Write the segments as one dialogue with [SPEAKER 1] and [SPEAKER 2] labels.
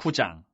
[SPEAKER 1] 9장.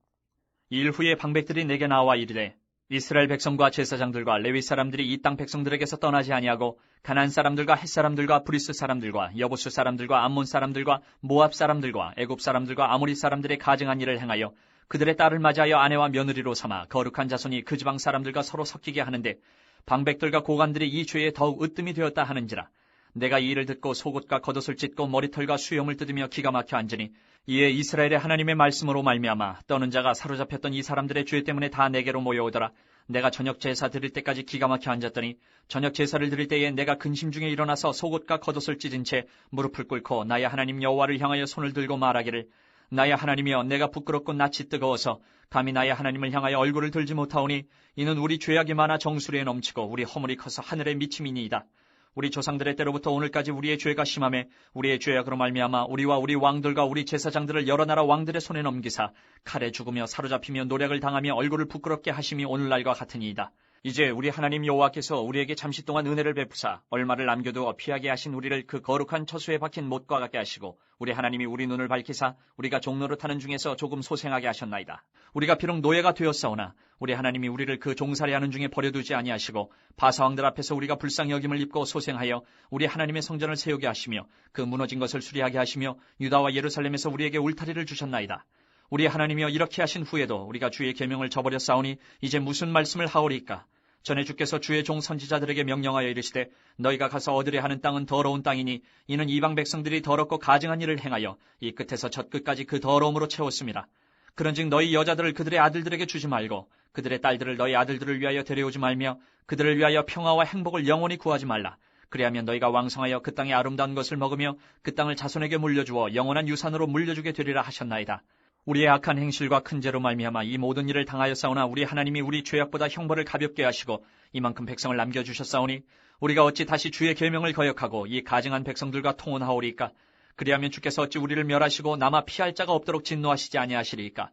[SPEAKER 1] 일 후에 방백들이 내게 나와 이르되 이스라엘 백성과 제사장들과 레위 사람들이 이 땅 백성들에게서 떠나지 아니하고 가나안 사람들과 헷 사람들과 브리스 사람들과 여부수 사람들과 암몬 사람들과 모압 사람들과 애굽 사람들과 아모리 사람들의 가증한 일을 행하여 그들의 딸을 맞이하여 아내와 며느리로 삼아 거룩한 자손이 그 지방 사람들과 서로 섞이게 하는데 방백들과 고관들이 이 죄에 더욱 으뜸이 되었다 하는지라. 내가 이 일을 듣고 속옷과 겉옷을 찢고 머리털과 수염을 뜯으며 기가 막혀 앉으니 이에 이스라엘의 하나님의 말씀으로 말미암아 떠는 자가 사로잡혔던 이 사람들의 죄 때문에 다 내게로 모여오더라. 내가 저녁 제사 드릴 때까지 기가 막혀 앉았더니 저녁 제사를 드릴 때에 내가 근심 중에 일어나서 속옷과 겉옷을 찢은 채 무릎을 꿇고 나의 하나님 여호와를 향하여 손을 들고 말하기를 나의 하나님이여 내가 부끄럽고 낯이 뜨거워서 감히 나의 하나님을 향하여 얼굴을 들지 못하오니 이는 우리 죄악이 많아 정수리에 넘치고 우리 허물이 커서 하늘에 미침이니이다. 우리 조상들의 때로부터 오늘까지 우리의 죄가 심하매 우리의 죄악으로 말미암아 우리와 우리 왕들과 우리 제사장들을 여러 나라 왕들의 손에 넘기사 칼에 죽으며 사로잡히며 노략을 당하며 얼굴을 부끄럽게 하심이 오늘날과 같으니이다. 이제 우리 하나님 여호와께서 우리에게 잠시 동안 은혜를 베푸사 얼마를 남겨두어 피하게 하신 우리를 그 거룩한 처소에 박힌 못과 같게 하시고 우리 하나님이 우리 눈을 밝히사 우리가 종노릇 하는 중에서 조금 소생하게 하셨나이다. 우리가 비록 노예가 되었사오나 우리 하나님이 우리를 그 종살이하는 중에 버려두지 아니하시고 바사왕들 앞에서 우리가 불쌍히 여김을 입고 소생하여 우리 하나님의 성전을 세우게 하시며 그 무너진 것을 수리하게 하시며 유다와 예루살렘에서 우리에게 울타리를 주셨나이다. 우리 하나님이여 이렇게 하신 후에도 우리가 주의 계명을 저버렸사오니 이제 무슨 말씀을 하오리까? 전에 주께서 주의 종 선지자들에게 명령하여 이르시되 너희가 가서 얻으려 하는 땅은 더러운 땅이니 이는 이방 백성들이 더럽고 가증한 일을 행하여 이 끝에서 저 끝까지 그 더러움으로 채웠습니다. 그런즉 너희 여자들을 그들의 아들들에게 주지 말고 그들의 딸들을 너희 아들들을 위하여 데려오지 말며 그들을 위하여 평화와 행복을 영원히 구하지 말라. 그리하면 너희가 왕성하여 그 땅의 아름다운 것을 먹으며 그 땅을 자손에게 물려주어 영원한 유산으로 물려주게 되리라 하셨나이다. 우리의 악한 행실과 큰 죄로 말미암아 이 모든 일을 당하였사오나 우리 하나님이 우리 죄악보다 형벌을 가볍게 하시고 이만큼 백성을 남겨주셨사오니 우리가 어찌 다시 주의 계명을 거역하고 이 가증한 백성들과 통혼하오리까? 그리하면 주께서 어찌 우리를 멸하시고 남아 피할 자가 없도록 진노하시지 아니하시리까?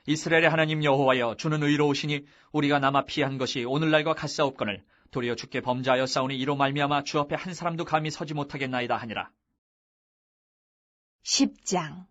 [SPEAKER 1] 이스라엘의 하나님 여호와여 주는 의로우시니 우리가 남아 피한 것이 오늘날과 같사옵거늘 도리어 주께 범죄하였사오니 이로 말미암아 주 앞에 한 사람도 감히 서지 못하겠나이다 하니라.
[SPEAKER 2] 10장.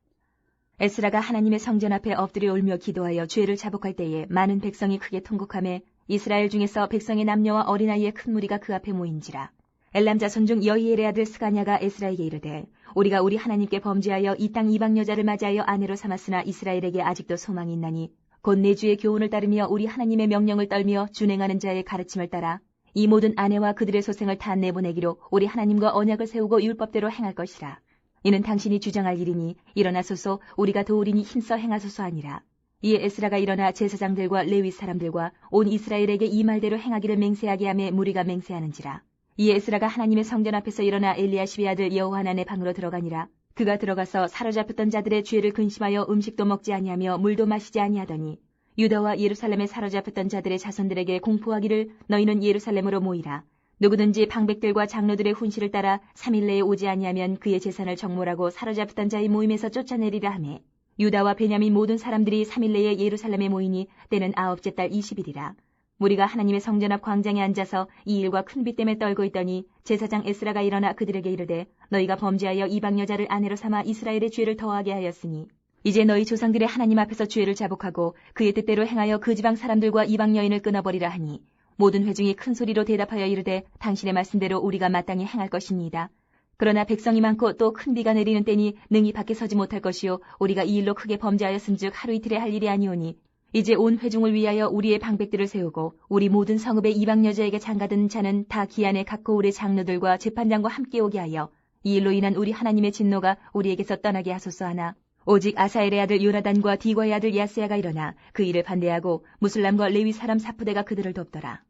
[SPEAKER 2] 에스라가 하나님의 성전 앞에 엎드려 울며 기도하여 죄를 자복할 때에 많은 백성이 크게 통곡하매 이스라엘 중에서 백성의 남녀와 어린아이의 큰 무리가 그 앞에 모인지라. 엘람 자손 중 여이엘의 아들 스가냐가 에스라에게 이르되 우리가 우리 하나님께 범죄하여 이 땅 이방 여자를 맞이하여 아내로 삼았으나 이스라엘에게 아직도 소망이 있나니 곧 내 주의 교훈을 따르며 우리 하나님의 명령을 떨며 준행하는 자의 가르침을 따라 이 모든 아내와 그들의 소생을 다 내보내기로 우리 하나님과 언약을 세우고 율법대로 행할 것이라. 이는 당신이 주장할 일이니 일어나소서 우리가 도우리니 힘써 행하소서 하니라. 이에 에스라가 일어나 제사장들과 레위 사람들과 온 이스라엘에게 이 말대로 행하기를 맹세하게 하며 무리가 맹세하는지라. 이에 에스라가 하나님의 성전 앞에서 일어나 엘리야십의 아들 여호하난의 방으로 들어가니라. 그가 들어가서 사로잡혔던 자들의 죄를 근심하여 음식도 먹지 아니하며 물도 마시지 아니하더니 유다와 예루살렘에 사로잡혔던 자들의 자손들에게 공포하기를 너희는 예루살렘으로 모이라. 누구든지 방백들과 장로들의 훈시를 따라 3일 내에 오지 아니하면 그의 재산을 정몰하고 사로잡혔던 자의 모임에서 쫓아내리라 하매 유다와 베냐민 모든 사람들이 3일 내에 예루살렘에 모이니 때는 9째 달 20일이라. 무리가 하나님의 성전 앞 광장에 앉아서 이 일과 큰 비 때문에 떨고 있더니 제사장 에스라가 일어나 그들에게 이르되 너희가 범죄하여 이방 여자를 아내로 삼아 이스라엘의 죄를 더하게 하였으니 이제 너희 조상들의 하나님 앞에서 죄를 자복하고 그의 뜻대로 행하여 그 지방 사람들과 이방 여인을 끊어버리라 하니 모든 회중이 큰 소리로 대답하여 이르되 당신의 말씀대로 우리가 마땅히 행할 것입니다. 그러나 백성이 많고 또 큰 비가 내리는 때니 능히 밖에 서지 못할 것이요 우리가 이 일로 크게 범죄하였음즉 하루 이틀에 할 일이 아니오니 이제 온 회중을 위하여 우리의 방백들을 세우고 우리 모든 성읍의 이방 여자에게 장가든 자는 다 기한에 각 고을의 장로들과 재판장과 함께 오게 하여 이 일로 인한 우리 하나님의 진노가 우리에게서 떠나게 하소서 하나 오직 아사엘의 아들 요나단과 디과의 아들 야스야가 일어나 그 일을 반대하고 무슬람과 레위 사람 사푸대가 그들을 돕더라.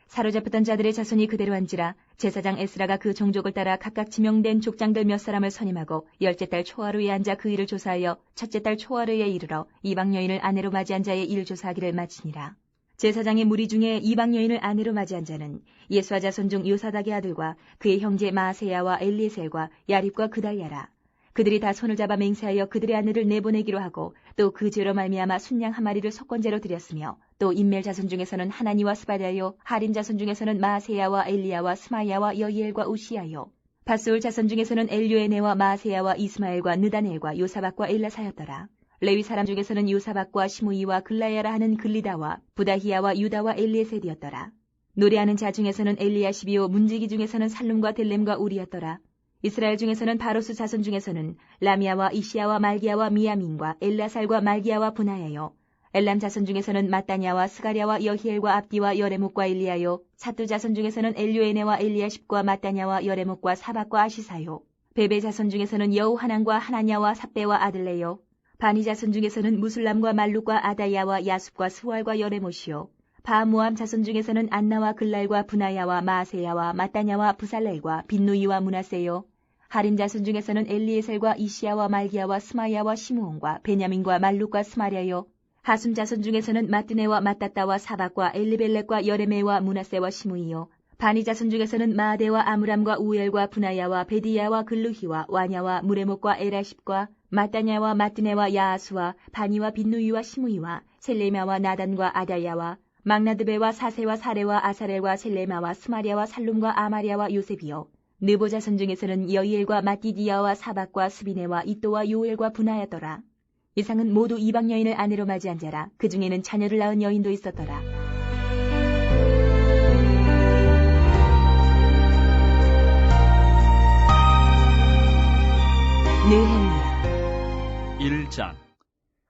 [SPEAKER 2] 사로잡혔던 자들의 자손이 그대로 한지라 제사장 에스라가 그 종족을 따라 각각 지명된 족장들 몇 사람을 선임하고 10째 달 초하루에 앉아 그 일을 조사하여 첫째 달 초하루에 이르러 이방 여인을 아내로 맞이한 자의 일 조사하기를 마치니라. 제사장의 무리 중에 이방 여인을 아내로 맞이한 자는 예수아 자손 중 요사닥의 아들과 그의 형제 마아세야와 엘리에셀과 야립과 그달야라. 그들이 다 손을 잡아 맹세하여 그들의 아내를 내보내기로 하고 또 그 죄로 말미암아 순양 한 마리를 속건제로 드렸으며 또 인멜 자손 중에서는 하나니와 스바랴요 하림 자손 중에서는 마아세야와 엘리야와 스마야와 여이엘과 우시야요 바스울 자손 중에서는 엘요에네와 마아세야와 이스마엘과 느다넬과 요사박과 엘라사였더라. 레위 사람 중에서는 요사박과 시므이와 글라야라 하는 글리다와 부다히야와 유다와 엘리에셀이었더라. 노래하는 자 중에서는 엘리야시비요 문지기 중에서는 살룸과 델렘과 우리였더라. 이스라엘 중에서는 바로스 자손 중에서는 라미아와 이시야와 말기야와 미야민과 엘라살과 말기야와 분하야요. 엘람 자손 중에서는 마따냐와 스가랴와 여히엘과 압디와 여레목과 엘리야요. 삿두 자손 중에서는 엘료에네와 엘리야십과 마따냐와 여레목과 사박과 아시사요. 베베 자손 중에서는 여우하난과 하나냐와 삽베와 아들레요. 바니 자손 중에서는 무술람과 말룩과 아다야와 야숲과 스왈과 여레못이요. 바모암 자손 중에서는 안나와 글랄과 분하야와 마세야와 마따냐와 부살렐과 빈누이와 문하세요. 하림 자손 중에서는 엘리에셀과 이시야와 말기야와 스마야와 시므온과 베냐민과 말룩과 스마랴요. 하숨 자손 중에서는 마뜨네와 마따따와 사박과 엘리벨렉과 여레메와 문하세와 시므이요. 바니 자손 중에서는 마아데와 아므람과 우엘과 분하야와 베디야와 글루히와 와냐와 무레목과 에라십과 마따냐와 마뜨네와 야아수와 바니와 빈누이와 시므이와 셀레마와 나단과 아다야와 막나드베와 사세와 사레와 아사렐과 셀레마와 스마랴와 살룸과 아마랴와 요셉이요. 느보 자손 중에서는 여이엘과 마띠디야와 사박과 스비네와 이또와 요엘과 분하였더라. 이상은 모두 이방 여인을 아내로 맞이한 자라. 그 중에는 자녀를 낳은 여인도 있었더라. 느헤미야
[SPEAKER 1] 1장.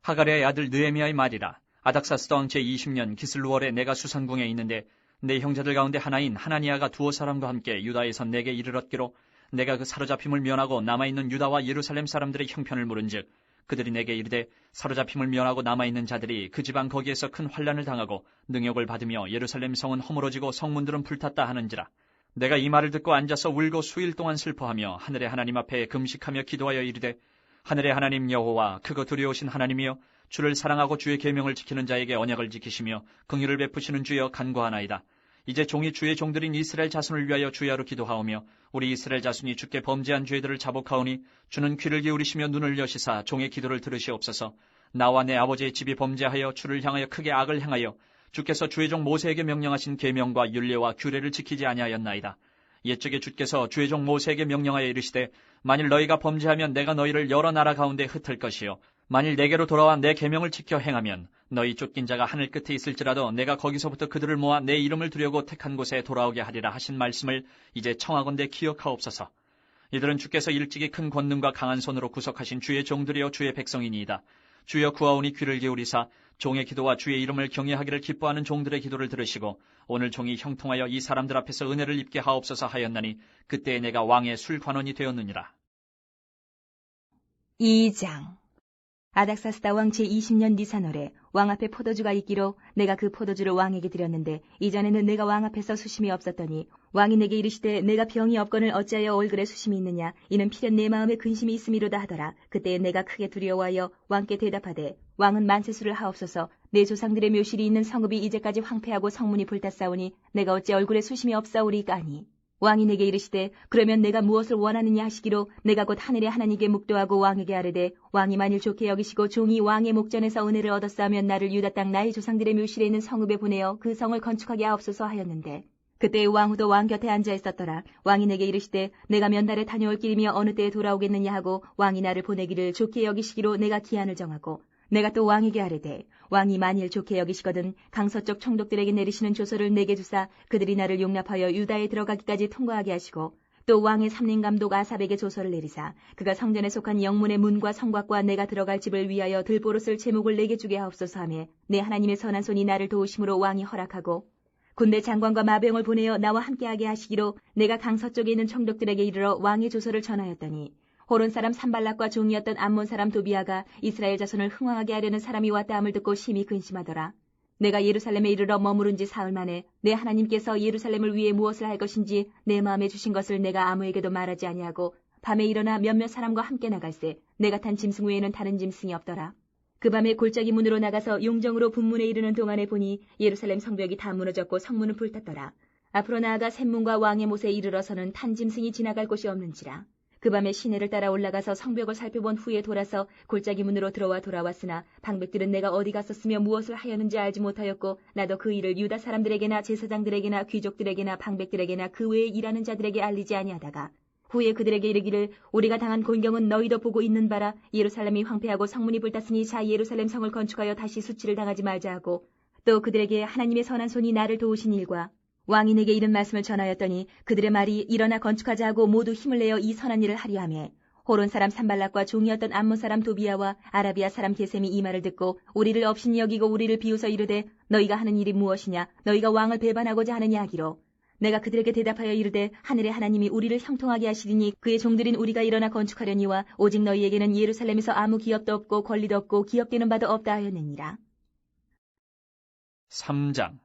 [SPEAKER 1] 하가랴의 아들 느헤미야의 말이라. 아닥사스 왕 제20년 기슬루월에 내가 수산궁에 있는데 내 형제들 가운데 하나인 하나니아가 두어 사람과 함께 유다에서 내게 이르렀기로 내가 그 사로잡힘을 면하고 남아있는 유다와 예루살렘 사람들의 형편을 물은즉 그들이 내게 이르되 사로잡힘을 면하고 남아있는 자들이 그 지방 거기에서 큰 환난을 당하고 능욕을 받으며 예루살렘 성은 허물어지고 성문들은 불탔다 하는지라. 내가 이 말을 듣고 앉아서 울고 수일 동안 슬퍼하며 하늘의 하나님 앞에 금식하며 기도하여 이르되 하늘의 하나님 여호와 크고 두려우신 하나님이여 주를 사랑하고 주의 계명을 지키는 자에게 언약을 지키시며 긍휼을 베푸시는 주여 간구하나이다. 이제 종이 주의 종들인 이스라엘 자손을 위하여 주야로 기도하오며 우리 이스라엘 자손이 주께 범죄한 죄들을 자복하오니 주는 귀를 기울이시며 눈을 여시사 종의 기도를 들으시옵소서. 나와 내 아버지의 집이 범죄하여 주를 향하여 크게 악을 행하여 주께서 주의 종 모세에게 명령하신 계명과 율례와 규례를 지키지 아니하였나이다. 옛적에 주께서 주의 종 모세에게 명령하여 이르시되 만일 너희가 범죄하면 내가 너희를 여러 나라 가운데 흩을 것이요 만일 내게로 돌아와 내 계명을 지켜 행하면 너희 쫓긴 자가 하늘 끝에 있을지라도 내가 거기서부터 그들을 모아 내 이름을 두려고 택한 곳에 돌아오게 하리라 하신 말씀을 이제 청하건대 기억하옵소서. 이들은 주께서 일찍이 큰 권능과 강한 손으로 구속하신 주의 종들이여 주의 백성이니이다. 주여 구하오니 귀를 기울이사 종의 기도와 주의 이름을 경외하기를 기뻐하는 종들의 기도를 들으시고 오늘 종이 형통하여 이 사람들 앞에서 은혜를 입게 하옵소서 하였나니 그때에 내가 왕의 술관원이 되었느니라.
[SPEAKER 2] 2장. 아닥사스다 왕 제20년 니산월에 왕 앞에 포도주가 있기로 내가 그 포도주를 왕에게 드렸는데 이전에는 내가 왕 앞에서 수심이 없었더니 왕이 내게 이르시되 내가 병이 없거늘 어찌하여 얼굴에 수심이 있느냐 이는 필연 내 마음에 근심이 있음이로다 하더라. 그때에 내가 크게 두려워하여 왕께 대답하되 왕은 만세수를 하옵소서. 내 조상들의 묘실이 있는 성읍이 이제까지 황폐하고 성문이 불탔사오니 내가 어찌 얼굴에 수심이 없사오리까 하니 왕이 내게 이르시되 그러면 내가 무엇을 원하느냐 하시기로 내가 곧 하늘의 하나님께 묵도하고 왕에게 아뢰되 왕이 만일 좋게 여기시고 종이 왕의 목전에서 은혜를 얻었사 하면 나를 유다 땅 나의 조상들의 묘실에 있는 성읍에 보내어 그 성을 건축하게 하옵소서 하였는데 그때 왕후도 왕 곁에 앉아 있었더라. 왕이 내게 이르시되 내가 면달에 다녀올 길이며 어느 때에 돌아오겠느냐 하고 왕이 나를 보내기를 좋게 여기시기로 내가 기한을 정하고 내가 또 왕에게 아뢰되 왕이 만일 좋게 여기시거든 강서쪽 총독들에게 내리시는 조서를 내게 주사 그들이 나를 용납하여 유다에 들어가기까지 통과하게 하시고 또 왕의 삼림감독 아삽에게 조서를 내리사 그가 성전에 속한 영문의 문과 성곽과 내가 들어갈 집을 위하여 들보로쓸 제목을 내게 주게 하옵소서 하며 내 하나님의 선한 손이 나를 도우심으로 왕이 허락하고 군대 장관과 마병을 보내어 나와 함께하게 하시기로 내가 강서쪽에 있는 총독들에게 이르러 왕의 조서를 전하였더니 호론 사람 산발락과 종이었던 암몬 사람 도비아가 이스라엘 자손을 흥황하게 하려는 사람이 왔다 함을 듣고 심히 근심하더라. 내가 예루살렘에 이르러 머무른 지 사흘 만에 내 하나님께서 예루살렘을 위해 무엇을 할 것인지 내 마음에 주신 것을 내가 아무에게도 말하지 아니하고 밤에 일어나 몇몇 사람과 함께 나갈새 내가 탄 짐승 외에는 다른 짐승이 없더라. 그 밤에 골짜기 문으로 나가서 용정으로 분문에 이르는 동안에 보니 예루살렘 성벽이 다 무너졌고 성문은 불탔더라. 앞으로 나아가 샘문과 왕의 못에 이르러서는 탄 짐승이 지나갈 곳이 없는지라. 그 밤에 시내를 따라 올라가서 성벽을 살펴본 후에 돌아서 골짜기 문으로 돌아왔으나 방백들은 내가 어디 갔었으며 무엇을 하였는지 알지 못하였고 나도 그 일을 유다 사람들에게나 제사장들에게나 귀족들에게나 방백들에게나 그 외에 일하는 자들에게 알리지 아니하다가 후에 그들에게 이르기를 우리가 당한 곤경은 너희도 보고 있는 바라. 예루살렘이 황폐하고 성문이 불탔으니 자 예루살렘 성을 건축하여 다시 수치를 당하지 말자 하고, 또 그들에게 하나님의 선한 손이 나를 도우신 일과 왕이 내게 이런 말씀을 전하였더니 그들의 말이 일어나 건축하자 하고 모두 힘을 내어 이 선한 일을 하려 하며, 호론 사람 산발락과 종이었던 암몬 사람 도비아와 아라비아 사람 게셈이 이 말을 듣고 우리를 업신이 여기고 우리를 비웃어 이르되 너희가 하는 일이 무엇이냐, 너희가 왕을 배반하고자 하느냐 하기로, 내가 그들에게 대답하여 이르되 하늘의 하나님이 우리를 형통하게 하시리니 그의 종들인 우리가 일어나 건축하려니와 오직 너희에게는 예루살렘에서 아무 기업도 없고 권리도 없고 기업되는 바도 없다 하였느니라.
[SPEAKER 1] 3장.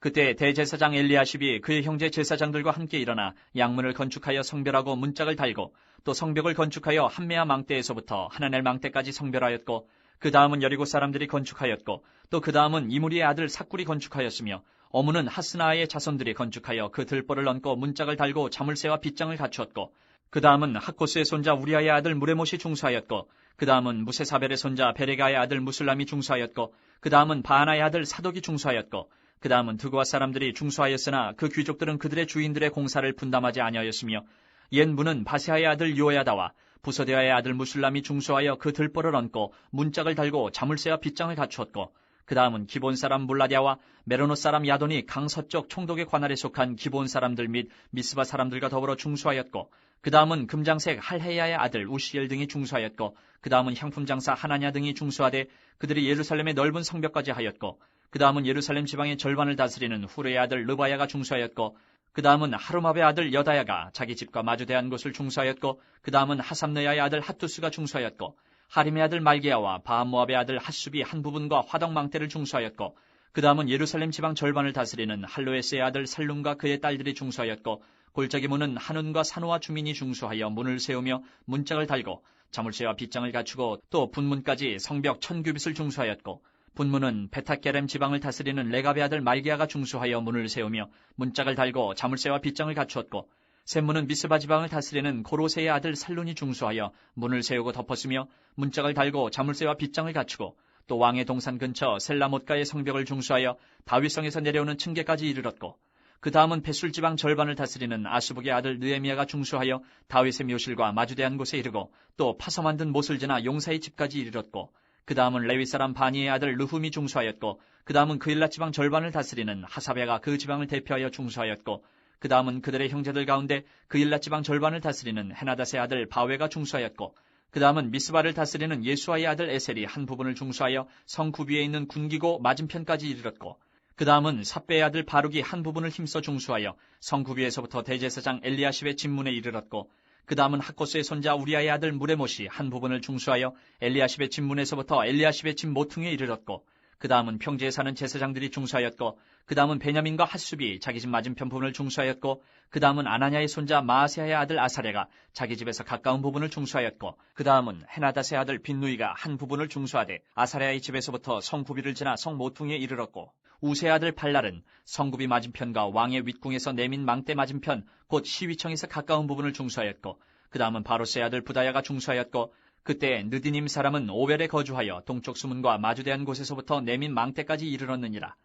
[SPEAKER 1] 그때 대제사장 엘리야십이 그의 형제 제사장들과 함께 일어나 양문을 건축하여 성별하고 문짝을 달고, 또 성벽을 건축하여 한메아 망대에서부터 하나넬 망대까지 성별하였고, 그 다음은 여리고 사람들이 건축하였고, 또 그 다음은 이무리의 아들 삭굴이 건축하였으며, 어무는 하스나의 자손들이 건축하여 그 들보를 얹고 문짝을 달고 자물쇠와 빗장을 갖추었고, 그 다음은 학코스의 손자 우리아의 아들 무레못이 중수하였고, 그 다음은 무세사벨의 손자 베레가의 아들 무술람이 중수하였고, 그 다음은 바하나의 아들 사독이 중수하였고, 그 다음은 드고아 사람들이 중수하였으나 그 귀족들은 그들의 주인들의 공사를 분담하지 아니하였으며, 옛 문은 바세하의 아들 요야다와 부소데아의 아들 무술람이 중수하여 그 들보를 얹고 문짝을 달고 자물쇠와 빗장을 갖추었고, 그 다음은 기본 사람 물라디아와 메로노 사람 야돈이 강서쪽 총독의 관할에 속한 기본 사람들 및 미스바 사람들과 더불어 중수하였고, 그 다음은 금장색 할헤야의 아들 우시엘 등이 중수하였고, 그 다음은 향품장사 하나냐 등이 중수하되 그들이 예루살렘의 넓은 성벽까지 하였고, 그 다음은 예루살렘 지방의 절반을 다스리는 후르의 아들 르바야가 중수하였고, 그 다음은 하루마베 아들 여다야가 자기 집과 마주대한 곳을 중수하였고, 그 다음은 하삼느야의 아들 핫투스가 중수하였고, 하림의 아들 말게야와 바암모압의 아들 핫숲이 한 부분과 화덕망대를 중수하였고, 그 다음은 예루살렘 지방 절반을 다스리는 할로에스의 아들 살룸과 그의 딸들이 중수하였고, 골짜기 문은 한운과 산호와 주민이 중수하여 문을 세우며 문짝을 달고 자물쇠와 빗장을 갖추고, 또 분문까지 성벽 1000규빗을 중수하였고, 분문은 베타게렘 지방을 다스리는 레갑의 아들 말게야가 중수하여 문을 세우며 문짝을 달고 자물쇠와 빗장을 갖추었고, 샘문은 미스바 지방을 다스리는 고로세의 아들 살룬이 중수하여 문을 세우고 덮었으며 문짝을 달고 자물쇠와 빗장을 갖추고, 또 왕의 동산 근처 셀라못가의 성벽을 중수하여 다윗성에서 내려오는 층계까지 이르렀고, 그 다음은 베술 지방 절반을 다스리는 아스북의 아들 느헤미야가 중수하여 다윗의 묘실과 마주대한 곳에 이르고, 또 파서 만든 못을 지나 용사의 집까지 이르렀고, 그 다음은 레위 사람 바니의 아들 르훔이 중수하였고, 그 다음은 그일라 지방 절반을 다스리는 하사베가 그 지방을 대표하여 중수하였고, 그 다음은 그들의 형제들 가운데 그일라 지방 절반을 다스리는 헤나닷의 아들 바웨가 중수하였고, 그 다음은 미스바를 다스리는 예수아의 아들 에셀이 한 부분을 중수하여 성 구비에 있는 군기고 맞은편까지 이르렀고, 그 다음은 삽베의 아들 바룩이 한 부분을 힘써 중수하여 성 구비에서부터 대제사장 엘리야십의 집문에 이르렀고, 그 다음은 학코스의 손자 우리아의 아들 무레못이 한 부분을 중수하여 엘리야십의 집문에서부터 엘리야십의 집 모퉁이에 이르렀고, 그 다음은 평지에 사는 제사장들이 중수하였고, 그 다음은 베냐민과 핫숲이 자기 집 맞은편 부분을 중수하였고, 그 다음은 아나냐의 손자 마아세아의 아들 아사레가 자기 집에서 가까운 부분을 중수하였고, 그 다음은 헤나닷의 아들 빈누이가 한 부분을 중수하되 아사레아의 집에서부터 성구비를 지나 성 모퉁이에 이르렀고, 우세의 아들 발랄은 성구비 맞은편과 왕의 윗궁에서 내민 망대 맞은편 곧 시위청에서 가까운 부분을 중수하였고, 그 다음은 바로스의 아들 부다야가 중수하였고, 그때 느디님 사람은 오벨에 거주하여 동쪽 수문과 마주대한 곳에서부터 내민 망대까지 이르렀느니라.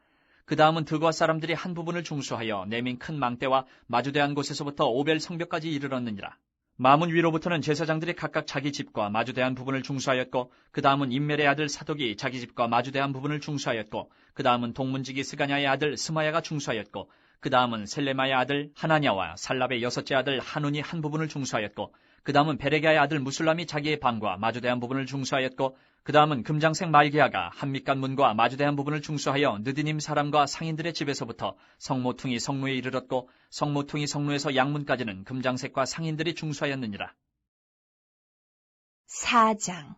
[SPEAKER 1] 그 다음은 드고아 사람들이 한 부분을 중수하여 내민 큰 망대와 마주대한 곳에서부터 오벨 성벽까지 이르렀느니라. 마문 위로부터는 제사장들이 각각 자기 집과 마주대한 부분을 중수하였고, 그 다음은 임멜의 아들 사독이 자기 집과 마주대한 부분을 중수하였고, 그 다음은 동문지기 스가냐의 아들 스마야가 중수하였고, 그 다음은 셀레마의 아들 하나냐와 살랍의 여섯째 아들 한운이 한 부분을 중수하였고, 그 다음은 베레가의 아들 무술람이 자기의 방과 마주대한 부분을 중수하였고, 그 다음은 금장색 말게야가 한밑간 문과 마주대한 부분을 중수하여 느디님 사람과 상인들의 집에서부터 성모퉁이 성루에 이르렀고, 성모퉁이 성루에서 양문까지는 금장색과 상인들이 중수하였느니라.
[SPEAKER 2] 4장.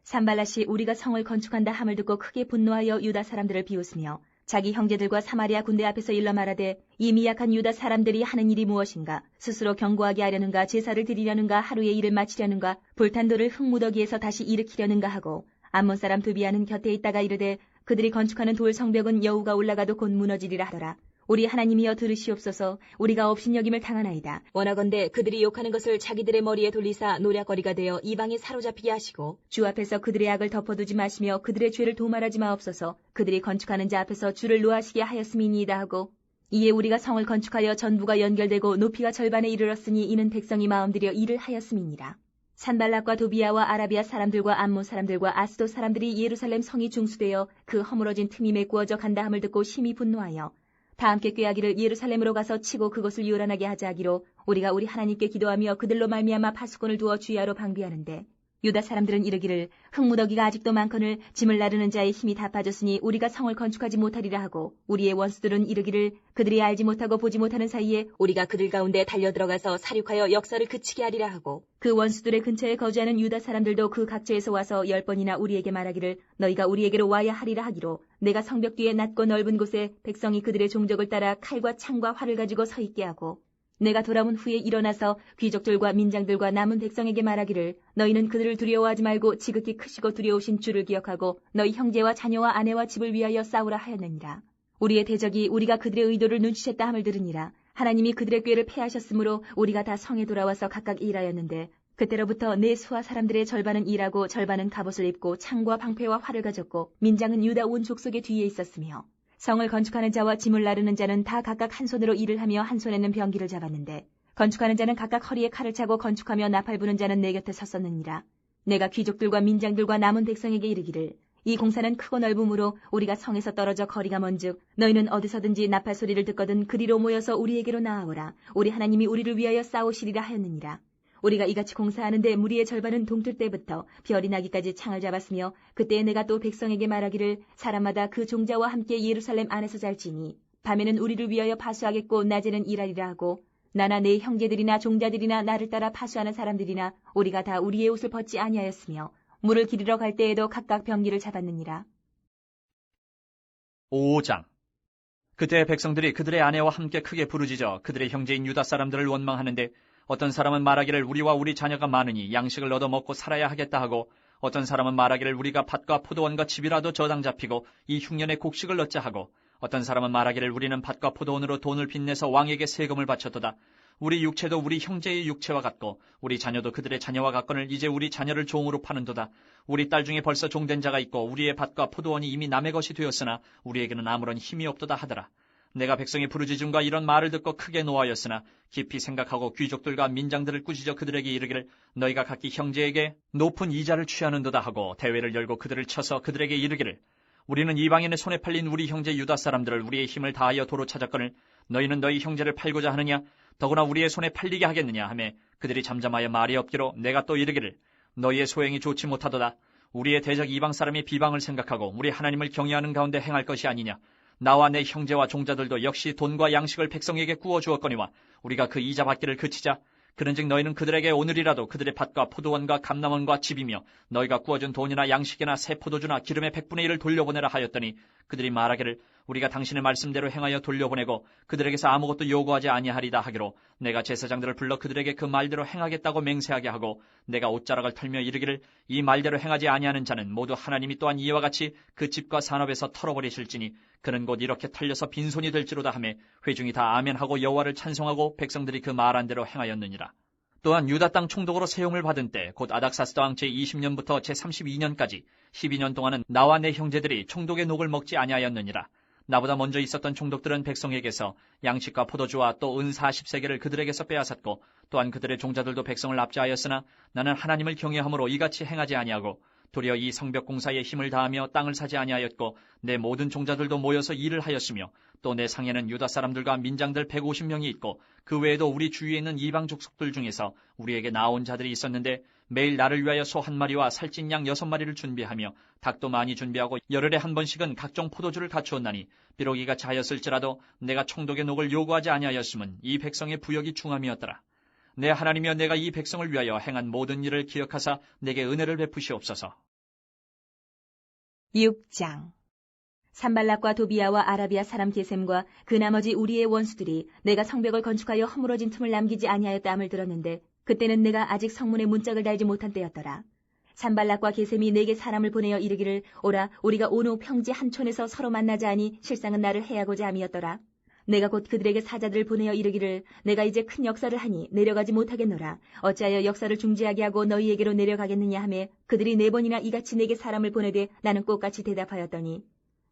[SPEAKER 2] 산발랏이 우리가 성을 건축한다 함을 듣고 크게 분노하여 유다 사람들을 비웃으며 자기 형제들과 사마리아 군대 앞에서 일러 말하되, 이 미약한 유다 사람들이 하는 일이 무엇인가? 스스로 견고하게 하려는가? 제사를 드리려는가? 하루의 일을 마치려는가? 불탄 돌을 흙무더기에서 다시 일으키려는가 하고, 암몬 사람 두비아는 곁에 있다가 이르되, 그들이 건축하는 돌 성벽은 여우가 올라가도 곧 무너지리라 하더라. 우리 하나님이여 들으시옵소서. 우리가 업신여김을 당하나이다. 원하건대 그들이 욕하는 것을 자기들의 머리에 돌리사 노략거리가 되어 이방에 사로잡히게 하시고, 주 앞에서 그들의 악을 덮어두지 마시며 그들의 죄를 도말하지 마옵소서. 그들이 건축하는 자 앞에서 주를 노하시게 하였음이니이다 하고, 이에 우리가 성을 건축하여 전부가 연결되고 높이가 절반에 이르렀으니 이는 백성이 마음들여 일을 하였음이니라. 산발락과 도비아와 아라비아 사람들과 암몬 사람들과 아스도 사람들이 예루살렘 성이 중수되어 그 허물어진 틈이 메꾸어져 간다 함을 듣고 심히 분노하여 다 함께 꾀하기를 예루살렘으로 가서 치고 그것을 요란하게 하자 하기로 우리가 우리 하나님께 기도하며 그들로 말미암아 파수꾼을 두어 주야로 방비하는데 유다 사람들은 이르기를 흙무더기가 아직도 많거늘 짐을 나르는 자의 힘이 다 빠졌으니 우리가 성을 건축하지 못하리라 하고 우리의 원수들은 이르기를 그들이 알지 못하고 보지 못하는 사이에 우리가 그들 가운데 달려들어가서 사륙하여 역사를 그치게 하리라 하고 그 원수들의 근처에 거주하는 유다 사람들도 그 각처에서 와서 10번이나 우리에게 말하기를 너희가 우리에게로 와야 하리라 하기로 내가 성벽 뒤에 낮고 넓은 곳에 백성이 그들의 종적을 따라 칼과 창과 활을 가지고 서 있게 하고 내가 돌아온 후에 일어나서 귀족들과 민장들과 남은 백성에게 말하기를 너희는 그들을 두려워하지 말고 지극히 크시고 두려우신 주를 기억하고 너희 형제와 자녀와 아내와 집을 위하여 싸우라 하였느니라. 우리의 대적이 우리가 그들의 의도를 눈치챘다 함을 들으니라. 하나님이 그들의 꾀를 패하셨으므로 우리가 다 성에 돌아와서 각각 일하였는데 그때로부터 내 수하 사람들의 절반은 일하고 절반은 갑옷을 입고 창과 방패와 활을 가졌고 민장은 유다 온 족속의 뒤에 있었으며 성을 건축하는 자와 짐을 나르는 자는 다 각각 한 손으로 일을 하며 한 손에는 병기를 잡았는데 건축하는 자는 각각 허리에 칼을 차고 건축하며 나팔 부는 자는 내 곁에 섰었느니라. 내가 귀족들과 민장들과 남은 백성에게 이르기를 이 공사는 크고 넓음으로 우리가 성에서 떨어져 거리가 먼즉 너희는 어디서든지 나팔 소리를 듣거든 그리로 모여서 우리에게로 나아오라. 우리 하나님이 우리를 위하여 싸우시리라 하였느니라. 우리가 이같이 공사하는데 무리의 절반은 동틀 때부터 별이 나기까지 창을 잡았으며 그때에 내가 또 백성에게 말하기를 사람마다 그 종자와 함께 예루살렘 안에서 잘지니 밤에는 우리를 위하여 파수하겠고 낮에는 일하리라 하고 나나 내 형제들이나 종자들이나 나를 따라 파수하는 사람들이나 우리가 다 우리의 옷을 벗지 아니하였으며 물을 기르러 갈 때에도 각각 병기를 잡았느니라.
[SPEAKER 1] 5장. 그때 백성들이 그들의 아내와 함께 크게 부르짖어 그들의 형제인 유다 사람들을 원망하는데 어떤 사람은 말하기를 우리와 우리 자녀가 많으니 양식을 얻어 먹고 살아야 하겠다 하고 어떤 사람은 말하기를 우리가 밭과 포도원과 집이라도 저당 잡히고 이 흉년에 곡식을 얻자 하고 어떤 사람은 말하기를 우리는 밭과 포도원으로 돈을 빚내서 왕에게 세금을 바쳤도다. 우리 육체도 우리 형제의 육체와 같고 우리 자녀도 그들의 자녀와 같거늘 이제 우리 자녀를 종으로 파는도다. 우리 딸 중에 벌써 종된 자가 있고 우리의 밭과 포도원이 이미 남의 것이 되었으나 우리에게는 아무런 힘이 없도다 하더라. 내가 백성의 부르짖음과 이런 말을 듣고 크게 노하였으나 깊이 생각하고 귀족들과 민장들을 꾸짖어 그들에게 이르기를 너희가 각기 형제에게 높은 이자를 취하는도다 하고 대회를 열고 그들을 쳐서 그들에게 이르기를 우리는 이방인의 손에 팔린 우리 형제 유다 사람들을 우리의 힘을 다하여 도로 찾았거늘 너희는 너희 형제를 팔고자 하느냐 더구나 우리의 손에 팔리게 하겠느냐 하매 그들이 잠잠하여 말이 없기로 내가 또 이르기를 너희의 소행이 좋지 못하도다. 우리의 대적 이방 사람이 비방을 생각하고 우리 하나님을 경외하는 가운데 행할 것이 아니냐. 나와 내 형제와 종자들도 역시 돈과 양식을 백성에게 구워 주었거니와 우리가 그 이자 받기를 그치자. 그런즉 너희는 그들에게 오늘이라도 그들의 밭과 포도원과 감람원과 집이며 너희가 구워준 돈이나 양식이나 새 포도주나 기름의 100분의 1을 돌려보내라 하였더니 그들이 말하기를 우리가 당신의 말씀대로 행하여 돌려보내고 그들에게서 아무것도 요구하지 아니하리다 하기로 내가 제사장들을 불러 그들에게 그 말대로 행하겠다고 맹세하게 하고 내가 옷자락을 털며 이르기를 이 말대로 행하지 아니하는 자는 모두 하나님이 또한 이와 같이 그 집과 산업에서 털어버리실지니 그는 곧 이렇게 털려서 빈손이 될지로다 하매 회중이 다 아멘하고 여호와를 찬송하고 백성들이 그 말한 대로 행하였느니라. 또한 유다 땅 총독으로 세용을 받은 때 곧 아닥사스 왕 제20년부터 제32년까지 12년 동안은 나와 내 형제들이 총독의 녹을 먹지 아니하였느니라. 나보다 먼저 있었던 총독들은 백성에게서 양식과 포도주와 또 은 40세겔을 그들에게서 빼앗았고 또한 그들의 종자들도 백성을 납치하였으나 나는 하나님을 경외함으로 이같이 행하지 아니하고 도리어 이 성벽 공사에 힘을 다하며 땅을 사지 아니하였고 내 모든 종자들도 모여서 일을 하였으며 또 내 상에는 유다 사람들과 민장들 150명이 있고 그 외에도 우리 주위에 있는 이방 족속들 중에서 우리에게 나온 자들이 있었는데 매일 나를 위하여 소 1마리와 살찐 양 6마리를 준비하며 닭도 많이 준비하고 열흘에 한 번씩은 각종 포도주를 갖추었나니 비록 이같이 하였을지라도 내가 총독의 녹을 요구하지 아니하였음은 이 백성의 부역이 중함이었더라. 내 하나님이여 내가 이 백성을 위하여 행한 모든 일을 기억하사 내게 은혜를 베푸시옵소서.
[SPEAKER 2] 6장. 산발락과 도비아와 아라비아 사람 게셈과 그 나머지 우리의 원수들이 내가 성벽을 건축하여 허물어진 틈을 남기지 아니하였다 함을 들었는데 그때는 내가 아직 성문에 문짝을 달지 못한 때였더라. 산발락과 게셈이 내게 사람을 보내어 이르기를 오라 우리가 오노 평지 한 촌에서 서로 만나자 하니 실상은 나를 해하고자 함이었더라. 내가 곧 그들에게 사자들을 보내어 이르기를 내가 이제 큰 역사를 하니 내려가지 못하겠노라. 어찌하여 역사를 중지하게 하고 너희에게로 내려가겠느냐 하매 그들이 4번이나 이같이 내게 사람을 보내되 나는 꽃같이 대답하였더니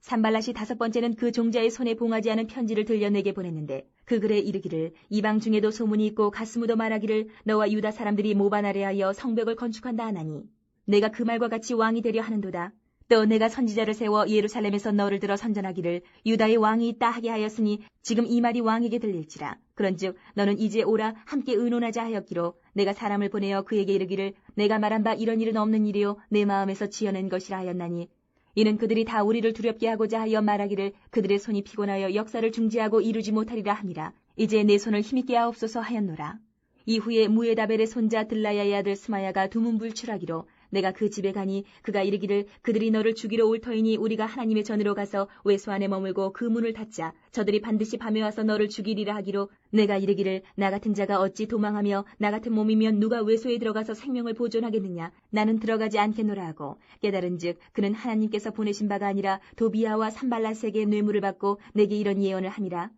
[SPEAKER 2] 산발랏이 5번째는 그 종자의 손에 봉하지 않은 편지를 들려 내게 보냈는데 그 글에 이르기를 이방 중에도 소문이 있고 가스무도 말하기를 너와 유다 사람들이 모반하려 하여 성벽을 건축한다 하나니 내가 그 말과 같이 왕이 되려 하는도다. 또 내가 선지자를 세워 예루살렘에서 너를 들어 선전하기를 유다의 왕이 있다 하게 하였으니 지금 이 말이 왕에게 들릴지라. 그런즉 너는 이제 오라 함께 의논하자 하였기로 내가 사람을 보내어 그에게 이르기를 내가 말한 바 이런 일은 없는 일이요 내 마음에서 지어낸 것이라 하였나니 이는 그들이 다 우리를 두렵게 하고자 하여 말하기를 그들의 손이 피곤하여 역사를 중지하고 이루지 못하리라 함이라. 이제 내 손을 힘있게 하옵소서 하였노라. 이후에 무에다벨의 손자 들라야의 아들 스마야가 두문불출하기로 내가 그 집에 가니 그가 이르기를 그들이 너를 죽이러 올 터이니 우리가 하나님의 전으로 가서 외소 안에 머물고 그 문을 닫자. 저들이 반드시 밤에 와서 너를 죽이리라 하기로 내가 이르기를 나 같은 자가 어찌 도망하며 나 같은 몸이면 누가 외소에 들어가서 생명을 보존하겠느냐. 나는 들어가지 않겠노라 하고 깨달은즉 그는 하나님께서 보내신 바가 아니라 도비아와 산발랏에게 뇌물을 받고 내게 이런 예언을 함이라.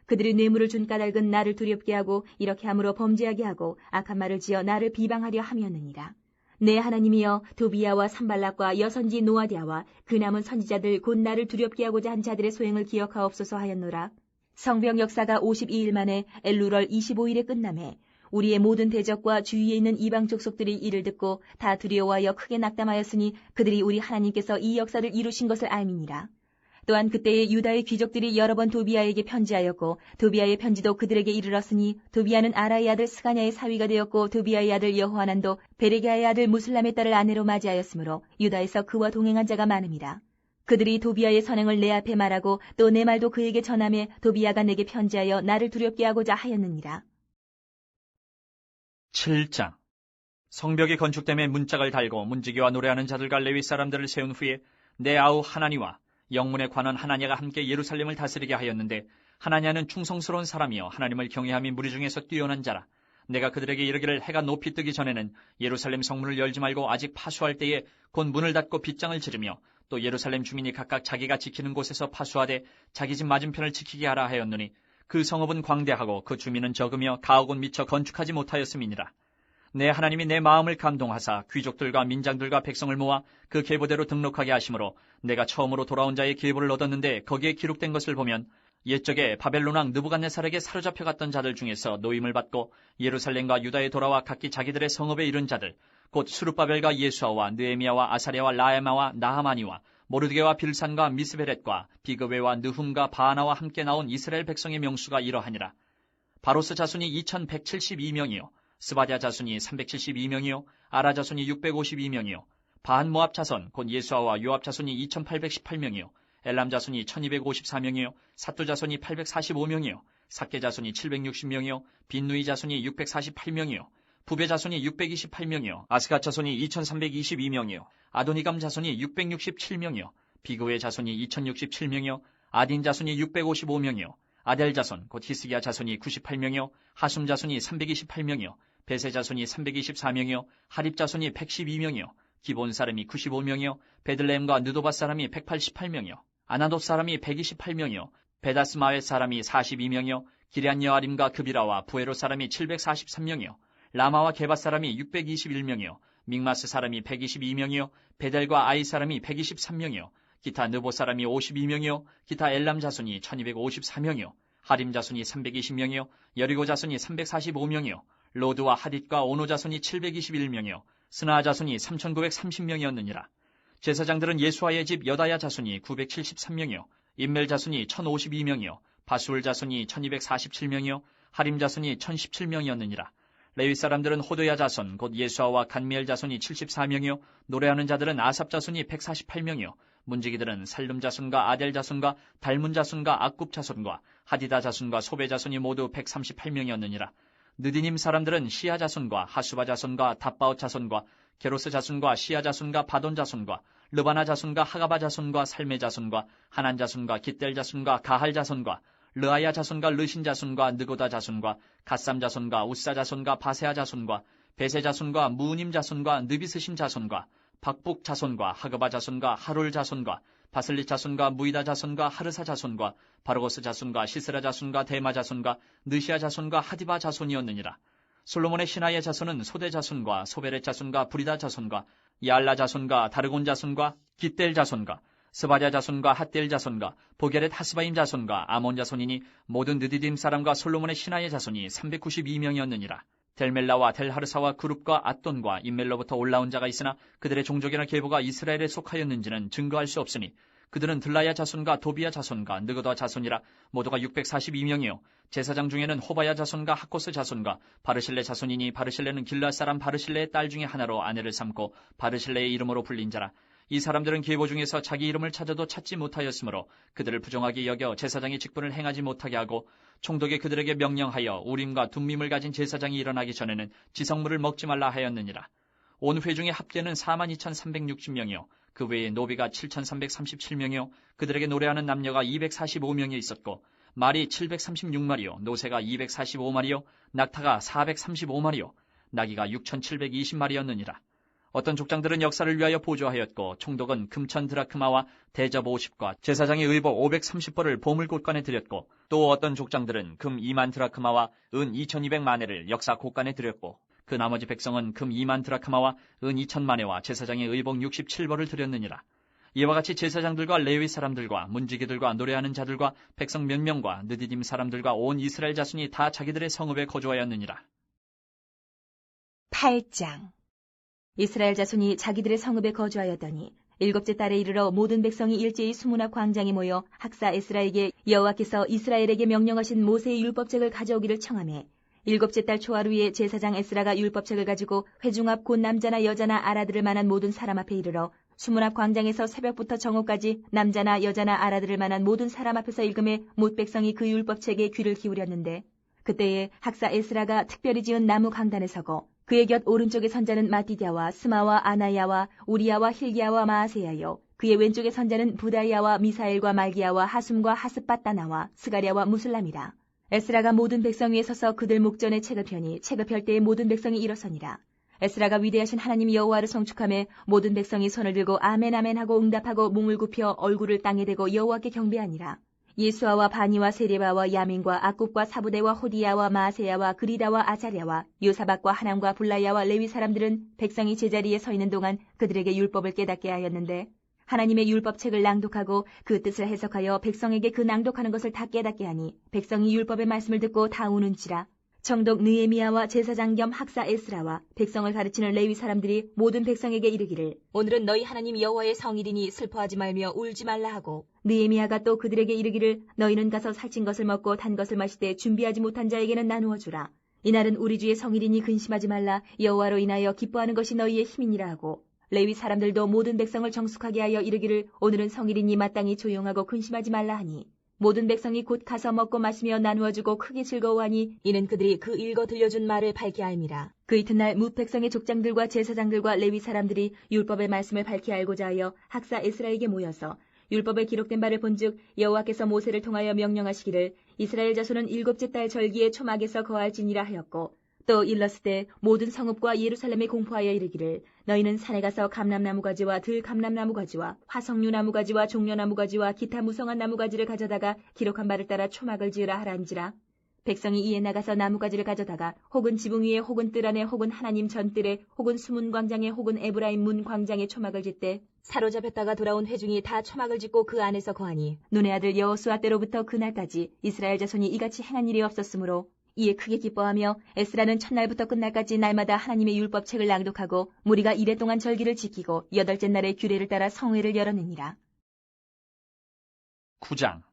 [SPEAKER 2] 그들이 뇌물을 준 까닭은 나를 두렵게 하고 이렇게 함으로 범죄하게 하고 악한 말을 지어 나를 비방하려 함이었느니라. 내 하나님이여 도비아와 산발락과 여선지 노아디아와 그 남은 선지자들 곧 나를 두렵게 하고자 한 자들의 소행을 기억하옵소서 하였노라. 성벽 역사가 52일 만에 엘루럴 25일에 끝나매 우리의 모든 대적과 주위에 있는 이방 족속들이 이를 듣고 다 두려워하여 크게 낙담하였으니 그들이 우리 하나님께서 이 역사를 이루신 것을 알미니라. 또한 그때에 유다의 귀족들이 여러 번 도비아에게 편지하였고 도비아의 편지도 그들에게 이르렀으니 도비아는 아라의 아들 스가냐의 사위가 되었고 도비아의 아들 여호하난도 베레게아의 아들 무슬람의 딸을 아내로 맞이하였으므로 유다에서 그와 동행한 자가 많음이라. 그들이 도비아의 선행을 내 앞에 말하고 또 내 말도 그에게 전하매 도비아가 내게 편지하여 나를 두렵게 하고자 하였느니라.
[SPEAKER 1] 7장. 성벽이 건축됨에 문짝을 달고 문지기와 노래하는 자들과 레위 사람들을 세운 후에 내 아우 하나니와 영문에 관한 하나냐가 함께 예루살렘을 다스리게 하였는데 하나냐는 충성스러운 사람이요 하나님을 경외함이 무리 중에서 뛰어난 자라. 내가 그들에게 이르기를 해가 높이 뜨기 전에는 예루살렘 성문을 열지 말고 아직 파수할 때에 곧 문을 닫고 빗장을 지르며 또 예루살렘 주민이 각각 자기가 지키는 곳에서 파수하되 자기 집 맞은편을 지키게 하라 하였노니 그 성읍은 광대하고 그 주민은 적으며 가옥은 미처 건축하지 못하였음이니라. 내 하나님이 내 마음을 감동하사 귀족들과 민장들과 백성을 모아 그 계보대로 등록하게 하심으로 내가 처음으로 돌아온 자의 계보를 얻었는데 거기에 기록된 것을 보면 옛적에 바벨론 왕 느부갓네살에게 사로잡혀 갔던 자들 중에서 노임을 받고 예루살렘과 유다에 돌아와 각기 자기들의 성읍에 이른 자들 곧 수룹바벨과 예수아와 느에미야와 아사랴와 라에마와 나하마니와 모르드게와 빌산과 미스베렛과 비그웨와 느훔과 바하나와 함께 나온 이스라엘 백성의 명수가 이러하니라. 바로스 자손이 2172명이요 스바랴 자손이 372명이요 아라 자손이 652명이요 바한 모압 자손 곧 예수아와 요압 자손이 2818명이요 엘람 자손이 1254명이요 사뚜 자손이 845명이요 삭게 자손이 760명이요 빈누이 자손이 648명이요 부베 자손이 628명이요 아스갓 자손이 2322명이요 아도니감 자손이 667명이요 비그웨 자손이 2067명이요 아딘 자손이 655명이요 아델 자손 곧 히스기야 자손이 98명이요 하숨 자손이 328명이요 베세 자손이 324명이요 하립 자손이 112명이요 기본 사람이 95명이요 베들레헴과 느도바 사람이 188명이요 아나돗 사람이 128명이요 베다스마웻 사람이 42명이요 기럇 여아림과 그비라와 부에로 사람이 743명이요 라마와 게바 사람이 621명이요 믹마스 사람이 122명이요 베델과 아이 사람이 123명이요 기타 느보 사람이 52명이요 기타 엘람 자손이 1254명이요 하림 자손이 320명이요 여리고 자손이 345명이요 로드와 하딧과 오노 자손이 721명이요 스나 자손이 3930명이었느니라. 제사장들은 예수아의 집 여다야 자손이 973명이요 임멜 자손이 1052명이요 바수울 자손이 1247명이요 하림 자손이 1017명이었느니라. 레위 사람들은 호도야 자손 곧 예수아와 간미엘 자손이 74명이요 노래하는 자들은 아삽 자손이 148명이요 문지기들은 살룸 자손과 아델 자손과 달문 자손과 악굽 자손과 하디다 자손과 소베 자손이 모두 138명이었느니라. 느디님 사람들은 시아 자손과 하수바 자손과 답바옷 자손과 게로스 자손과 시아 자손과 바돈 자손과 르바나 자손과 하가바 자손과 살메 자손과 하난 자손과 깃델 자손과 가할 자손과 르아야 자손과 르신 자손과 느고다 자손과 갓삼 자손과 우사 자손과 바세아 자손과 베세 자손과 무님 자손과 느비스신 자손과 박북 자손과 하그바 자손과 하룰 자손과 바슬리 자손과 무이다 자손과 하르사 자손과 바르고스 자손과 시스라 자손과 데마 자손과 느시아 자손과 하디바 자손이었느니라. 솔로몬의 신하의 자손은 소대 자손과 소베렛 자손과 브리다 자손과 야알라 자손과 다르곤 자손과 깃델 자손과 스바랴 자손과 핫델 자손과 보게렛 하스바임 자손과 아몬 자손이니 모든 느디딤 사람과 솔로몬의 신하의 자손이 392명이었느니라. 델멜라와 델하르사와 그룹과 앗돈과 임멜로부터 올라온 자가 있으나 그들의 종족이나 계보가 이스라엘에 속하였는지는 증거할 수 없으니 그들은 들라야 자손과 도비야 자손과 느그다 자손이라. 모두가 642명이요 제사장 중에는 호바야 자손과 하코스 자손과 바르실레 자손이니 바르실레는 길르앗 사람 바르실레의 딸 중에 하나로 아내를 삼고 바르실레의 이름으로 불린 자라. 이 사람들은 계보 중에서 자기 이름을 찾아도 찾지 못하였으므로 그들을 부정하게 여겨 제사장의 직분을 행하지 못하게 하고 총독이 그들에게 명령하여 우림과 둠밈을 가진 제사장이 일어나기 전에는 지성물을 먹지 말라 하였느니라. 온 회중의 합계는 42,360명이요 그 외에 노비가 7,337명이요 그들에게 노래하는 남녀가 245명이 있었고 말이 736마리요 노새가 245마리요 낙타가 435마리요 나귀가 6,720마리였느니라. 어떤 족장들은 역사를 위하여 보조하였고 총독은 금천 드라크마와 대접 50과 제사장의 의복 530벌을 보물곳간에 드렸고 또 어떤 족장들은 금 2만 드라크마와 은 2,200만회를 역사 곳간에 드렸고 그 나머지 백성은 금 2만 드라크마와 은 2,000만회와 제사장의 의복 67벌을 드렸느니라. 이와 같이 제사장들과 레위 사람들과 문지기들과 노래하는 자들과 백성 몇 명과 느디딤 사람들과 온 이스라엘 자손이 다 자기들의 성읍에 거주하였느니라.
[SPEAKER 2] 8장. 이스라엘 자손이 자기들의 성읍에 거주하였더니 일곱째 달에 이르러 모든 백성이 일제히 수문 앞 광장에 모여 학사 에스라에게 여호와께서 이스라엘에게 명령하신 모세의 율법책을 가져오기를 청하매 일곱째 달 초하루에 제사장 에스라가 율법책을 가지고 회중 앞 곧 남자나 여자나 알아들을 만한 모든 사람 앞에 이르러 수문 앞 광장에서 새벽부터 정오까지 남자나 여자나 알아들을 만한 모든 사람 앞에서 읽음에 못 백성이 그 율법책에 귀를 기울였는데 그때에 학사 에스라가 특별히 지은 나무 강단에 서고 그의 곁 오른쪽의 선자는 마띠디아와 스마와 아나야와 우리야와 힐기야와 마아세야요 그의 왼쪽의 선자는 부다야와 미사엘과 말기야와 하숨과 하스빠따나와 스가랴와 무슬람이라. 에스라가 모든 백성 위에 서서 그들 목전에 책을 펴니 책을 펼 때에 모든 백성이 일어서니라. 에스라가 위대하신 하나님 여호와를 성축하며 모든 백성이 손을 들고 아멘 아멘 하고 응답하고 몸을 굽혀 얼굴을 땅에 대고 여호와께 경배하니라. 예수아와 바니와 세레바와 야민과 악굽과 사부대와 호디야와 마세야와 그리다와 아자랴와 요사박과 하남과 불라야와 레위 사람들은 백성이 제자리에 서 있는 동안 그들에게 율법을 깨닫게 하였는데 하나님의 율법책을 낭독하고 그 뜻을 해석하여 백성에게 그 낭독하는 것을 다 깨닫게 하니 백성이 율법의 말씀을 듣고 다 우는지라. 정독 느헤미야와 제사장 겸 학사 에스라와 백성을 가르치는 레위 사람들이 모든 백성에게 이르기를 오늘은 너희 하나님 여호와의 성일이니 슬퍼하지 말며 울지 말라 하고 느헤미야가 또 그들에게 이르기를 너희는 가서 살찐 것을 먹고 단 것을 마실 때 준비하지 못한 자에게는 나누어 주라. 이날은 우리 주의 성일이니 근심하지 말라. 여호와로 인하여 기뻐하는 것이 너희의 힘이니라 하고 레위 사람들도 모든 백성을 정숙하게 하여 이르기를 오늘은 성일이니 마땅히 조용하고 근심하지 말라 하니 모든 백성이 곧 가서 먹고 마시며 나누어주고 크게 즐거워하니 이는 그들이 그 읽어 들려준 말을 밝게 알미라. 그 이튿날 뭇 백성의 족장들과 제사장들과 레위 사람들이 율법의 말씀을 밝히 알고자 하여 학사 에스라에게 모여서 율법에 기록된 바를 본즉 여호와께서 모세를 통하여 명령하시기를 이스라엘 자손은 일곱째 달 절기에 초막에서 거할지니라 하였고 또 일렀을 모든 성읍과 예루살렘에 공포하여 이르기를 너희는 산에 가서 감람나무 가지와 들감람나무 가지와 화석류 나무 가지와 종려나무 가지와 기타 무성한 나무 가지를 가져다가 기록한 바를 따라 초막을 지으라 하란지라. 백성이 이에 나가서 나무 가지를 가져다가 혹은 지붕 위에 혹은 뜰 안에 혹은 하나님 전뜰에 혹은 수문 광장에 혹은 에브라임 문 광장에 초막을 짓되 사로잡혔다가 돌아온 회중이 다 초막을 짓고 그 안에서 거하니 눈의 아들 여호수아 때로부터 그날까지 이스라엘 자손이 이같이 행한 일이 없었으므로 이에 크게 기뻐하며 에스라는 첫날부터 끝날까지 날마다 하나님의 율법책을 낭독하고 무리가 이레 동안 절기를 지키고 여덟째 날에 규례를 따라 성회를 열었느니라.
[SPEAKER 1] 9장.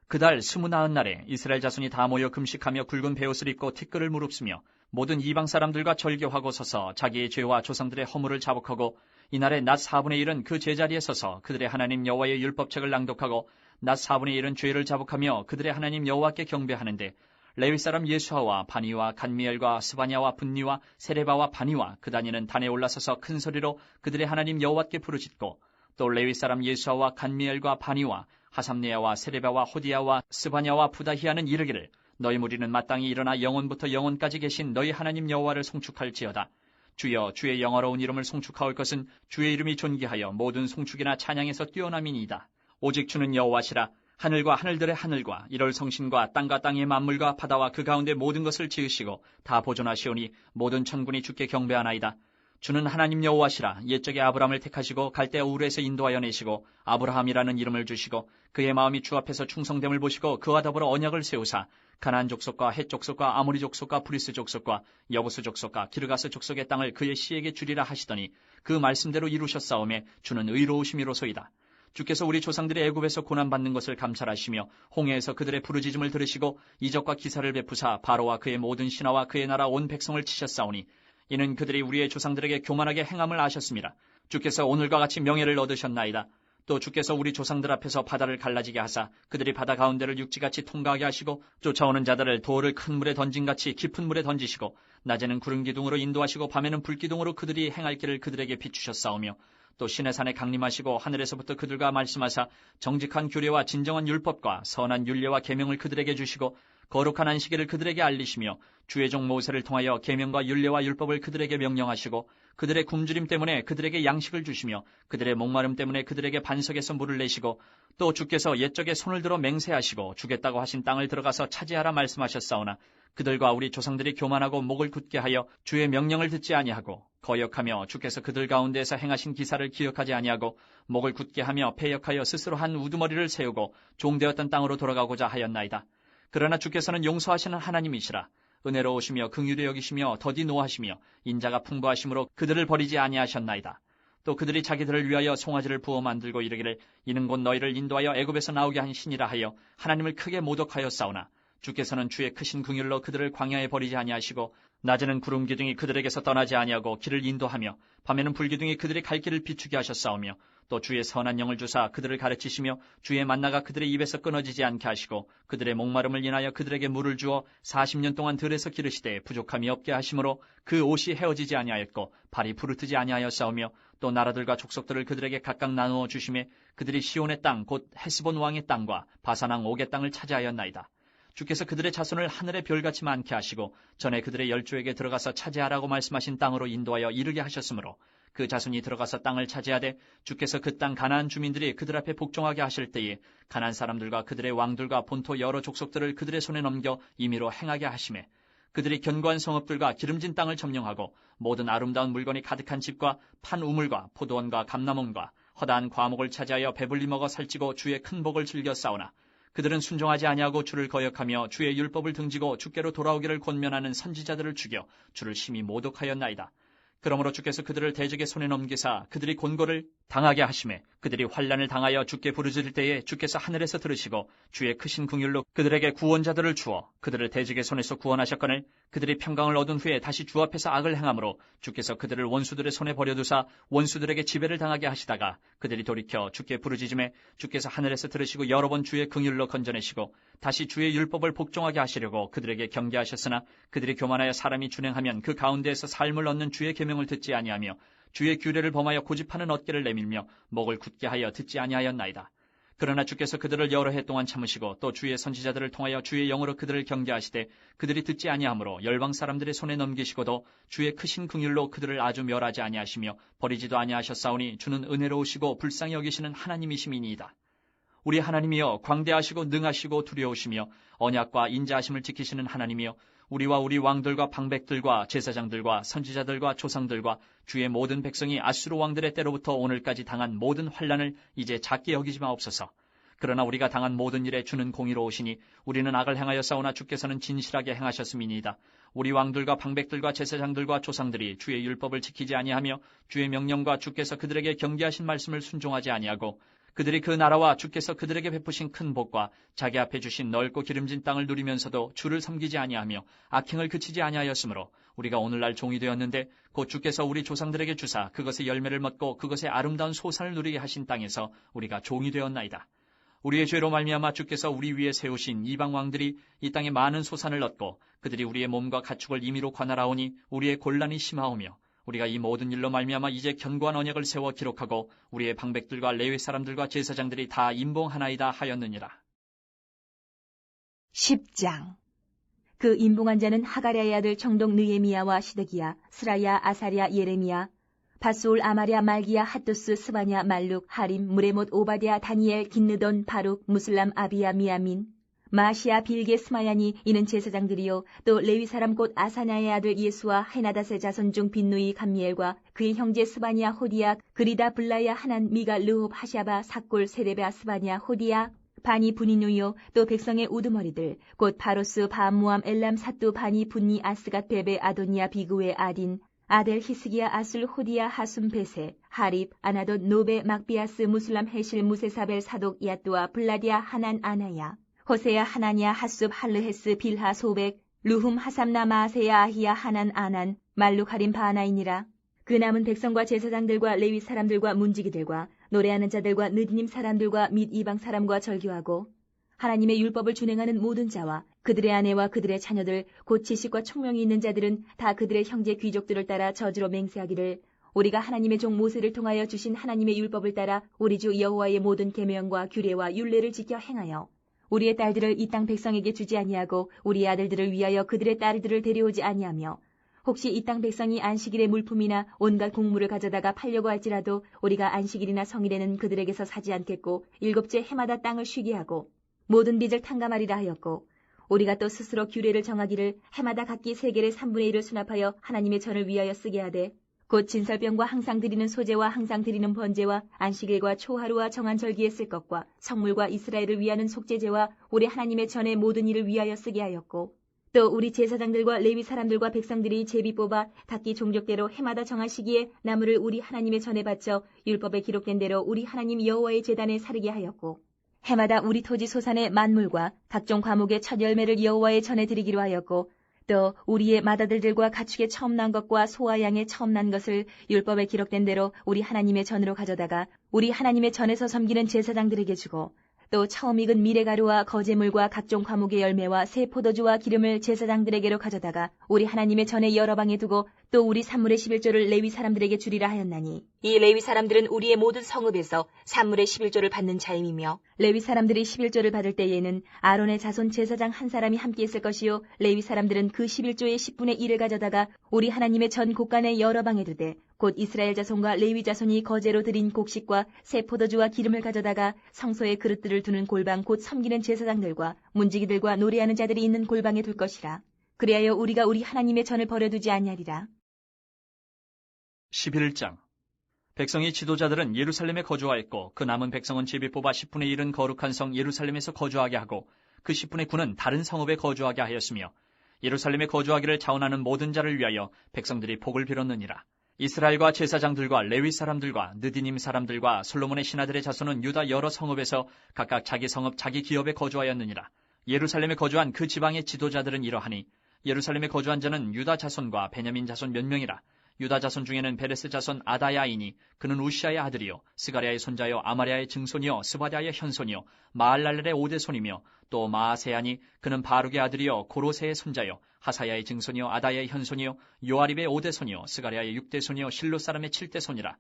[SPEAKER 1] 그달 29날에 이스라엘 자손이 다 모여 금식하며 굵은 베옷을 입고 티끌을 무릅쓰며 모든 이방 사람들과 절교하고 서서 자기의 죄와 조상들의 허물을 자복하고 이날에 낮 4분의 1은 그 제자리에 서서 그들의 하나님 여호와의 율법책을 낭독하고 낮 4분의 1은 죄를 자복하며 그들의 하나님 여호와께 경배하는데 레위 사람 예수아와 바니와 간미엘과 스바냐와 분니와 세레바와 바니와 그 다니는 단에 올라서서 큰 소리로 그들의 하나님 여호와께 부르짖고 또 레위 사람 예수아와 간미엘과 바니와 하삼네야와 세레바와 호디야와 스바냐와 부다히야는 이르기를 너희 무리는 마땅히 일어나 영원부터 영원까지 계신 너희 하나님 여호와를 송축할지어다. 주여 주의 영화로운 이름을 송축하올 것은 주의 이름이 존귀하여 모든 송축이나 찬양에서 뛰어남이니이다. 오직 주는 여호와시라. 하늘과 하늘들의 하늘과 이럴 성신과 땅과 땅의 만물과 바다와 그 가운데 모든 것을 지으시고 다 보존하시오니 모든 천군이 주께 경배하나이다. 주는 하나님 여호와시라. 옛적에 아브라함을 택하시고 갈대아 우르에서 인도하여 내시고 아브라함이라는 이름을 주시고 그의 마음이 주 앞에서 충성됨을 보시고 그와 더불어 언약을 세우사 가나안 족속과 헷 족속과 아모리 족속과 브리스 족속과 여부스 족속과 기르가스 족속의 땅을 그의 씨에게 주리라 하시더니 그 말씀대로 이루셨사오매 주는 의로우심이로소이다. 주께서 우리 조상들이 애굽에서 고난받는 것을 감찰하시며 홍해에서 그들의 부르짖음을 들으시고 이적과 기사를 베푸사 바로와 그의 모든 신하와 그의 나라 온 백성을 치셨사오니 이는 그들이 우리의 조상들에게 교만하게 행함을 아셨습니다. 주께서 오늘과 같이 명예를 얻으셨나이다. 또 주께서 우리 조상들 앞에서 바다를 갈라지게 하사 그들이 바다 가운데를 육지같이 통과하게 하시고 쫓아오는 자들을 돌을 큰 물에 던진같이 깊은 물에 던지시고 낮에는 구름 기둥으로 인도하시고 밤에는 불 기둥으로 그들이 행할 길을 그들에게 비추셨사오며 또 시내 산에 강림하시고 하늘에서부터 그들과 말씀하사 정직한 규례와 진정한 율법과 선한 율례와 계명을 그들에게 주시고 거룩한 안식일을 그들에게 알리시며 주의 종 모세를 통하여 계명과 율례와 율법을 그들에게 명령하시고 그들의 굶주림 때문에 그들에게 양식을 주시며 그들의 목마름 때문에 그들에게 반석에서 물을 내시고 또 주께서 옛적에 손을 들어 맹세하시고 주겠다고 하신 땅을 들어가서 차지하라 말씀하셨사오나 그들과 우리 조상들이 교만하고 목을 굳게 하여 주의 명령을 듣지 아니하고 거역하며 주께서 그들 가운데에서 행하신 기사를 기억하지 아니하고 목을 굳게 하며 패역하여 스스로 한 우두머리를 세우고 종되었던 땅으로 돌아가고자 하였나이다. 그러나 주께서는 용서하시는 하나님이시라. 은혜로우시며 긍휼히 여기시며 더디 노하시며 인자가 풍부하심으로 그들을 버리지 아니하셨나이다. 또 그들이 자기들을 위하여 송아지를 부어 만들고 이르기를 이는 곧 너희를 인도하여 애굽에서 나오게 한 신이라 하여 하나님을 크게 모독하였사오나 주께서는 주의 크신 긍휼로 그들을 광야에 버리지 아니하시고 낮에는 구름 기둥이 그들에게서 떠나지 아니하고 길을 인도하며 밤에는 불 기둥이 그들의 갈 길을 비추게 하셨사오며 또 주의 선한 영을 주사 그들을 가르치시며 주의 만나가 그들의 입에서 끊어지지 않게 하시고 그들의 목마름을 인하여 그들에게 물을 주어 40년 동안 들에서 기르시되 부족함이 없게 하심으로 그 옷이 헤어지지 아니하였고 발이 부르트지 아니하였사오며 또 나라들과 족속들을 그들에게 각각 나누어 주심에 그들이 시온의 땅 곧 헤스본 왕의 땅과 바산 왕 옥의 땅을 차지하였나이다. 주께서 그들의 자손을 하늘의 별같이 많게 하시고 전에 그들의 열조에게 들어가서 차지하라고 말씀하신 땅으로 인도하여 이르게 하셨으므로 그 자손이 들어가서 땅을 차지하되 주께서 그 땅 가나안 주민들이 그들 앞에 복종하게 하실 때에 가나안 사람들과 그들의 왕들과 본토 여러 족속들을 그들의 손에 넘겨 임의로 행하게 하시매 그들이 견고한 성읍들과 기름진 땅을 점령하고 모든 아름다운 물건이 가득한 집과 판 우물과 포도원과 감람원과 허다한 과목을 차지하여 배불리 먹어 살찌고 주의 큰 복을 즐겨 싸우나 그들은 순종하지 아니하고 주를 거역하며 주의 율법을 등지고 주께로 돌아오기를 권면하는 선지자들을 죽여 주를 심히 모독하였나이다. 그러므로 주께서 그들을 대적의 손에 넘기사 그들이 곤고를 당하게 하시매 그들이 환난을 당하여 주께 부르짖을 때에 주께서 하늘에서 들으시고 주의 크신 긍휼로 그들에게 구원자들을 주어 그들을 대적의 손에서 구원하셨거늘 그들이 평강을 얻은 후에 다시 주 앞에서 악을 행함으로 주께서 그들을 원수들의 손에 버려두사 원수들에게 지배를 당하게 하시다가 그들이 돌이켜 주께 부르짖음에 주께서 하늘에서 들으시고 여러 번 주의 긍휼로 건져내시고 다시 주의 율법을 복종하게 하시려고 그들에게 경계하셨으나 그들이 교만하여 사람이 준행하면 그 가운데에서 삶을 얻는 주의 계명을 듣지 아니하며 주의 규례를 범하여 고집하는 어깨를 내밀며 목을 굳게 하여 듣지 아니하였나이다. 그러나 주께서 그들을 여러 해 동안 참으시고 또 주의 선지자들을 통하여 주의 영으로 그들을 경계하시되 그들이 듣지 아니하므로 열방 사람들의 손에 넘기시고도 주의 크신 긍휼로 그들을 아주 멸하지 아니하시며 버리지도 아니하셨사오니 주는 은혜로우시고 불쌍히 여기시는 하나님이심이니이다. 우리 하나님이여 광대하시고 능하시고 두려우시며 언약과 인자하심을 지키시는 하나님이여 우리와 우리 왕들과 방백들과 제사장들과 선지자들과 조상들과 주의 모든 백성이 아수르 왕들의 때로부터 오늘까지 당한 모든 환난을 이제 작게 여기지 마옵소서. 그러나 우리가 당한 모든 일에 주는 공의로우시니 우리는 악을 행하여 싸우나 주께서는 진실하게 행하셨음이니이다. 우리 왕들과 방백들과 제사장들과 조상들이 주의 율법을 지키지 아니하며 주의 명령과 주께서 그들에게 경계하신 말씀을 순종하지 아니하고 그들이 그 나라와 주께서 그들에게 베푸신 큰 복과 자기 앞에 주신 넓고 기름진 땅을 누리면서도 주를 섬기지 아니하며 악행을 그치지 아니하였으므로 우리가 오늘날 종이 되었는데 곧 주께서 우리 조상들에게 주사 그것의 열매를 먹고 그것의 아름다운 소산을 누리게 하신 땅에서 우리가 종이 되었나이다. 우리의 죄로 말미암아 주께서 우리 위에 세우신 이방 왕들이 이 땅에 많은 소산을 얻고 그들이 우리의 몸과 가축을 임의로 관할하오니 우리의 곤란이 심하오며 우리가 이 모든 일로 말미암아 이제 견고한 언약을 세워 기록하고 우리의 방백들과 레위 사람들과 제사장들이 다 임봉하나이다 하였느니라.
[SPEAKER 2] 10장. 그 임봉한 자는 하가랴의 아들 청동 느헤미야와 시드기야, 스라야, 아사랴, 예레미야, 바스올, 아마랴, 말기야, 핫두스, 스바냐, 말룩, 하림, 무레못, 오바댜, 다니엘, 긴느돈, 바룩, 무슬람, 아비야, 미야민, 마시아 빌게 스마야니 이는 제사장들이요 또 레위 사람 곧 아사냐의 아들 예수와 헤나닷의 자손 중 빈누이 감미엘과 그의 형제 스바니아 호디야 그리다 블라야 하난 미가 르홉 하샤바 사골 세레베아 스바니아 호디야 바니 분이누요 또 백성의 우두머리들 곧 바로스 바무암 엘람 사뚜 바니 분니 아스갓 베베 아도니아 비그웨 아딘 아델 히스기야 아술 호디야 하숨 베세 하립 아나돗 노베 막비아스 무슬람 헤실 무세사벨 사독 야뚜아 블라디아 하난 아나야 호세야 하나냐 하숲 할르헤스 빌하 소백 루훔 하삼나 마세야 아히야 하난 아난 말룩 하림 바하나이니라. 그 남은 백성과 제사장들과 레위 사람들과 문지기들과 노래하는 자들과 느디님 사람들과 및 이방 사람과 절교하고 하나님의 율법을 준행하는 모든 자와 그들의 아내와 그들의 자녀들 곧 지식과 총명이 있는 자들은 다 그들의 형제 귀족들을 따라 저주로 맹세하기를 우리가 하나님의 종 모세를 통하여 주신 하나님의 율법을 따라 우리 주 여호와의 모든 계명과 규례와 율례를 지켜 행하여 우리의 딸들을 이 땅 백성에게 주지 아니하고 우리의 아들들을 위하여 그들의 딸들을 데려오지 아니하며 혹시 이 땅 백성이 안식일의 물품이나 온갖 곡물을 가져다가 팔려고 할지라도 우리가 안식일이나 성일에는 그들에게서 사지 않겠고 일곱째 해마다 땅을 쉬게 하고 모든 빚을 탕감하리라 하였고 우리가 또 스스로 규례를 정하기를 해마다 각기 세겔의 3분의 1을 수납하여 하나님의 전을 위하여 쓰게 하되 곧 진설병과 항상 드리는 소제와 항상 드리는 번제와 안식일과 초하루와 정한 절기에 쓸 것과 성물과 이스라엘을 위하는 속죄제와 우리 하나님의 전의 모든 일을 위하여 쓰게 하였고 또 우리 제사장들과 레위 사람들과 백성들이 제비 뽑아 각기 종족대로 해마다 정한 시기에 나무를 우리 하나님의 전에 바쳐 율법에 기록된 대로 우리 하나님 여호와의 제단에 사르게 하였고 해마다 우리 토지 소산의 만물과 각종 과목의 첫 열매를 여호와의 전에 드리기로 하였고 또 우리의 맏아들들과 가축의 처음 난 것과 소와 양의 처음 난 것을 율법에 기록된 대로 우리 하나님의 전으로 가져다가 우리 하나님의 전에서 섬기는 제사장들에게 주고 또 처음 익은 미레가루와 거제물과 각종 과목의 열매와 새 포도주와 기름을 제사장들에게로 가져다가 우리 하나님의 전에 여러 방에 두고 또 우리 산물의 11조를 레위 사람들에게 주리라 하였나니 이 레위 사람들은 우리의 모든 성읍에서 산물의 11조를 받는 자임이며 레위 사람들이 11조를 받을 때에는 아론의 자손 제사장 한 사람이 함께 있을 것이요 레위 사람들은 그 11조의 10분의 1을 가져다가 우리 하나님의 전 곳간의 여러 방에 두되 곧 이스라엘 자손과 레위 자손이 거제로 드린 곡식과 새 포도주와 기름을 가져다가 성소의 그릇들을 두는 골방 곧 섬기는 제사장들과 문지기들과 노래하는 자들이 있는 골방에 둘 것이라. 그리하여 우리가 우리 하나님의 전을 버려두지 아니하리라.
[SPEAKER 1] 11장. 백성의 지도자들은 예루살렘에 거주하였고 그 남은 백성은 제비 뽑아 10분의 1은 거룩한 성 예루살렘에서 거주하게 하고 그 10분의 9는 다른 성읍에 거주하게 하였으며 예루살렘에 거주하기를 자원하는 모든 자를 위하여 백성들이 복을 빌었느니라. 이스라엘과 제사장들과 레위 사람들과 느디님 사람들과 솔로몬의 신하들의 자손은 유다 여러 성읍에서 각각 자기 성읍 자기 기업에 거주하였느니라. 예루살렘에 거주한 그 지방의 지도자들은 이러하니 예루살렘에 거주한 자는 유다 자손과 베냐민 자손 몇 명이라. 유다 자손 중에는 베레스 자손 아다야이니 그는 우시아의 아들이요 스가랴의 손자요 아마랴의 증손이요 스바랴의 현손이요 마알랄렐의 오대손이며 또 마아세야니 그는 바룩의 아들이요 고로세의 손자요 하사야의 증손이요 아다야의 현손이요 요아립의 오대손이요 스가랴의 육대손이요 실로 사람의 칠대손이라.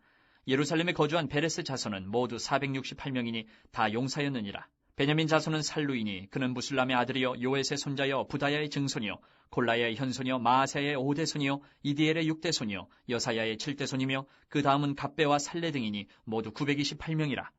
[SPEAKER 1] 예루살렘에 거주한 베레스 자손은 모두 468명이니 다 용사였느니라. 베냐민 자손은 살루이니 그는 무슬람의 아들이요 요엣의 손자요 부다야의 증손이요 골라야의 현손이요 마아세야의 오대손이요 이디엘의 육대손이요 여사야의 칠대손이며 그 다음은 갑배와 살레 등이니 모두 928명이라.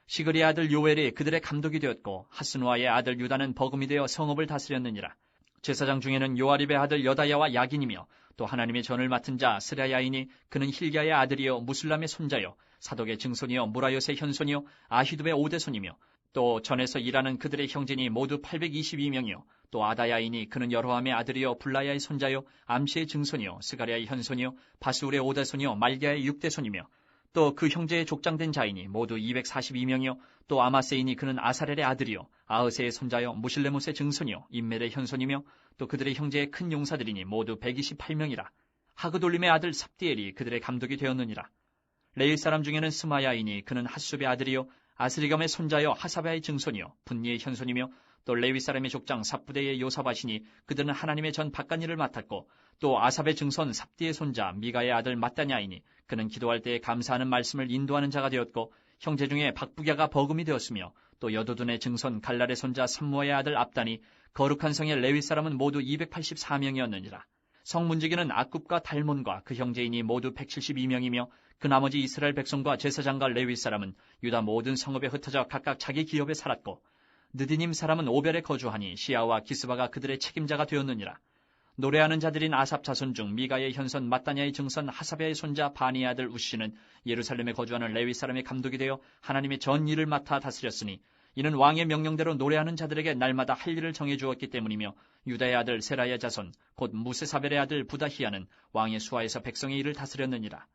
[SPEAKER 1] 시그리의 아들 요엘이 그들의 감독이 되었고 하스누아의 아들 유다는 버금이 되어 성읍을 다스렸느니라. 제사장 중에는 요아립의 아들 여다야와 야긴이며 또 하나님의 전을 맡은 자 스라야이니 그는 힐기야의 아들이요 무슬람의 손자요 사독의 증손이요 무라요의 현손이요 아히두의 오대손이며 또 전에서 일하는 그들의 형제니 모두 822명이요 또 아다야이니 그는 여로함의 아들이요 블라야의 손자요 암시의 증손이요 스가랴의 현손이요 바스울의 오대손이요 말기야의 육대손이며 또 그 형제의 족장된 자이니 모두 242명이요 또 아마세이니 그는 아사렐의 아들이요 아흐세의 손자요 무실레못의 증손이요 임멜의 현손이며 또 그들의 형제의 큰 용사들이니 모두 128명이라. 하그돌림의 아들 삽디엘이 그들의 감독이 되었느니라. 레일 사람 중에는 스마야이니 그는 핫숲의 아들이요 아스리감의 손자여 하사바의 증손이요 분니의 현손이며 또 레위 사람의 족장 삽부대의 요사바시니 그들은 하나님의 전 바깥일을 맡았고 또 아삽의 증손 삽디의 손자 미가의 아들 mat다냐이니 그는 기도할 때에 감사하는 말씀을 인도하는 자가 되었고 형제 중에 박부갸가 버금이 되었으며 또 여도둔의 증손 갈랄의 손자 삼무아의 아들 압단이 거룩한 성의 레위 사람은 모두 284명이었느니라. 성문지기는 아굽과 달몬과 그 형제인이 모두 172명이며 그 나머지 이스라엘 백성과 제사장과 레위 사람은 유다 모든 성읍에 흩어져 각각 자기 기업에 살았고 느디님 사람은 오벨에 거주하니 시아와 기스바가 그들의 책임자가 되었느니라. 노래하는 자들인 아삽 자손 중 미가의 현손 마따냐의 증손 하사베의 손자 바니의 아들 우시는 예루살렘에 거주하는 레위 사람의 감독이 되어 하나님의 전 일을 맡아 다스렸으니 이는 왕의 명령대로 노래하는 자들에게 날마다 할 일을 정해 주었기 때문이며 유다의 아들 세라의 자손 곧 무세사벨의 아들 부다히야는 왕의 수하에서 백성의 일을 다스렸느니라.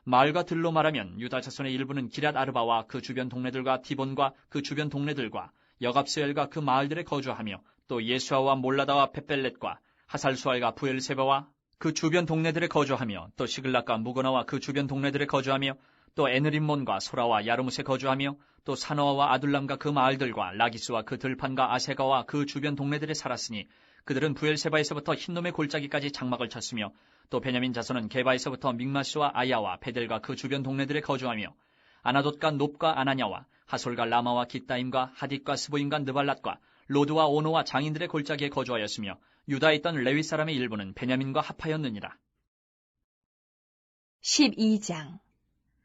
[SPEAKER 1] 마을과 들로 말하면 유다 자손의 일부는 기럇 아르바와 그 주변 동네들과 디본과 그 주변 동네들과 여갑스엘과 그 마을들에 거주하며 또 예수아와 몰라다와 벳벨렛과 하살수알과 부엘세바와 그 주변 동네들에 거주하며 또 시글락과 무거나와 그 주변 동네들에 거주하며 또 에느림몬과 소라와 야르뭇에 거주하며 또 사노아와 아둘람과 그 마을들과 라기스와 그 들판과 아세가와 그 주변 동네들에 살았으니 그들은 부엘세바에서부터 흰놈의 골짜기까지 장막을 쳤으며 또 베냐민 자손은 게바에서부터 믹마스와 아야와 베델과 그 주변 동네들에 거주하며 아나돗과 높과 아나냐와 하솔과 라마와 깃다임과 하딧과 스보임과 느발랏과 로드와 오노와 장인들의 골짜기에 거주하였으며 유다에 있던 레위 사람의 일부는 베냐민과 합하였느니라.
[SPEAKER 2] 12장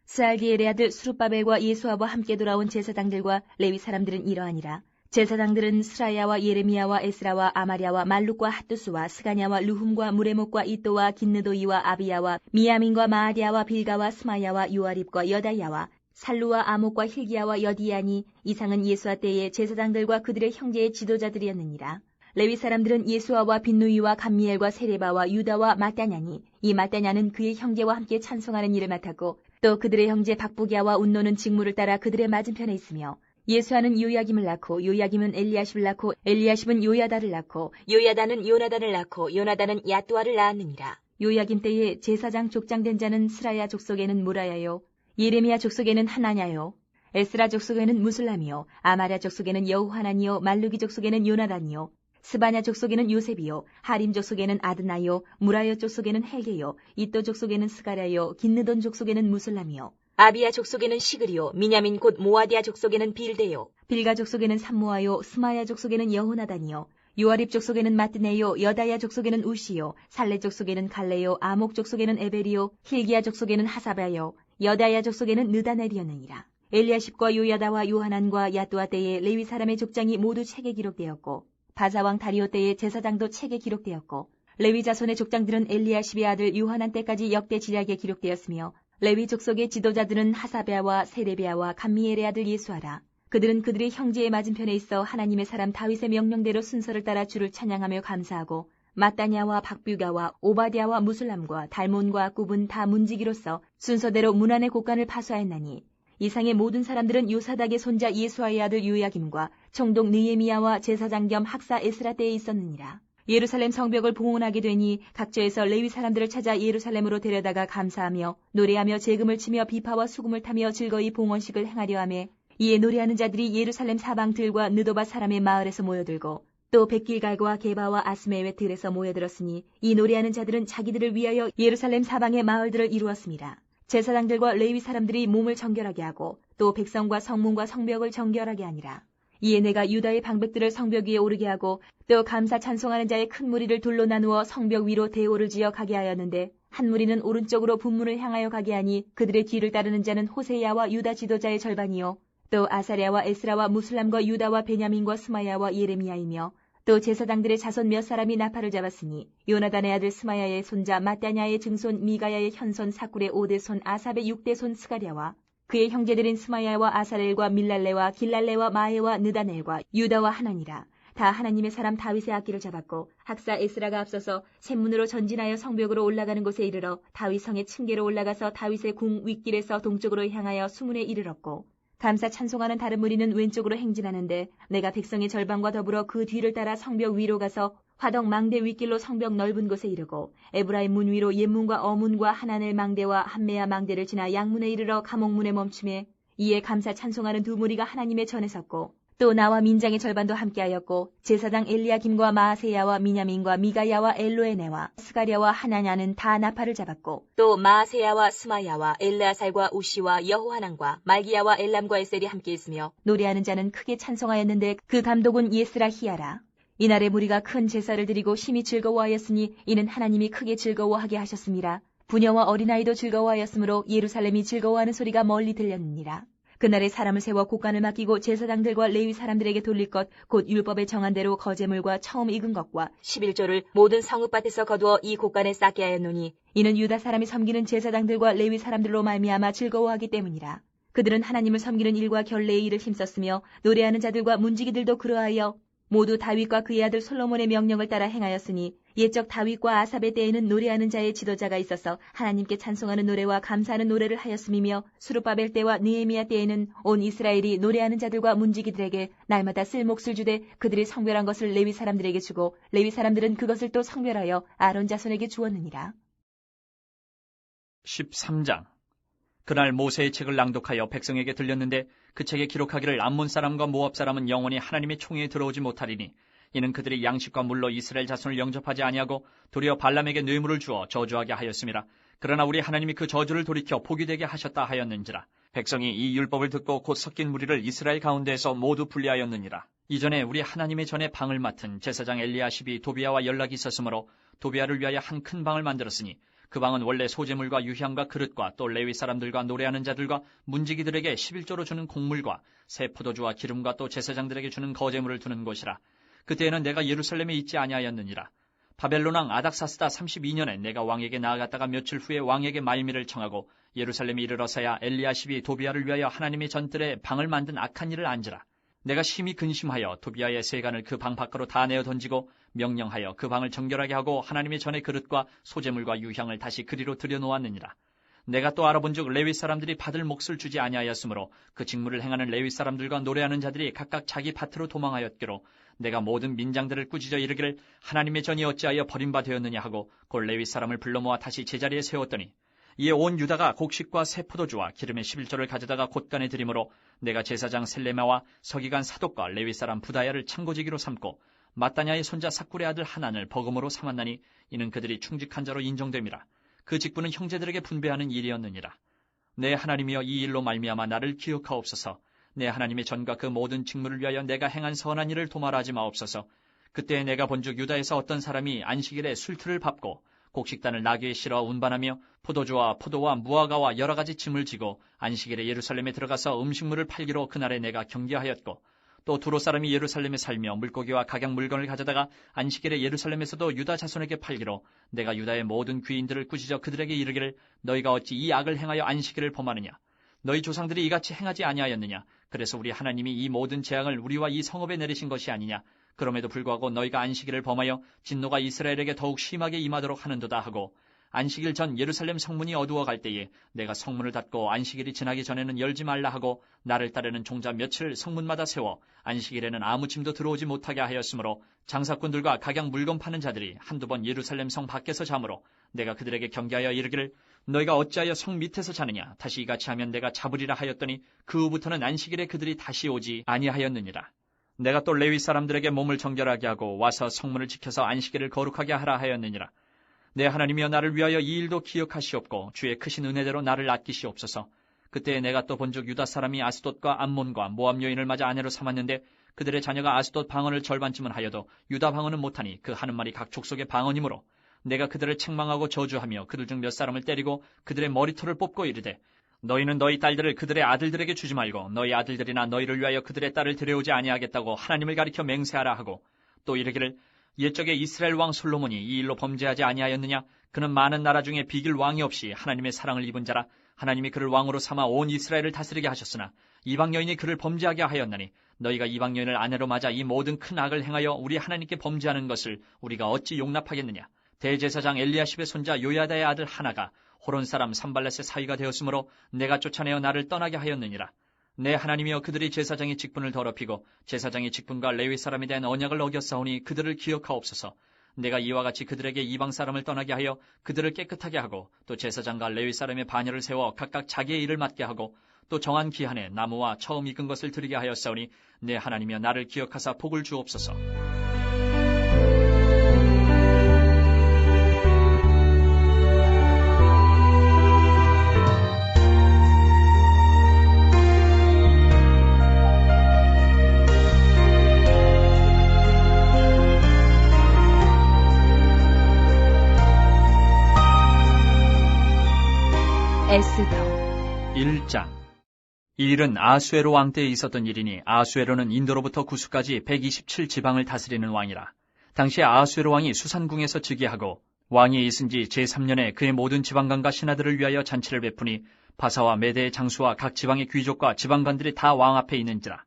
[SPEAKER 2] 스알디엘의 아들 스룹바벨과 예수아와 함께 돌아온 제사장들과 레위 사람들은 이러하니라. 제사장들은 스라야와 예레미야와 에스라와 아마랴와 말룩과 핫두스와 스가냐와 르훔과 무레목과 이또와 긴느도이와 아비야와 미야민과 마아디아와 빌가와 스마야와 요아립과 여다야와 살루와 아목과 힐기야와 여디야니 이상은 예수아 때의 제사장들과 그들의 형제의 지도자들이었느니라. 레위 사람들은 예수아와 빈누이와 감미엘과 세레바와 유다와 마따냐니 이 마따냐는 그의 형제와 함께 찬송하는 일을 맡았고 또 그들의 형제 박부기야와 운노는 직무를 따라 그들의 맞은편에 있으며 예수아는 요야김을 낳고 요야김은 엘리야십을 낳고 엘리야십은 요야다를 낳고 요야다는 요나단을 낳고 요나단은 야뚜아를 낳았느니라. 요야김 때에 제사장 족장된 자는 스라야 족속에는 무라야요 예레미야 족속에는 하나냐요 에스라 족속에는 무슬람이요 아마랴 족속에는 여호하나니요 말루기 족속에는 요나단이요 스바냐 족속에는 요셉이요 하림 족속에는 아드나요 무라여 족속에는 헬게요 이또 족속에는 스가랴요 긴느돈 족속에는 무슬람이요 아비야 족속에는 시그리요 미냐민 곧 모아디아 족속에는 빌데요 빌가 족속에는 삼모아요 스마야 족속에는 여호나단이요 요아립 족속에는 마뜨네요 여다야 족속에는 우시요 살레 족속에는 갈레요 아목 족속에는 에벨이요 힐기야 족속에는 하사바요 여다야 족속에는 느다넬이었느니라. 엘리야십과 요야다와 요하난과 야뚜아 때에 레위 사람의 족장이 모두 책에 기록되었고 바사왕 다리오 때의 제사장도 책에 기록되었고 레위 자손의 족장들은 엘리야십의 아들 요하난 때까지 역대 지략에 기록되었으며 레위 족속의 지도자들은 하사베아와 세레베아와 감미엘의 아들 예수아라. 그들은 그들의 형제의 맞은편에 있어 하나님의 사람 다윗의 명령대로 순서를 따라 주를 찬양하며 감사하고 마따냐와 박뷰가와 오바디아와 무슬람과 달몬과 굽은 다 문지기로서 순서대로 문안의 곡간을 파수하였나니 이상의 모든 사람들은 요사닥의 손자 예수아의 아들 요야김과 총독 느헤미야와 제사장 겸 학사 에스라 때에 있었느니라. 예루살렘 성벽을 봉헌하게 되니 각처에서 레위 사람들을 찾아 예루살렘으로 데려다가 감사하며 노래하며 제금을 치며 비파와 수금을 타며 즐거이 봉헌식을 행하려 하며 이에 노래하는 자들이 예루살렘 사방들과 느도바 사람의 마을에서 모여들고 또 백길갈과 게바와 아스메웨 들에서 모여들었으니 이 노래하는 자들은 자기들을 위하여 예루살렘 사방의 마을들을 이루었습니다. 제사장들과 레위 사람들이 몸을 정결하게 하고 또 백성과 성문과 성벽을 정결하게 하니라. 이에 내가 유다의 방백들을 성벽 위에 오르게 하고 또 감사 찬송하는 자의 큰 무리를 둘로 나누어 성벽 위로 대오를 지어 가게 하였는데 한 무리는 오른쪽으로 분문을 향하여 가게 하니 그들의 뒤를 따르는 자는 호세야와 유다 지도자의 절반이요 또 아사랴와 에스라와 무슬람과 유다와 베냐민과 스마야와 예레미야이며 또 제사장들의 자손 몇 사람이 나팔을 잡았으니 요나단의 아들 스마야의 손자 마따냐의 증손 미가야의 현손 사꿀의 5대손 아삽의 6대손 스가랴와 그의 형제들인 스마야와 아사렐과 밀랄레와 길랄레와 마에와 느다넬과 유다와 하나니라. 다 하나님의 사람 다윗의 악기를 잡았고 학사 에스라가 앞서서 샘문으로 전진하여 성벽으로 올라가는 곳에 이르러 다윗 성의 층계로 올라가서 다윗의 궁 윗길에서 동쪽으로 향하여 수문에 이르렀고 감사 찬송하는 다른 무리는 왼쪽으로 행진하는데 내가 백성의 절반과 더불어 그 뒤를 따라 성벽 위로 가서 화덕 망대 윗길로 성벽 넓은 곳에 이르고 에브라임 문 위로 옛문과 어문과 하나넬 망대와 한메야 망대를 지나 양문에 이르러 감옥문에 멈춤에 이에 감사 찬송하는 두 무리가 하나님의 전에 섰고 또 나와 민장의 절반도 함께하였고 제사장 엘리야김과 마아세야와 미냐민과 미가야와 엘로에네와 스가랴와 하나냐는 다 나팔을 잡았고 또 마아세야와 스마야와 엘르아살과 우시와 여호하난과 말기야와 엘람과 에셀이 함께 있으며 노래하는 자는 크게 찬송하였는데 그 감독은 예스라히야라. 이날의 무리가 큰 제사를 드리고 심히 즐거워하였으니 이는 하나님이 크게 즐거워하게 하셨습니다. 부녀와 어린아이도 즐거워하였으므로 예루살렘이 즐거워하는 소리가 멀리 들렸느니라. 그날에 사람을 세워 곳간을 맡기고 제사장들과 레위 사람들에게 돌릴 것 곧 율법에 정한 대로 거제물과 처음 익은 것과 11조를 모든 성읍밭에서 거두어 이 곳간에 쌓게 하였노니 이는 유다 사람이 섬기는 제사장들과 레위 사람들로 말미암아 즐거워하기 때문이라. 그들은 하나님을 섬기는 일과 결례의 일을 힘썼으며 노래하는 자들과 문지기들도 그러하여 모두 다윗과 그의 아들 솔로몬의 명령을 따라 행하였으니 옛적 다윗과 아삽의 때에는 노래하는 자의 지도자가 있어서 하나님께 찬송하는 노래와 감사하는 노래를 하였음이며 수르바벨 때와 느헤미야 때에는 온 이스라엘이 노래하는 자들과 문지기들에게 날마다 쓸 몫을 주되 그들이 성별한 것을 레위 사람들에게 주고 레위 사람들은 그것을 또 성별하여 아론 자손에게 주었느니라.
[SPEAKER 1] 13장. 그날 모세의 책을 낭독하여 백성에게 들렸는데 그 책에 기록하기를 암몬 사람과 모압 사람은 영원히 하나님의 총회에 들어오지 못하리니 이는 그들이 양식과 물로 이스라엘 자손을 영접하지 아니하고 도리어 발람에게 뇌물을 주어 저주하게 하였음이라. 그러나 우리 하나님이 그 저주를 돌이켜 복이 되게 하셨다 하였는지라. 백성이 이 율법을 듣고 곧 섞인 무리를 이스라엘 가운데에서 모두 분리하였느니라. 이전에 우리 하나님의 전에 방을 맡은 제사장 엘리야십이 도비야와 연락이 있었으므로 도비야를 위하여 한 큰 방을 만들었으니 그 방은 원래 소재물과 유향과 그릇과 또 레위 사람들과 노래하는 자들과 문지기들에게 11조로 주는 곡물과 새 포도주와 기름과 또 제사장들에게 주는 거제물을 두는 곳이라. 그때에는 내가 예루살렘에 있지 아니하였느니라. 바벨론 왕 아닥사스다 32년에 내가 왕에게 나아갔다가 며칠 후에 왕에게 말미를 청하고 예루살렘에 이르러서야 엘리야십이 도비야를 위하여 하나님의 전뜰에 방을 만든 악한 일을 안지라. 내가 심히 근심하여 도비야의 세간을 그 방 밖으로 다 내어 던지고 명령하여 그 방을 정결하게 하고 하나님의 전의 그릇과 소재물과 유향을 다시 그리로 들여놓았느니라. 내가 또 알아본즉 레위 사람들이 받을 몫을 주지 아니하였으므로 그 직무를 행하는 레위 사람들과 노래하는 자들이 각각 자기 밭으로 도망하였기로 내가 모든 민장들을 꾸짖어 이르기를 하나님의 전이 어찌하여 버림바 되었느냐 하고 곧 레위 사람을 불러 모아 다시 제자리에 세웠더니 이에 온 유다가 곡식과 새 포도주와 기름의 11조를 가져다가 곳간에 드림으로 내가 제사장 셀레마와 서기관 사독과 레위 사람 부다야를 창고지기로 삼고 마따냐의 손자 삭굴의 아들 하난을 버금으로 삼았나니 이는 그들이 충직한 자로 인정됨이라. 그 직분은 형제들에게 분배하는 일이었느니라. 내 하나님이여 이 일로 말미암아 나를 기억하옵소서. 내 하나님의 전과 그 모든 직무를 위하여 내가 행한 선한 일을 도말하지 마옵소서. 그때 내가 본즉 유다에서 어떤 사람이 안식일에 술틀을 밟고 곡식단을 나귀에 실어 운반하며 포도주와 포도와 무화과와 여러 가지 짐을 지고 안식일에 예루살렘에 들어가서 음식물을 팔기로 그날에 내가 경계하였고 또 두로 사람이 예루살렘에 살며 물고기와 각양 물건을 가져다가 안식일에 예루살렘에서도 유다 자손에게 팔기로 내가 유다의 모든 귀인들을 꾸짖어 그들에게 이르기를 너희가 어찌 이 악을 행하여 안식일을 범하느냐. 너희 조상들이 이같이 행하지 아니하였느냐. 그래서 우리 하나님이 이 모든 재앙을 우리와 이 성읍에 내리신 것이 아니냐. 그럼에도 불구하고 너희가 안식일을 범하여 진노가 이스라엘에게 더욱 심하게 임하도록 하는도다 하고 안식일 전 예루살렘 성문이 어두워 갈 때에 내가 성문을 닫고 안식일이 지나기 전에는 열지 말라 하고 나를 따르는 종자 며칠 성문마다 세워 안식일에는 아무 짐도 들어오지 못하게 하였으므로 장사꾼들과 각양 물건 파는 자들이 한두 번 예루살렘 성 밖에서 자므로 내가 그들에게 경계하여 이르기를 너희가 어찌하여 성 밑에서 자느냐. 다시 이같이 하면 내가 잡으리라 하였더니 그 후부터는 안식일에 그들이 다시 오지 아니하였느니라. 내가 또 레위 사람들에게 몸을 정결하게 하고 와서 성문을 지켜서 안식일을 거룩하게 하라 하였느니라. 내 하나님이여 나를 위하여 이 일도 기억하시옵고 주의 크신 은혜대로 나를 아끼시옵소서. 그때 내가 또 본즉 유다 사람이 아스돗과 암몬과 모압 여인을 맞아 아내로 삼았는데 그들의 자녀가 아스돗 방언을 절반쯤은 하여도 유다 방언은 못하니 그 하는 말이 각 족속의 방언이므로 내가 그들을 책망하고 저주하며 그들 중 몇 사람을 때리고 그들의 머리털을 뽑고 이르되 너희는 너희 딸들을 그들의 아들들에게 주지 말고 너희 아들들이나 너희를 위하여 그들의 딸을 들여오지 아니하겠다고 하나님을 가리켜 맹세하라 하고 또 이르기를 옛적에 이스라엘 왕 솔로몬이 이 일로 범죄하지 아니하였느냐. 그는 많은 나라 중에 비길 왕이 없이 하나님의 사랑을 입은 자라. 하나님이 그를 왕으로 삼아 온 이스라엘을 다스리게 하셨으나 이방 여인이 그를 범죄하게 하였나니 너희가 이방 여인을 아내로 맞아 이 모든 큰 악을 행하여 우리 하나님께 범죄하는 것을 우리가 어찌 용납하겠느냐. 대제사장 엘리야십의 손자 요야다의 아들 하나가 호론 사람 산발렛의 사위가 되었으므로 내가 쫓아내어 나를 떠나게 하였느니라. 내 하나님이여 그들이 제사장의 직분을 더럽히고 제사장의 직분과 레위 사람에 대한 언약을 어겼사오니 그들을 기억하옵소서. 내가 이와 같이 그들에게 이방 사람을 떠나게 하여 그들을 깨끗하게 하고 또 제사장과 레위 사람의 반열을 세워 각각 자기의 일을 맡게 하고 또 정한 기한에 나무와 처음 익은 것을 드리게 하였사오니 내 하나님이여 나를 기억하사 복을 주옵소서.
[SPEAKER 2] 에스더
[SPEAKER 1] 1장. 이 일은 아수에로 왕 때에 있었던 일이니 아수에로는 인도로부터 구수까지 127지방을 다스리는 왕이라. 당시 아수에로 왕이 수산궁에서 즉위하고 왕이 있은 지 제3년에 그의 모든 지방관과 신하들을 위하여 잔치를 베푸니 바사와 메대의 장수와 각 지방의 귀족과 지방관들이 다 왕 앞에 있는지라.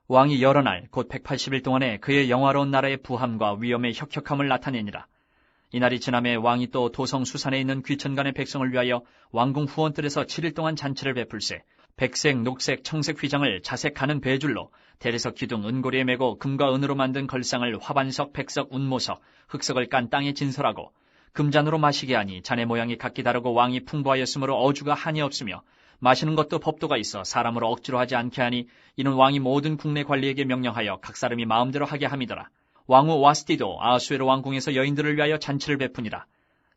[SPEAKER 1] 왕이 여러 날 곧 180일 동안에 그의 영화로운 나라의 부함과 위엄의 혁혁함을 나타내니라. 이날이 지남에 왕이 또 도성 수산에 있는 귀천간의 백성을 위하여 왕궁 후원뜰에서 7일 동안 잔치를 베풀세 백색, 녹색, 청색 휘장을 자색 가는 배줄로 대리석 기둥 은고리에 메고 금과 은으로 만든 걸상을 화반석, 백석, 운모석, 흑석을 깐 땅에 진설하고 금잔으로 마시게 하니 잔의 모양이 각기 다르고 왕이 풍부하였으므로 어주가 한이 없으며 마시는 것도 법도가 있어 사람으로 억지로 하지 않게 하니 이는 왕이 모든 국내 관리에게 명령하여 각 사람이 마음대로 하게 함이더라. 왕후 와스티도 아수에로 왕궁에서 여인들을 위하여 잔치를 베푸니라.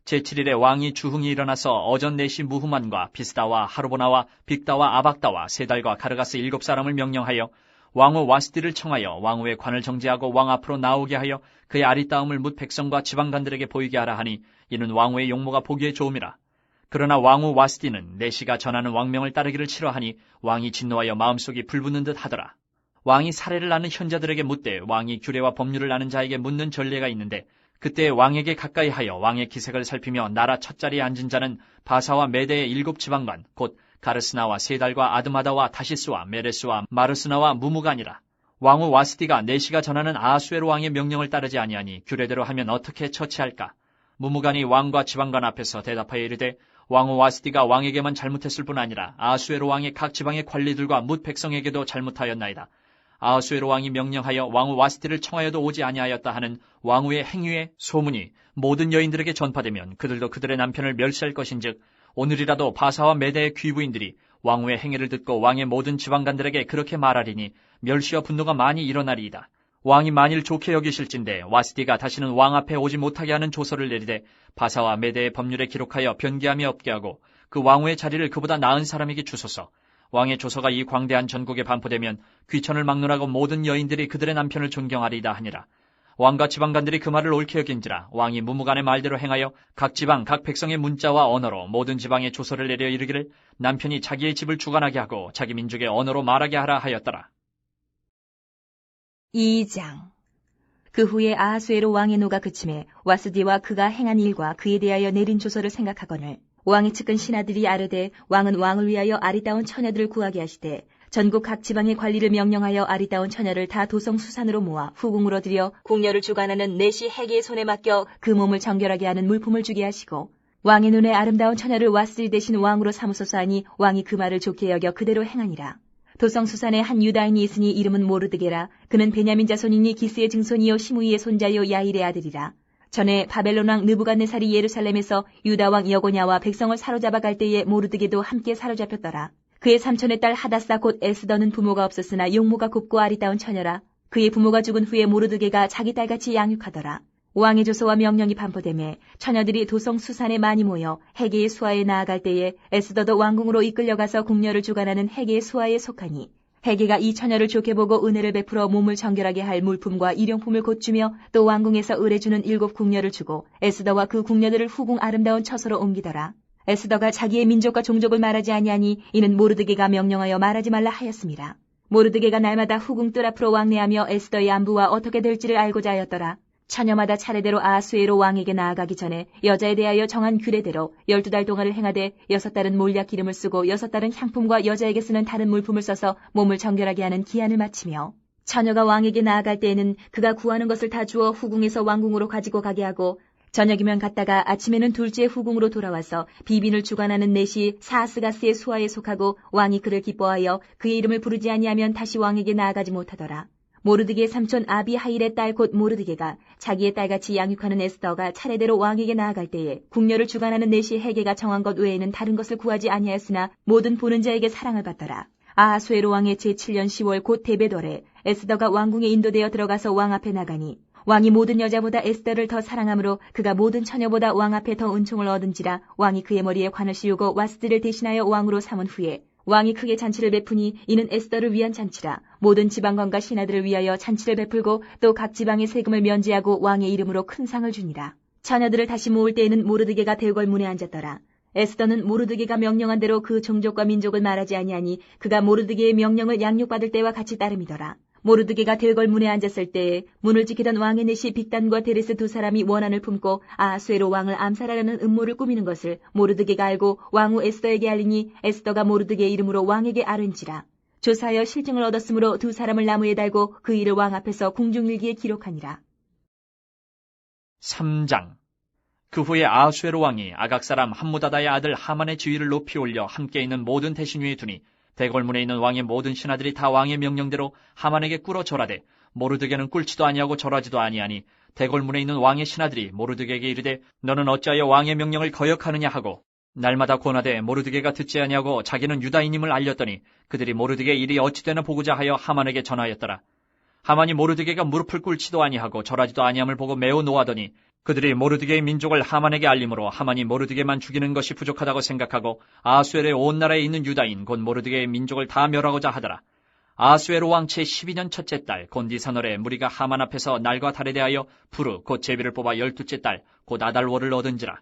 [SPEAKER 1] 제7일에 왕이 주흥이 일어나서 어전 네시 무후만과 비스다와 하르보나와 빅다와 아박다와 세달과 가르가스 7사람을 명령하여 왕후 와스티를 청하여 왕후의 관을 정지하고 왕 앞으로 나오게 하여 그의 아리따움을 뭇 백성과 지방관들에게 보이게 하라 하니 이는 왕후의 용모가 보기에 좋음이라. 그러나 왕후 와스티는 네시가 전하는 왕명을 따르기를 싫어하니 왕이 진노하여 마음속이 불붙는 듯 하더라. 왕이 사례를 아는 현자들에게 묻되 왕이 규례와 법률을 아는 자에게 묻는 전례가 있는데 그때 왕에게 가까이 하여 왕의 기색을 살피며 나라 첫자리에 앉은 자는 바사와 메대의 7지방관 곧 가르스나와 세달과 아드마다와 다시스와 메레스와 마르스나와 무무간이라. 왕후 와스티가 네시가 전하는 아수에로 왕의 명령을 따르지 아니하니 규례대로 하면 어떻게 처치할까? 무무간이 왕과 지방관 앞에서 대답하여 이르되 왕후 와스티가 왕에게만 잘못했을 뿐 아니라 아수에로 왕의 각 지방의 관리들과 뭇 백성에게도 잘못하였나이다. 아수에로 왕이 명령하여 왕후 와스티를 청하여도 오지 아니하였다 하는 왕후의 행위의 소문이 모든 여인들에게 전파되면 그들도 그들의 남편을 멸시할 것인즉 오늘이라도 바사와 메대의 귀부인들이 왕후의 행위를 듣고 왕의 모든 지방관들에게 그렇게 말하리니 멸시와 분노가 많이 일어나리이다. 왕이 만일 좋게 여기실진데 와스티가 다시는 왕 앞에 오지 못하게 하는 조서를 내리되 바사와 메대의 법률에 기록하여 변개함이 없게 하고 그 왕후의 자리를 그보다 나은 사람에게 주소서. 왕의 조서가 이 광대한 전국에 반포되면 귀천을 막론하고 모든 여인들이 그들의 남편을 존경하리이다 하니라. 왕과 지방관들이 그 말을 옳게 여긴지라 왕이 무무간의 말대로 행하여 각 지방 각 백성의 문자와 언어로 모든 지방에 조서를 내려 이르기를 남편이 자기의 집을 주관하게 하고 자기 민족의 언어로 말하게 하라 하였더라.
[SPEAKER 2] 2장. 그 후에 아하수에로 왕의 노가 그침에 와스디와 그가 행한 일과 그에 대하여 내린 조서를 생각하거늘 왕이 측근 신하들이 아르되 왕은 왕을 위하여 아리따운 처녀들을 구하게 하시되 전국 각 지방의 관리를 명령하여 아리따운 처녀를 다 도성 수산으로 모아 후궁으로 들여 궁녀를 주관하는 네시 해계의 손에 맡겨 그 몸을 정결하게 하는 물품을 주게 하시고 왕의 눈에 아름다운 처녀를 와스디 대신 왕으로 삼으소서 하니 왕이 그 말을 좋게 여겨 그대로 행하니라. 도성 수산에 한 유다인이 있으니 이름은 모르드게라. 그는 베냐민 자손이니 기스의 증손이요 시므이의 손자요 야일의 아들이라. 전에 바벨론 왕 느부갓네살이 예루살렘에서 유다 왕 여고냐와 백성을 사로잡아 갈 때에 모르드게도 함께 사로잡혔더라. 그의 삼촌의 딸 하다사 곧 에스더는 부모가 없었으나 용모가 곱고 아리따운 처녀라. 그의 부모가 죽은 후에 모르드게가 자기 딸같이 양육하더라. 왕의 조서와 명령이 반포되매 처녀들이 도성 수산에 많이 모여 해계의 수하에 나아갈 때에 에스더도 왕궁으로 이끌려가서 궁녀를 주관하는 해계의 수하에 속하니 해계가 이 처녀를 좋게 보고 은혜를 베풀어 몸을 정결하게 할 물품과 일용품을 곧 주며 또 왕궁에서 의뢰주는 7 궁녀를 주고 에스더와 그 궁녀들을 후궁 아름다운 처소로 옮기더라. 에스더가 자기의 민족과 종족을 말하지 아니하니 이는 모르드게가 명령하여 말하지 말라 하였습니다. 모르드게가 날마다 후궁 뜰 앞으로 왕래하며 에스더의 안부와 어떻게 될지를 알고자 하였더라. 처녀마다 차례대로 아하수에로 왕에게 나아가기 전에 여자에 대하여 정한 규례대로 12달 동안을 행하되 6달은 몰약 기름을 쓰고 6달은 향품과 여자에게 쓰는 다른 물품을 써서 몸을 정결하게 하는 기한을 마치며 처녀가 왕에게 나아갈 때에는 그가 구하는 것을 다 주어 후궁에서 왕궁으로 가지고 가게 하고 저녁이면 갔다가 아침에는 둘째 후궁으로 돌아와서 비빈을 주관하는 넷이 사스가스의 수하에 속하고 왕이 그를 기뻐하여 그의 이름을 부르지 아니하면 다시 왕에게 나아가지 못하더라. 모르드게의 삼촌 아비하일의 딸 곧 모르드게가 자기의 딸같이 양육하는 에스더가 차례대로 왕에게 나아갈 때에 궁녀를 주관하는 넷이 해계가 정한 것 외에는 다른 것을 구하지 아니하였으나 모든 보는 자에게 사랑을 받더라. 아하수에로 왕의 제7년 10월 곧 데베돌에 에스더가 왕궁에 인도되어 들어가서 왕 앞에 나가니 왕이 모든 여자보다 에스더를 더 사랑하므로 그가 모든 처녀보다 왕 앞에 더 은총을 얻은지라 왕이 그의 머리에 관을 씌우고 와스디를 대신하여 왕으로 삼은 후에 왕이 크게 잔치를 베푸니 이는 에스더를 위한 잔치라. 모든 지방관과 신하들을 위하여 잔치를 베풀고 또 각 지방의 세금을 면제하고 왕의 이름으로 큰 상을 주니라. 처녀들을 다시 모을 때에는 모르드게가 대궐문에 앉았더라. 에스더는 모르드게가 명령한 대로 그 종족과 민족을 말하지 아니하니 그가 모르드게의 명령을 양육받을 때와 같이 따름이더라. 모르드게가 대궐 문에 앉았을 때에 문을 지키던 왕의 내시 빅단과 데레스 두 사람이 원한을 품고 아하수에로 왕을 암살하려는 음모를 꾸미는 것을 모르드게가 알고 왕후 에스더에게 알리니 에스더가 모르드게의 이름으로 왕에게 아른지라. 조사하여 실증을 얻었으므로 두 사람을 나무에 달고 그 일을 왕 앞에서 궁중일기에 기록하니라.
[SPEAKER 1] 3장. 그 후에 아하수에로 왕이 아각 사람 함무다다의 아들 하만의 지위를 높이 올려 함께 있는 모든 대신 위에 두니 대궐문에 있는 왕의 모든 신하들이 다 왕의 명령대로 하만에게 꿇어 절하되 모르드게는 꿇지도 아니하고 절하지도 아니하니 대궐문에 있는 왕의 신하들이 모르드게에게 이르되 너는 어찌하여 왕의 명령을 거역하느냐 하고 날마다 권하되 모르드게가 듣지 아니하고 자기는 유다인임을 알렸더니 그들이 모르드게의 일이 어찌되나 보고자 하여 하만에게 전하였더라. 하만이 모르드게가 무릎을 꿇지도 아니하고 절하지도 아니함을 보고 매우 노하더니 그들이 모르드게의 민족을 하만에게 알림으로 하만이 모르드게만 죽이는 것이 부족하다고 생각하고 아하수에르의 온 나라에 있는 유다인 곧 모르드게의 민족을 다 멸하고자 하더라. 아하수에르 왕 제 12년 첫째 달 곤디사널에 무리가 하만 앞에서 날과 달에 대하여 부르 곧 제비를 뽑아 12째 달 곧 아달월을 얻은지라.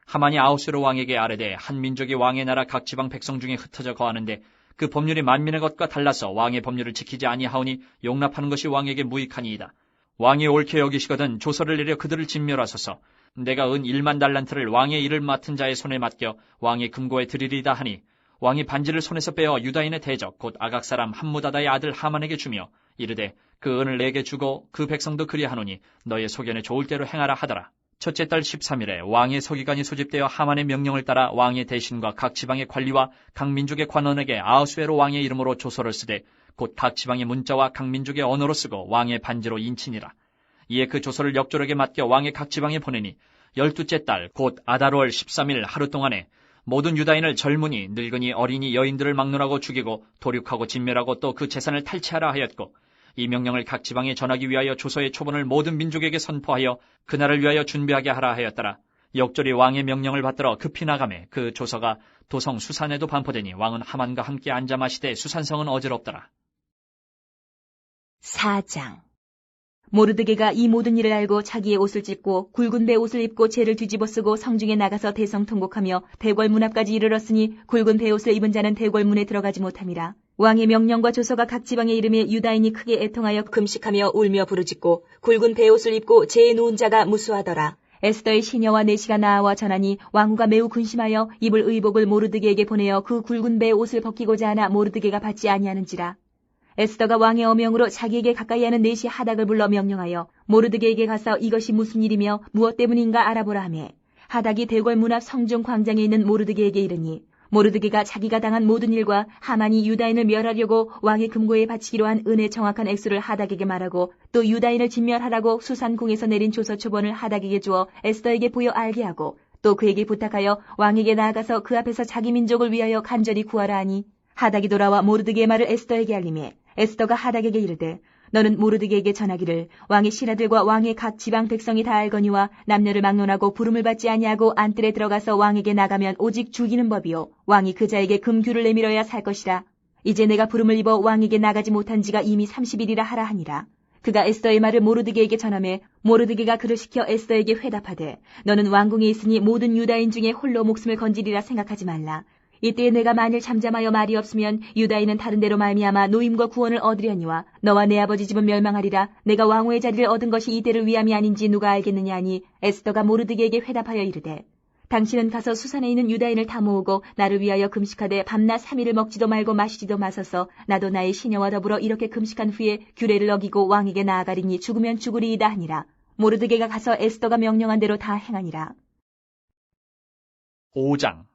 [SPEAKER 1] 하만이 아하수에르 왕에게 아뢰되 한 민족이 왕의 나라 각 지방 백성 중에 흩어져 거하는데 그 법률이 만민의 것과 달라서 왕의 법률을 지키지 아니하오니 용납하는 것이 왕에게 무익하니이다. 왕이 옳게 여기시거든 조서를 내려 그들을 진멸하소서. 내가 은 1만 달란트를 왕의 일을 맡은 자의 손에 맡겨 왕의 금고에 드리리다 하니 왕이 반지를 손에서 빼어 유다인의 대적 곧 아각 사람 함무다다의 아들 하만에게 주며 이르되 그 은을 내게 주고 그 백성도 그리하노니 너의 소견에 좋을 대로 행하라 하더라. 첫째 달 13일에 왕의 서기관이 소집되어 하만의 명령을 따라 왕의 대신과 각 지방의 관리와 각 민족의 관원에게 아하수에로 왕의 이름으로 조서를 쓰되 곧 각 지방의 문자와 각 민족의 언어로 쓰고 왕의 반지로 인치니라. 이에 그 조서를 역조력에 맡겨 왕의 각 지방에 보내니 12째 달 곧 아달월 13일 하루 동안에 모든 유다인을 젊은이 늙은이 어린이 여인들을 막론하고 죽이고 도륙하고 진멸하고 또 그 재산을 탈취하라 하였고 이 명령을 각 지방에 전하기 위하여 조서의 초본을 모든 민족에게 선포하여 그날을 위하여 준비하게 하라 하였더라. 역졸이 왕의 명령을 받들어 급히 나가매 그 조서가 도성 수산에도 반포되니 왕은 하만과 함께 앉아 마시되 수산성은 어지럽더라.
[SPEAKER 2] 4장. 모르드게가 이 모든 일을 알고 자기의 옷을 찢고 굵은 베옷을 입고 재를 뒤집어 쓰고 성중에 나가서 대성통곡하며 대궐문 앞까지 이르렀으니 굵은 베옷을 입은 자는 대궐문에 들어가지 못함이라. 왕의 명령과 조서가 각 지방에 이름에 유다인이 크게 애통하여 금식하며 울며 부르짖고 굵은 베옷을 입고 재에 누운 자가 무수하더라. 에스더의 시녀와 내시가 나아와 전하니 왕후가 매우 근심하여 입을 의복을 모르드게에게 보내어 그 굵은 베옷을 벗기고자 하나 모르드게가 받지 아니하는지라. 에스더가 왕의 어명으로 자기에게 가까이 하는 내시 하닥을 불러 명령하여 모르드게에게 가서 이것이 무슨 일이며 무엇 때문인가 알아보라 하매 하닥이 대궐문 앞 성중 광장에 있는 모르드게에게 이르니 모르드게가 자기가 당한 모든 일과 하만이 유다인을 멸하려고 왕의 금고에 바치기로 한 은의 정확한 액수를 하닥에게 말하고 또 유다인을 진멸하라고 수산궁에서 내린 조서 초본을 하닥에게 주어 에스더에게 보여 알게 하고 또 그에게 부탁하여 왕에게 나아가서 그 앞에서 자기 민족을 위하여 간절히 구하라 하니 하닥이 돌아와 모르드게의 말을 에스더에게 알리매 에스더가 하닥에게 이르되 너는 모르드게에게 전하기를 왕의 신하들과 왕의 각 지방 백성이 다 알거니와 남녀를 막론하고 부름을 받지 아니하고 안뜰에 들어가서 왕에게 나가면 오직 죽이는 법이요 왕이 그 자에게 금규를 내밀어야 살 것이라. 이제 내가 부름을 입어 왕에게 나가지 못한 지가 이미 30일이라 하라 하니라. 그가 에스더의 말을 모르드게에게 전하매 모르드게가 그를 시켜 에스더에게 회답하되 너는 왕궁에 있으니 모든 유다인 중에 홀로 목숨을 건지리라 생각하지 말라. 이때에 내가 만일 잠잠하여 말이 없으면 유다인은 다른 데로 말미암아 노임과 구원을 얻으려니와 너와 내 아버지 집은 멸망하리라. 내가 왕후의 자리를 얻은 것이 이때를 위함이 아닌지 누가 알겠느냐 하니 에스더가 모르드게에게 회답하여 이르되 당신은 가서 수산에 있는 유다인을 다 모으고 나를 위하여 금식하되 밤낮 3일을 먹지도 말고 마시지도 마소서. 나도 나의 시녀와 더불어 이렇게 금식한 후에 규례를 어기고 왕에게 나아가리니 죽으면 죽으리이다 하니라. 모르드게가 가서 에스더가 명령한 대로 다 행하니라.
[SPEAKER 1] 5장.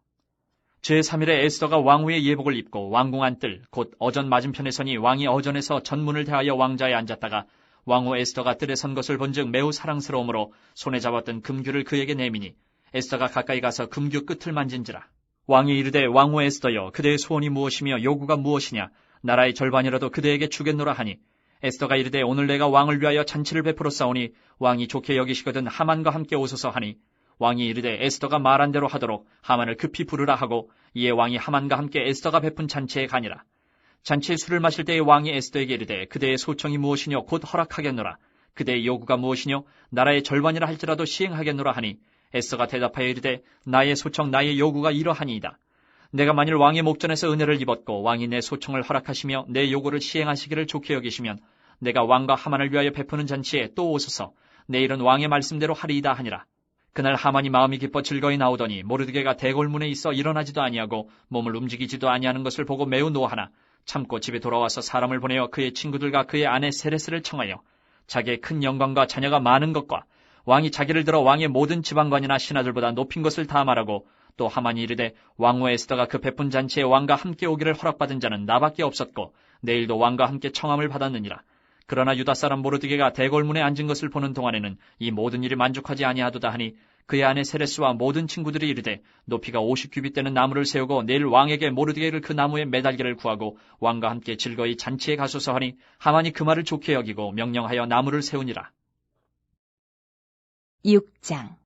[SPEAKER 1] 제3일에 에스더가 왕후의 예복을 입고 왕궁 안뜰 곧 어전 맞은편에 서니 왕이 어전에서 전문을 대하여 왕자에 앉았다가 왕후 에스더가 뜰에 선 것을 본즉 매우 사랑스러우므로 손에 잡았던 금규를 그에게 내미니 에스더가 가까이 가서 금규 끝을 만진지라. 왕이 이르되 왕후 에스더여 그대의 소원이 무엇이며 요구가 무엇이냐 나라의 절반이라도 그대에게 주겠노라 하니 에스더가 이르되 오늘 내가 왕을 위하여 잔치를 베풀어 싸우니 왕이 좋게 여기시거든 하만과 함께 오소서 하니 왕이 이르되 에스더가 말한 대로 하도록 하만을 급히 부르라 하고 이에 왕이 하만과 함께 에스더가 베푼 잔치에 가니라. 잔치에 술을 마실 때에 왕이 에스더에게 이르되 그대의 소청이 무엇이뇨 곧 허락하겠노라. 그대의 요구가 무엇이뇨 나라의 절반이라 할지라도 시행하겠노라 하니 에스더가 대답하여 이르되 나의 소청 나의 요구가 이러하니이다. 내가 만일 왕의 목전에서 은혜를 입었고 왕이 내 소청을 허락하시며 내 요구를 시행하시기를 좋게 여기시면 내가 왕과 하만을 위하여 베푸는 잔치에 또 오소서 내일은 왕의 말씀대로 하리이다 하니라. 그날 하만이 마음이 기뻐 즐거이 나오더니 모르드게가 대궐문에 있어 일어나지도 아니하고 몸을 움직이지도 아니하는 것을 보고 매우 노하나 참고 집에 돌아와서 사람을 보내어 그의 친구들과 그의 아내 세레스를 청하여 자기의 큰 영광과 자녀가 많은 것과 왕이 자기를 들어 왕의 모든 지방관이나 신하들보다 높인 것을 다 말하고 또 하만이 이르되 왕후 에스더가 그 베푼 잔치에 왕과 함께 오기를 허락받은 자는 나밖에 없었고 내일도 왕과 함께 청함을 받았느니라. 그러나 유다 사람 모르드게가 대궐문에 앉은 것을 보는 동안에는 이 모든 일이 만족하지 아니하도다 하니 그의 아내 세레스와 모든 친구들이 이르되 높이가 50규빗 되는 나무를 세우고 내일 왕에게 모르드게를 그 나무에 매달기를 구하고 왕과 함께 즐거이 잔치에 가소서 하니 하만이 그 말을 좋게 여기고 명령하여 나무를 세우니라.
[SPEAKER 2] 6장.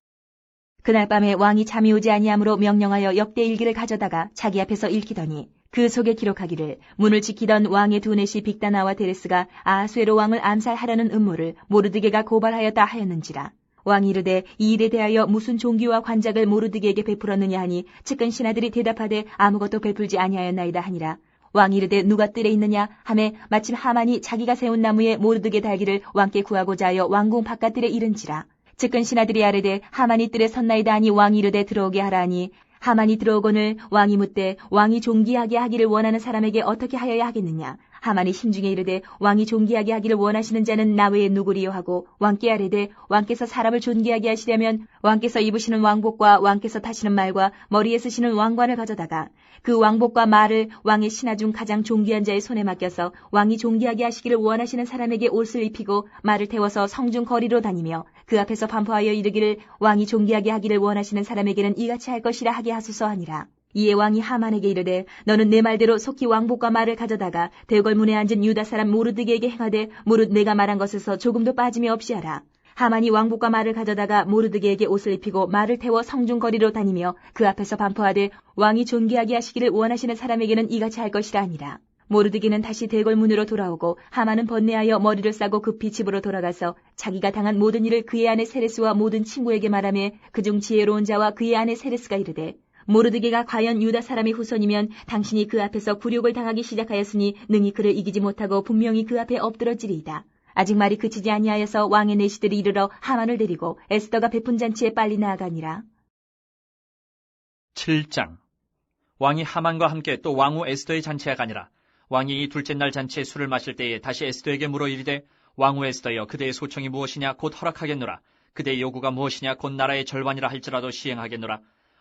[SPEAKER 2] 그날 밤에 왕이 잠이 오지 아니하므로 명령하여 역대일기를 가져다가 자기 앞에서 읽히더니 그 속에 기록하기를 문을 지키던 왕의 두넷이 빅다나와 데레스가 아하수에로 왕을 암살하려는 음모를 모르드게가 고발하였다 하였는지라. 왕이 이르되 이 일에 대하여 무슨 종기와 관작을 모르드게에게 베풀었느냐 하니 측근 신하들이 대답하되 아무것도 베풀지 아니하였나이다 하니라. 왕이 이르되 누가 뜰에 있느냐 하매 마침 하만이 자기가 세운 나무에 모르드게 달기를 왕께 구하고자 하여 왕궁 바깥뜰에 이른지라. 측근 신하들이 아뢰되 하만이 뜰에 섰나이다 하니 왕이 이르되 들어오게 하라 하니 하만이 들어오거늘 왕이 묻되 왕이 존귀하게 하기를 원하는 사람에게 어떻게 하여야 하겠느냐. 하만이 심중에 이르되 왕이 존귀하게 하기를 원하시는 자는 나 외에 누구리요 하고 왕께 아뢰되 왕께서 사람을 존귀하게 하시려면 왕께서 입으시는 왕복과 왕께서 타시는 말과 머리에 쓰시는 왕관을 가져다가 그 왕복과 말을 왕의 신하 중 가장 존귀한 자의 손에 맡겨서 왕이 존귀하게 하시기를 원하시는 사람에게 옷을 입히고 말을 태워서 성중 거리로 다니며 그 앞에서 반포하여 이르기를 왕이 존귀하게 하기를 원하시는 사람에게는 이같이 할 것이라 하게 하소서 하니라. 이에 왕이 하만에게 이르되 너는 내 말대로 속히 왕복과 말을 가져다가 대궐문에 앉은 유다 사람 모르드게에게 행하되 무릇 내가 말한 것에서 조금도 빠짐이 없이 하라. 하만이 왕복과 말을 가져다가 모르드게에게 옷을 입히고 말을 태워 성중 거리로 다니며 그 앞에서 반포하되 왕이 존귀하게 하시기를 원하시는 사람에게는 이같이 할 것이라 하니라. 모르드게는 다시 대궐문으로 돌아오고 하만은 번뇌하여 머리를 싸고 급히 집으로 돌아가서 자기가 당한 모든 일을 그의 아내 세레스와 모든 친구에게 말하며 그중 지혜로운 자와 그의 아내 세레스가 이르되 모르드게가 과연 유다 사람의 후손이면 당신이 그 앞에서 굴욕을 당하기 시작하였으니 능히 그를 이기지 못하고 분명히 그 앞에 엎드러지리이다. 아직 말이 그치지 아니하여서 왕의 내시들이 이르러 하만을 데리고 에스더가 베푼 잔치에 빨리 나아가니라.
[SPEAKER 1] 7장. 왕이 하만과 함께 또 왕후 에스더의 잔치에 가니라. 왕이 이 둘째 날 잔치에 술을 마실 때에 다시 에스더에게 물어 이르되 왕후 에스더여 그대의 소청이 무엇이냐 곧 허락하겠노라. 그대의 요구가 무엇이냐 곧 나라의 절반이라 할지라도 시행하겠노라.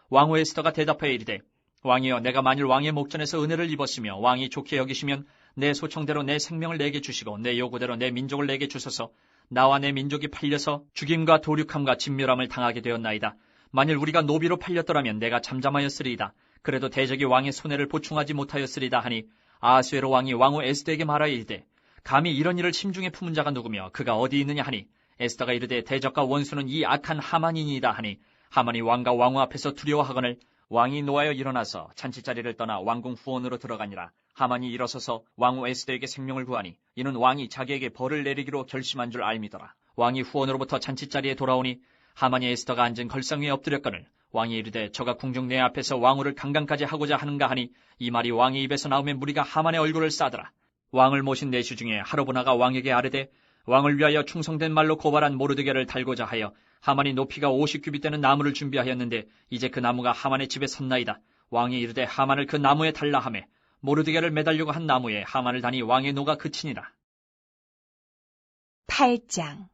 [SPEAKER 1] 왕후 에스더가 대답하여 이르되 왕이여 내가 만일 왕의 목전에서 은혜를 입었으며 왕이 좋게 여기시면 내 소청대로 내 생명을 내게 주시고 내 요구대로 내 민족을 내게 주소서. 나와 내 민족이 팔려서 죽임과 도륙함과 진멸함을 당하게 되었나이다. 만일 우리가 노비로 팔렸더라면 내가 잠잠하였으리이다. 그래도 대적이 왕의 손해를 보충하지 못하였으리다 하니 아하수에로 왕이 왕후 에스더에게 말하여 이르되 감히 이런 일을 심중에 품은 자가 누구며 그가 어디 있느냐 하니 에스더가 이르되 대적과 원수는 이 악한 하만이니이다 하니 하만이 왕과 왕후 앞에서 두려워하거늘 왕이 노하여 일어나서 잔치자리를 떠나 왕궁 후원으로 들어가니라. 하만이 일어서서 왕후 에스더에게 생명을 구하니 이는 왕이 자기에게 벌을 내리기로 결심한 줄 알미더라. 왕이 후원으로부터 잔치자리에 돌아오니 하만이 에스더가 앉은 걸상 위에 엎드렸거늘 왕이 이르되 저가 궁중 내 앞에서 왕후를 강간까지 하고자 하는가 하니 이 말이 왕의 입에서 나오면 무리가 하만의 얼굴을 싸더라. 왕을 모신 내시 중에 하로보나가 왕에게 아뢰되 왕을 위하여 충성된 말로 고발한 모르드게를 달고자 하여 하만이 높이가 50규빗 되는 나무를 준비하였는데 이제 그 나무가 하만의 집에 섰나이다. 왕이 이르되 하만을 그 나무에 달라 하매 모르드게를 매달려고 한 나무에 하만을 다니 왕의 노가 그치니라.
[SPEAKER 2] 8장.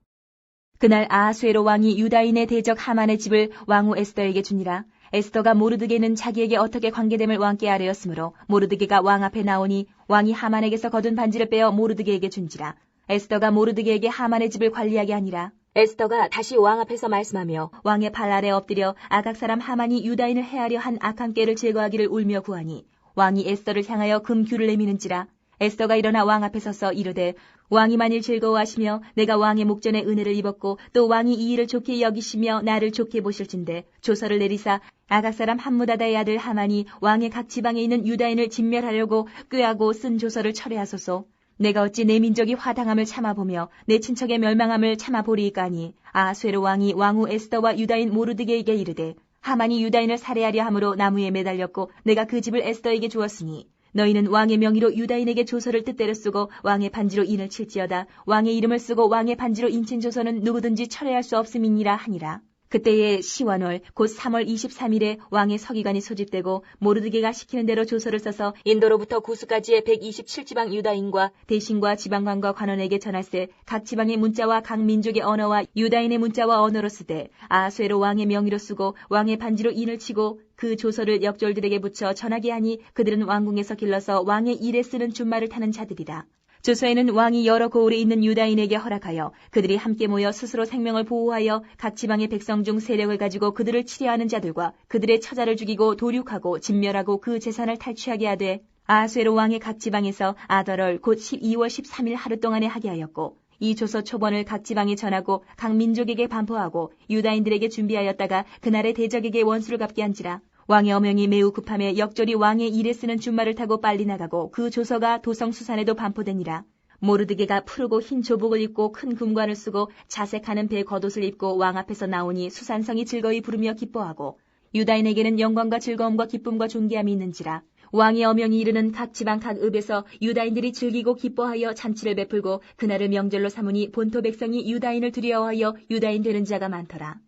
[SPEAKER 2] 그날 아하수에로 왕이 유다인의 대적 하만의 집을 왕후 에스더에게 주니라. 에스더가 모르드게는 자기에게 어떻게 관계됨을 왕께 아뢰었으므로 모르드게가 왕 앞에 나오니 왕이 하만에게서 거둔 반지를 빼어 모르드게에게 준지라. 에스더가 모르드게에게 하만의 집을 관리하게 하니라. 에스더가 다시 왕 앞에서 말씀하며 왕의 발 아래 엎드려 아각 사람 하만이 유다인을 해하려 한 악한 꾀를 제거하기를 울며 구하니 왕이 에스더를 향하여 금규를 내미는지라. 에스더가 일어나 왕 앞에 서서 이르되 왕이 만일 즐거워하시며 내가 왕의 목전에 은혜를 입었고 또 왕이 이 일을 좋게 여기시며 나를 좋게 보실진대 조서를 내리사 아각 사람 함무다다의 아들 하만이 왕의 각 지방에 있는 유다인을 진멸하려고 꾀하고 쓴 조서를 철회하소서. 내가 어찌 내 민족이 화당함을 참아보며 내 친척의 멸망함을 참아보리이까니 아수에로 왕이 왕후 에스더와 유다인 모르드게에게 이르되 하만이 유다인을 살해하려 함으로 나무에 매달렸고 내가 그 집을 에스더에게 주었으니 너희는 왕의 명의로 유다인에게 조서를 뜻대로 쓰고 왕의 반지로 인을 칠지어다 왕의 이름을 쓰고 왕의 반지로 인친 조서는 누구든지 철회할 수 없음이니라 하니라. 그때에 시완월 곧 3월 23일에 왕의 서기관이 소집되고 모르드게가 시키는 대로 조서를 써서 인도로부터 구스까지의 127지방 유다인과 대신과 지방관과 관원에게 전할세 각 지방의 문자와 각 민족의 언어와 유다인의 문자와 언어로 쓰되 아수에로 왕의 명의로 쓰고 왕의 반지로 인을 치고 그 조서를 역졸들에게 붙여 전하게 하니 그들은 왕궁에서 길러서 왕의 일에 쓰는 준말을 타는 자들이라. 조서에는 왕이 여러 고을에 있는 유다인에게 허락하여 그들이 함께 모여 스스로 생명을 보호하여 각 지방의 백성 중 세력을 가지고 그들을 치려하는 자들과 그들의 처자를 죽이고 도륙하고 진멸하고 그 재산을 탈취하게 하되 아수에로 왕의 각 지방에서 아더럴 곧 12월 13일 하루 동안에 하게 하였고 이 조서 초본을 각 지방에 전하고 각 민족에게 반포하고 유다인들에게 준비하였다가 그날의 대적에게 원수를 갚게 한지라. 왕의 어명이 매우 급함에 역절이 왕의 일에 쓰는 준말을 타고 빨리 나가고 그 조서가 도성 수산에도 반포되니라. 모르드게가 푸르고 흰 조복을 입고 큰 금관을 쓰고 자색하는 배 겉옷을 입고 왕 앞에서 나오니 수산성이 즐거이 부르며 기뻐하고 유다인에게는 영광과 즐거움과 기쁨과 존귀함이 있는지라. 왕의 어명이 이르는 각 지방 각 읍에서 유다인들이 즐기고 기뻐하여 잔치를 베풀고 그날을 명절로 삼으니 본토 백성이 유다인을 두려워하여 유다인 되는 자가 많더라.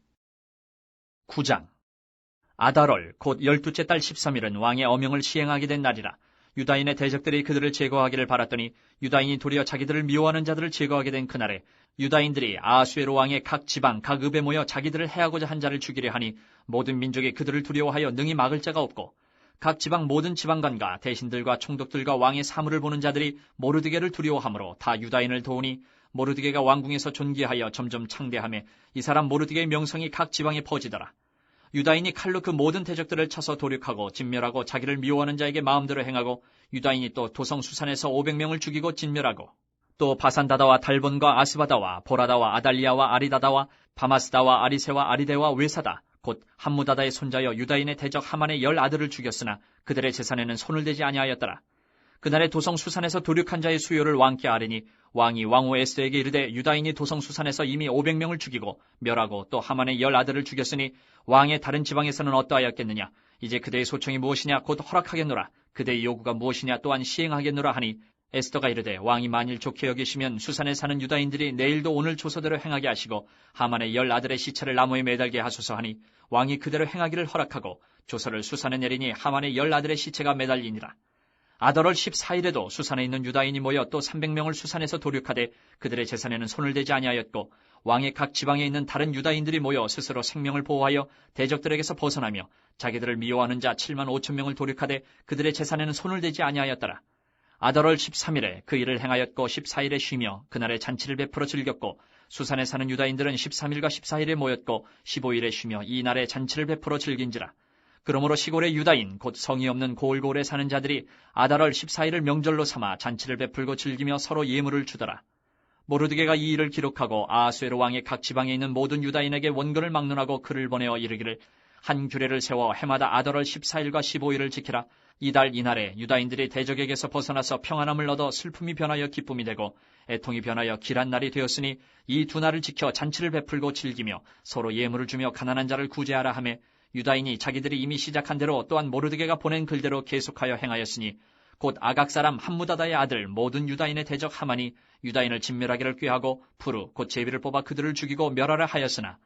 [SPEAKER 1] 9장 아달월 곧 12째 달 13일은 왕의 어명을 시행하게 된 날이라. 유다인의 대적들이 그들을 제거하기를 바랐더니 유다인이 도리어 자기들을 미워하는 자들을 제거하게 된 그날에 유다인들이 아수에로 왕의 각 지방 각 읍에 모여 자기들을 해하고자 한 자를 죽이려 하니 모든 민족이 그들을 두려워하여 능히 막을 자가 없고 각 지방 모든 지방관과 대신들과 총독들과 왕의 사물을 보는 자들이 모르드게를 두려워하므로 다 유다인을 도우니 모르드게가 왕궁에서 존귀하여 점점 창대하며 이 사람 모르드게의 명성이 각 지방에 퍼지더라. 유다인이 칼로 그 모든 대적들을 쳐서 도륙하고 진멸하고 자기를 미워하는 자에게 마음대로 행하고 유다인이 또 도성 수산에서 500명을 죽이고 진멸하고 또 바산다다와 달본과 아스바다와 보라다와 아달리아와 아리다다와 바마스다와 아리세와 아리데와 외사다 곧 함무다다의 손자여 유다인의 대적 하만의 10 아들을 죽였으나 그들의 재산에는 손을 대지 아니하였더라. 그날의 도성 수산에서 도륙한 자의 수요를 왕께 아뢰니 왕이 왕후 에스더에게 이르되 유다인이 도성 수산에서 이미 500명을 죽이고 멸하고 또 하만의 10 아들을 죽였으니 왕의 다른 지방에서는 어떠하였겠느냐. 이제 그대의 소청이 무엇이냐 곧 허락하겠노라. 그대의 요구가 무엇이냐 또한 시행하겠노라 하니 에스더가 이르되 왕이 만일 좋게 여기시면 수산에 사는 유다인들이 내일도 오늘 조서대로 행하게 하시고 하만의 10 아들의 시체를 나무에 매달게 하소서 하니 왕이 그대로 행하기를 허락하고 조서를 수산에 내리니 하만의 10 아들의 시체가 매달리니라. 아달월 14일에도 수산에 있는 유다인이 모여 또 300명을 수산에서 도륙하되 그들의 재산에는 손을 대지 아니하였고 왕의 각 지방에 있는 다른 유다인들이 모여 스스로 생명을 보호하여 대적들에게서 벗어나며 자기들을 미워하는 자 7만 5천 명을 도륙하되 그들의 재산에는 손을 대지 아니하였더라. 아달월 13일에 그 일을 행하였고 14일에 쉬며 그날에 잔치를 베풀어 즐겼고 수산에 사는 유다인들은 13일과 14일에 모였고 15일에 쉬며 이 날에 잔치를 베풀어 즐긴지라. 그러므로 시골의 유다인 곧 성이 없는 고을고을에 사는 자들이 아달월 14일을 명절로 삼아 잔치를 베풀고 즐기며 서로 예물을 주더라. 모르드게가 이 일을 기록하고 아수에로 왕의 각 지방에 있는 모든 유다인에게 원근을 막론하고 글을 보내어 이르기를 한 규례를 세워 해마다 아달월 14일과 15일을 지키라. 이달 이날에 유다인들이 대적에게서 벗어나서 평안함을 얻어 슬픔이 변하여 기쁨이 되고 애통이 변하여 길한 날이 되었으니 이 두 날을 지켜 잔치를 베풀고 즐기며 서로 예물을 주며 가난한 자를 구제하라 하며 유다인이 자기들이 이미 시작한 대로 또한 모르드게가 보낸 글대로 계속하여 행하였으니 곧 아각 사람 함무다다의 아들 모든 유다인의 대적 하만이 유다인을 진멸하기를 꾀하고 푸르 곧 제비를 뽑아 그들을 죽이고 멸하라 하였으나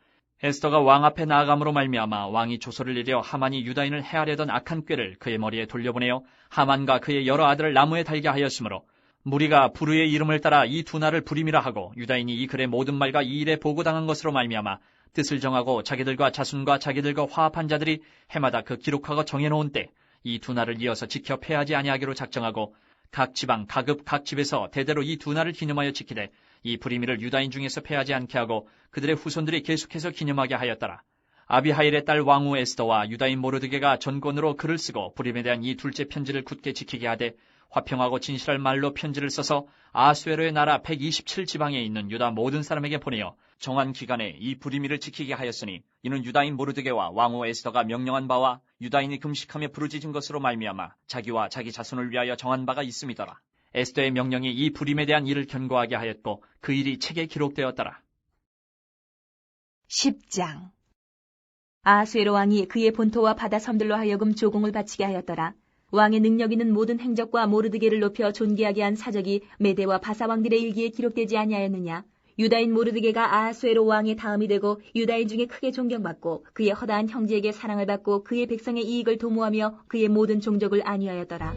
[SPEAKER 1] 에스더가 왕 앞에 나아감으로 말미암아 왕이 조서를 내려 하만이 유다인을 해하려던 악한 꾀를 그의 머리에 돌려보내어 하만과 그의 여러 아들을 나무에 달게 하였으므로 무리가 푸르의 이름을 따라 이 두 날을 부림이라 하고 유다인이 이 글의 모든 말과 이 일에 보고당한 것으로 말미암아 뜻을 정하고 자기들과 자손과 자기들과 화합한 자들이 해마다 그 기록하고 정해놓은 때 이 두 날을 이어서 지켜 패하지 아니하기로 작정하고 각 지방 각 읍 각 집에서 대대로 이 두 날을 기념하여 지키되 이 불임이를 유다인 중에서 패하지 않게 하고 그들의 후손들이 계속해서 기념하게 하였더라. 아비하일의 딸 왕후 에스더와 유다인 모르드게가 전권으로 글을 쓰고 불임에 대한 이 둘째 편지를 굳게 지키게 하되 화평하고 진실할 말로 편지를 써서 아수에로의 나라 127지방에 있는 유다 모든 사람에게 보내어 정한 기간에 이 불임이를 지키게 하였으니 이는 유다인 모르드게와 왕후 에스더가 명령한 바와 유다인이 금식하며 부르짖은 것으로 말미암아 자기와 자기 자손을 위하여 정한 바가 있음이더라. 에스더의 명령이 이 불임에 대한 일을 견고하게 하였고 그 일이 책에 기록되었더라.
[SPEAKER 2] 10장. 아하수에로 왕이 그의 본토와 바다 섬들로 하여금 조공을 바치게 하였더라. 왕의 능력 있는 모든 행적과 모르드게를 높여 존귀하게 한 사적이 메대와 바사 왕들의 일기에 기록되지 아니하였느냐. 유다인 모르드게가 아하수에로 왕의 다음이 되고 유다인 중에 크게 존경받고 그의 허다한 형제에게 사랑을 받고 그의 백성의 이익을 도모하며 그의 모든 종족을 안위하였더라.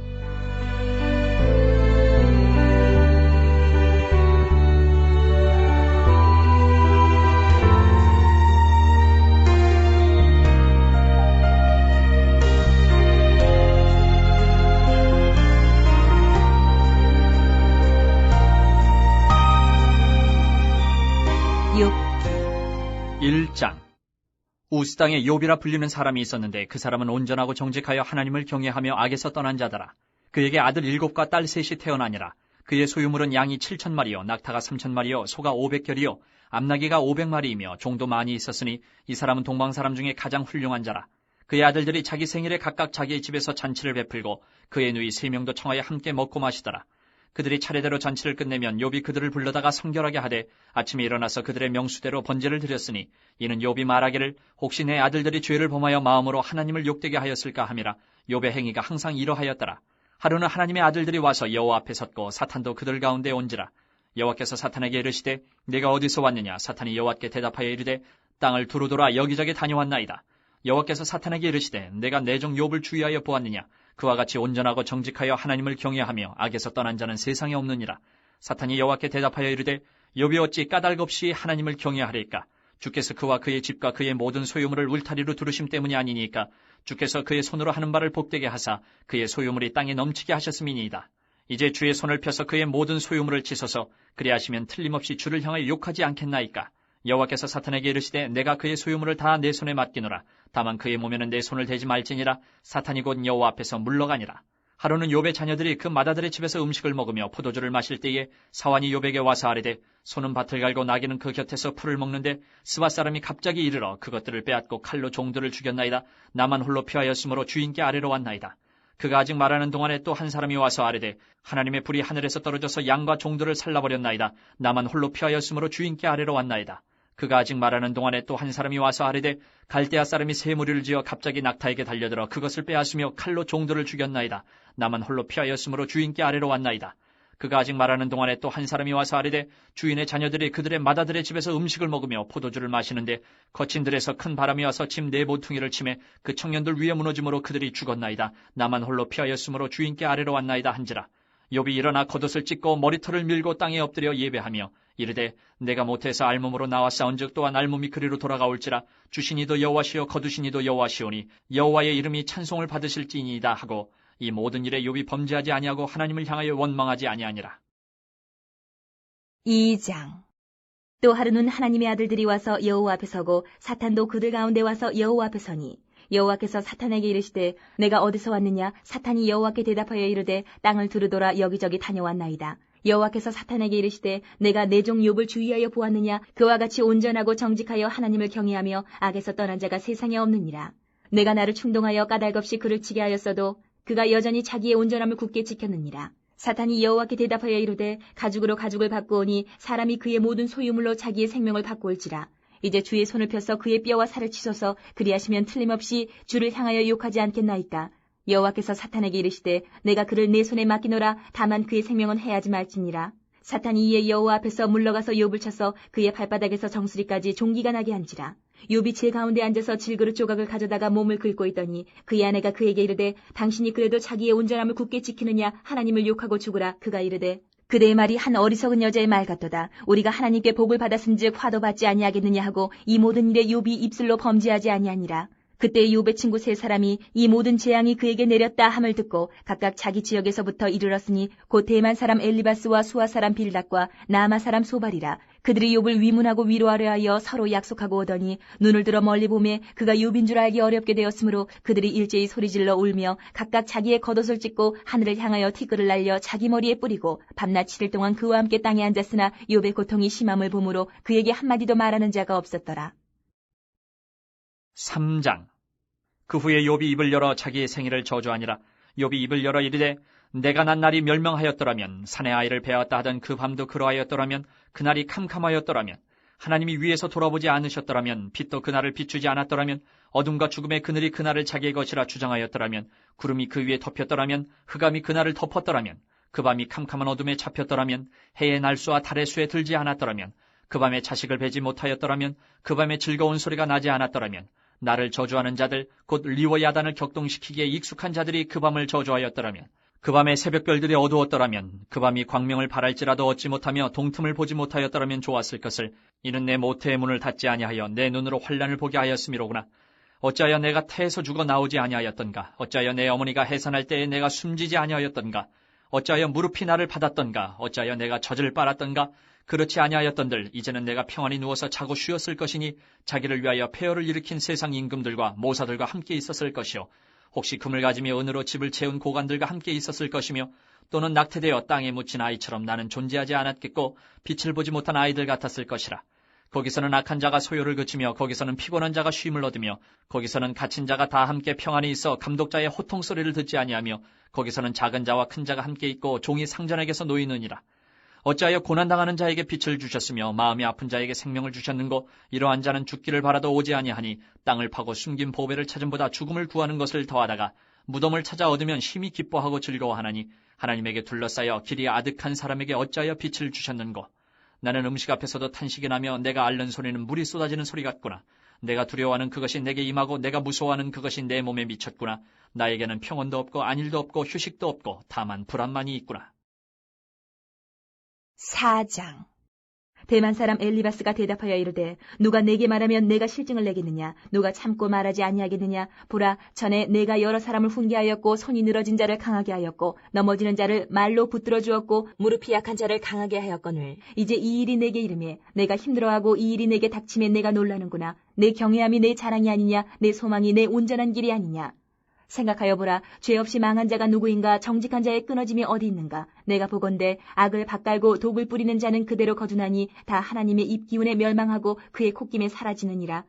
[SPEAKER 2] 욥
[SPEAKER 1] 1장. 우스 땅에 욥이라 불리는 사람이 있었는데 그 사람은 온전하고 정직하여 하나님을 경외하며 악에서 떠난 자더라. 그에게 아들 7과 딸 3이 태어나니라. 그의 소유물은 양이 7,000마리요 낙타가 3,000마리요 소가 500결이요 암나귀가 500마리이며 종도 많이 있었으니 이 사람은 동방 사람 중에 가장 훌륭한 자라. 그의 아들들이 자기 생일에 각각 자기의 집에서 잔치를 베풀고 그의 누이 3명도 청하여 함께 먹고 마시더라. 그들이 차례대로 잔치를 끝내면 욥이 그들을 불러다가 성결하게 하되 아침에 일어나서 그들의 명수대로 번제를 드렸으니 이는 욥이 말하기를 혹시 내 아들들이 죄를 범하여 마음으로 하나님을 욕되게 하였을까 함이라. 욥의 행위가 항상 이러하였더라. 하루는 하나님의 아들들이 와서 여호와 앞에 섰고 사탄도 그들 가운데 온지라. 여호와께서 사탄에게 이르시되 네가 어디서 왔느냐. 사탄이 여호와께 대답하여 이르되 땅을 두루 돌아 여기저기 다녀왔나이다. 여호와께서 사탄에게 이르시되 내가 내 종 욥을 주의하여 보았느냐. 그와 같이 온전하고 정직하여 하나님을 경외하며 악에서 떠난 자는 세상에 없느니라. 사탄이 여호와께 대답하여 이르되 욥이 어찌 까닭없이 하나님을 경외하리까. 주께서 그와 그의 집과 그의 모든 소유물을 울타리로 두르심 때문이 아니니까. 주께서 그의 손으로 하는 바를 복되게 하사 그의 소유물이 땅에 넘치게 하셨음이니이다. 이제 주의 손을 펴서 그의 모든 소유물을 치소서. 그리하시면 틀림없이 주를 향하여 욕하지 않겠나이까. 여호와께서 사탄에게 이르시되 내가 그의 소유물을 다 내 손에 맡기노라. 다만 그의 몸에는 내 손을 대지 말지니라. 사탄이 곧 여호와 앞에서 물러가니라. 하루는 욥의 자녀들이 그 맏아들의 집에서 음식을 먹으며 포도주를 마실 때에 사환이 욥에게 와서 아뢰되 소는 밭을 갈고 나귀는 그 곁에서 풀을 먹는데 스바 사람이 갑자기 이르러 그것들을 빼앗고 칼로 종들을 죽였나이다. 나만 홀로 피하였으므로 주인께 아래로 왔나이다. 그가 아직 말하는 동안에 또 한 사람이 와서 아뢰되 하나님의 불이 하늘에서 떨어져서 양과 종들을 살라버렸나이다. 나만 홀로 피하였으므로 주인께 아래로 왔나이다. 그가 아직 말하는 동안에 또 한 사람이 와서 아뢰되 갈대아 사람이 새 무리를 지어 갑자기 낙타에게 달려들어 그것을 빼앗으며 칼로 종들을 죽였나이다. 나만 홀로 피하였으므로 주인께 아래로 왔나이다. 그가 아직 말하는 동안에 또 한 사람이 와서 아뢰되 주인의 자녀들이 그들의 맏아들의 집에서 음식을 먹으며 포도주를 마시는데 거친 들에서 큰 바람이 와서 집 네 모퉁이를 치매 그 청년들 위에 무너짐으로 그들이 죽었나이다. 나만 홀로 피하였으므로 주인께 아래로 왔나이다 한지라. 욥이 일어나 겉옷을 찢고 머리털을 밀고 땅에 엎드려 예배하며 이르되 내가 못해서 알몸으로 나와 싸운즉 또한 알몸이 그리로 돌아가올지라. 주시니도 여호와시요 거두시니도 여호와시오니 여호와의 이름이 찬송을 받으실지니이다 하고 이 모든 일에 욥이 범죄하지 아니하고 하나님을 향하여 원망하지 아니하니라.
[SPEAKER 2] 2장. 또 하루는 하나님의 아들들이 와서 여호와 앞에 서고 사탄도 그들 가운데 와서 여호와 앞에 서니 여호와께서 사탄에게 이르시되 내가 어디서 왔느냐. 사탄이 여호와께 대답하여 이르되 땅을 두루 돌아 여기저기 다녀왔나이다. 여호와께서 사탄에게 이르시되 내가 내 종 욥을 주의하여 보았느냐. 그와 같이 온전하고 정직하여 하나님을 경외하며 악에서 떠난 자가 세상에 없느니라. 내가 나를 충동하여 까닭없이 그를 치게 하였어도 그가 여전히 자기의 온전함을 굳게 지켰느니라. 사탄이 여호와께 대답하여 이르되 가죽으로 가죽을 바꾸오니 사람이 그의 모든 소유물로 자기의 생명을 바꾸올지라. 이제 주의 손을 펴서 그의 뼈와 살을 치소서. 그리하시면 틀림없이 주를 향하여 욕하지 않겠나이까. 여호와께서 사탄에게 이르시되 내가 그를 내 손에 맡기노라. 다만 그의 생명은 해하지 말지니라. 사탄이 이에 여호와 앞에서 물러가서 욥을 쳐서 그의 발바닥에서 정수리까지 종기가 나게 한지라. 욥이 제 가운데 앉아서 질그릇 조각을 가져다가 몸을 긁고 있더니 그의 아내가 그에게 이르되 당신이 그래도 자기의 온전함을 굳게 지키느냐. 하나님을 욕하고 죽으라. 그가 이르되 그대의 말이 한 어리석은 여자의 말 같도다. 우리가 하나님께 복을 받았은즉 화도 받지 아니하겠느냐 하고 이 모든 일에 욥이 입술로 범죄하지 아니하니라. 그때 욥의 친구 세 사람이 이 모든 재앙이 그에게 내렸다 함을 듣고 각각 자기 지역에서부터 이르렀으니 곧 대만 사람 엘리바스와 수아 사람 빌닷과 나아마 사람 소발이라. 그들이 욥을 위문하고 위로하려 하여 서로 약속하고 오더니 눈을 들어 멀리 보매 그가 욥인 줄 알기 어렵게 되었으므로 그들이 일제히 소리질러 울며 각각 자기의 겉옷을 찢고 하늘을 향하여 티끌을 날려 자기 머리에 뿌리고 밤낮 7일 동안 그와 함께 땅에 앉았으나 욥의 고통이 심함을 보므로 그에게 한마디도 말하는 자가 없었더라.
[SPEAKER 1] 3장. 그 후에 욥이 입을 열어 자기의 생일을 저주하니라. 욥이 입을 열어 이르되 내가 난 날이 멸망하였더라면, 산의 아이를 배웠다 하던 그 밤도 그러하였더라면, 그날이 캄캄하였더라면, 하나님이 위에서 돌아보지 않으셨더라면, 빛도 그날을 비추지 않았더라면, 어둠과 죽음의 그늘이 그날을 자기의 것이라 주장하였더라면, 구름이 그 위에 덮였더라면, 흑암이 그날을 덮었더라면, 그 밤이 캄캄한 어둠에 잡혔더라면, 해의 날수와 달의 수에 들지 않았더라면, 그 밤에 자식을 베지 못하였더라면, 그 밤에 즐거운 소리가 나지 않았더라면, 나를 저주하는 자들, 곧 리워 야단을 격동시키기에 익숙한 자들이 그 밤을 저주하였더라면, 그 밤에 새벽별들이 어두웠더라면, 그 밤이 광명을 바랄지라도 얻지 못하며 동틈을 보지 못하였더라면 좋았을 것을, 이는 내 모태의 문을 닫지 아니하여 내 눈으로 환란을 보게 하였음이로구나. 어찌하여 내가 태에서 죽어 나오지 아니하였던가? 어찌하여 내 어머니가 해산할 때에 내가 숨지지 아니하였던가? 어찌하여 무릎이 나를 받았던가? 어찌하여 내가 젖을 빨았던가? 그렇지 아니하였던들 이제는 내가 평안히 누워서 자고 쉬었을 것이니 자기를 위하여 폐허를 일으킨 세상 임금들과 모사들과 함께 있었을 것이요. 혹시 금을 가지며 은으로 집을 채운 고관들과 함께 있었을 것이며 또는 낙태되어 땅에 묻힌 아이처럼 나는 존재하지 않았겠고 빛을 보지 못한 아이들 같았을 것이라. 거기서는 악한 자가 소요를 그치며 거기서는 피곤한 자가 쉼을 얻으며 거기서는 갇힌 자가 다 함께 평안히 있어 감독자의 호통 소리를 듣지 아니하며 거기서는 작은 자와 큰 자가 함께 있고 종이 상전에게서 놓이느니라. 어찌하여 고난당하는 자에게 빛을 주셨으며 마음이 아픈 자에게 생명을 주셨는고 이러한 자는 죽기를 바라도 오지 아니하니 땅을 파고 숨긴 보배를 찾음보다 죽음을 구하는 것을 더하다가 무덤을 찾아 얻으면 심히 기뻐하고 즐거워하나니 하나님에게 둘러싸여 길이 아득한 사람에게 어찌하여 빛을 주셨는고. 나는 음식 앞에서도 탄식이 나며 내가 앓는 소리는 물이 쏟아지는 소리 같구나. 내가 두려워하는 그것이 내게 임하고 내가 무서워하는 그것이 내 몸에 미쳤구나. 나에게는 평온도 없고 안일도 없고 휴식도 없고 다만 불안만이 있구나.
[SPEAKER 2] 4장. 대만 사람 엘리바스가 대답하여 이르되 누가 내게 말하면 내가 실증을 내겠느냐? 누가 참고 말하지 아니하겠느냐? 보라, 전에 내가 여러 사람을 훈계하였고 손이 늘어진 자를 강하게 하였고 넘어지는 자를 말로 붙들어 주었고 무릎이 약한 자를 강하게 하였거늘 이제 이 일이 내게 이르매 내가 힘들어하고 이 일이 내게 닥치매 내가 놀라는구나. 내 경외함이 내 자랑이 아니냐? 내 소망이 내 온전한 길이 아니냐? 생각하여 보라. 죄 없이 망한 자가 누구인가? 정직한 자의 끊어짐이 어디 있는가? 내가 보건대 악을 밭갈고 독을 뿌리는 자는 그대로 거두나니 다 하나님의 입기운에 멸망하고 그의 콧김에 사라지느니라.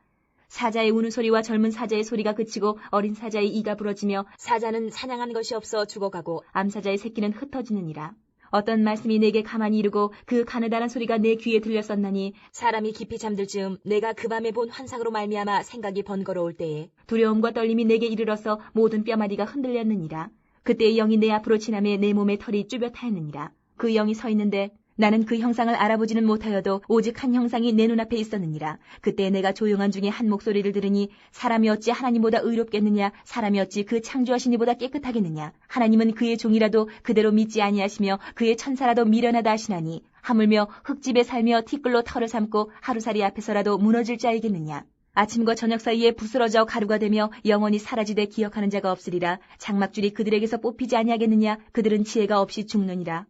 [SPEAKER 2] 사자의 우는 소리와 젊은 사자의 소리가 그치고 어린 사자의 이가 부러지며 사자는 사냥한 것이 없어 죽어가고 암사자의 새끼는 흩어지느니라. 어떤 말씀이 내게 가만히 이르고 그 가느다란 소리가 내 귀에 들렸었나니 사람이 깊이 잠들 즈음 내가 그 밤에 본 환상으로 말미암아 생각이 번거로울 때에 두려움과 떨림이 내게 이르러서 모든 뼈마디가 흔들렸느니라. 그때의 영이 내 앞으로 지나매 내 몸에 털이 쭈뼛하였느니라. 그 영이 서 있는데 나는 그 형상을 알아보지는 못하여도 오직 한 형상이 내 눈앞에 있었느니라. 그때 내가 조용한 중에 한 목소리를 들으니 사람이 어찌 하나님보다 의롭겠느냐? 사람이 어찌 그 창조하신 이보다 깨끗하겠느냐? 하나님은 그의 종이라도 그대로 믿지 아니하시며 그의 천사라도 미련하다 하시나니 하물며 흙집에 살며 티끌로 털을 삼고 하루살이 앞에서라도 무너질 자이겠느냐? 아침과 저녁 사이에 부스러져 가루가 되며 영원히 사라지되 기억하는 자가 없으리라. 장막줄이 그들에게서 뽑히지 아니하겠느냐? 그들은 지혜가 없이 죽느니라.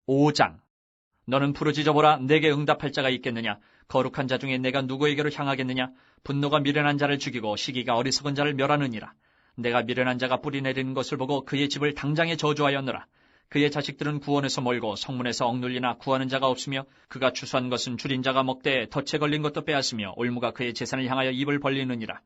[SPEAKER 1] 5장. 너는 부르짖어보라. 내게 응답할 자가 있겠느냐? 거룩한 자 중에 내가 누구에게로 향하겠느냐? 분노가 미련한 자를 죽이고 시기가 어리석은 자를 멸하느니라. 내가 미련한 자가 뿌리 내리는 것을 보고 그의 집을 당장에 저주하였노라. 그의 자식들은 구원에서 멀고 성문에서 억눌리나 구하는 자가 없으며 그가 추수한 것은 줄인 자가 먹되 덫에 걸린 것도 빼앗으며 올무가 그의 재산을 향하여 입을 벌리느니라.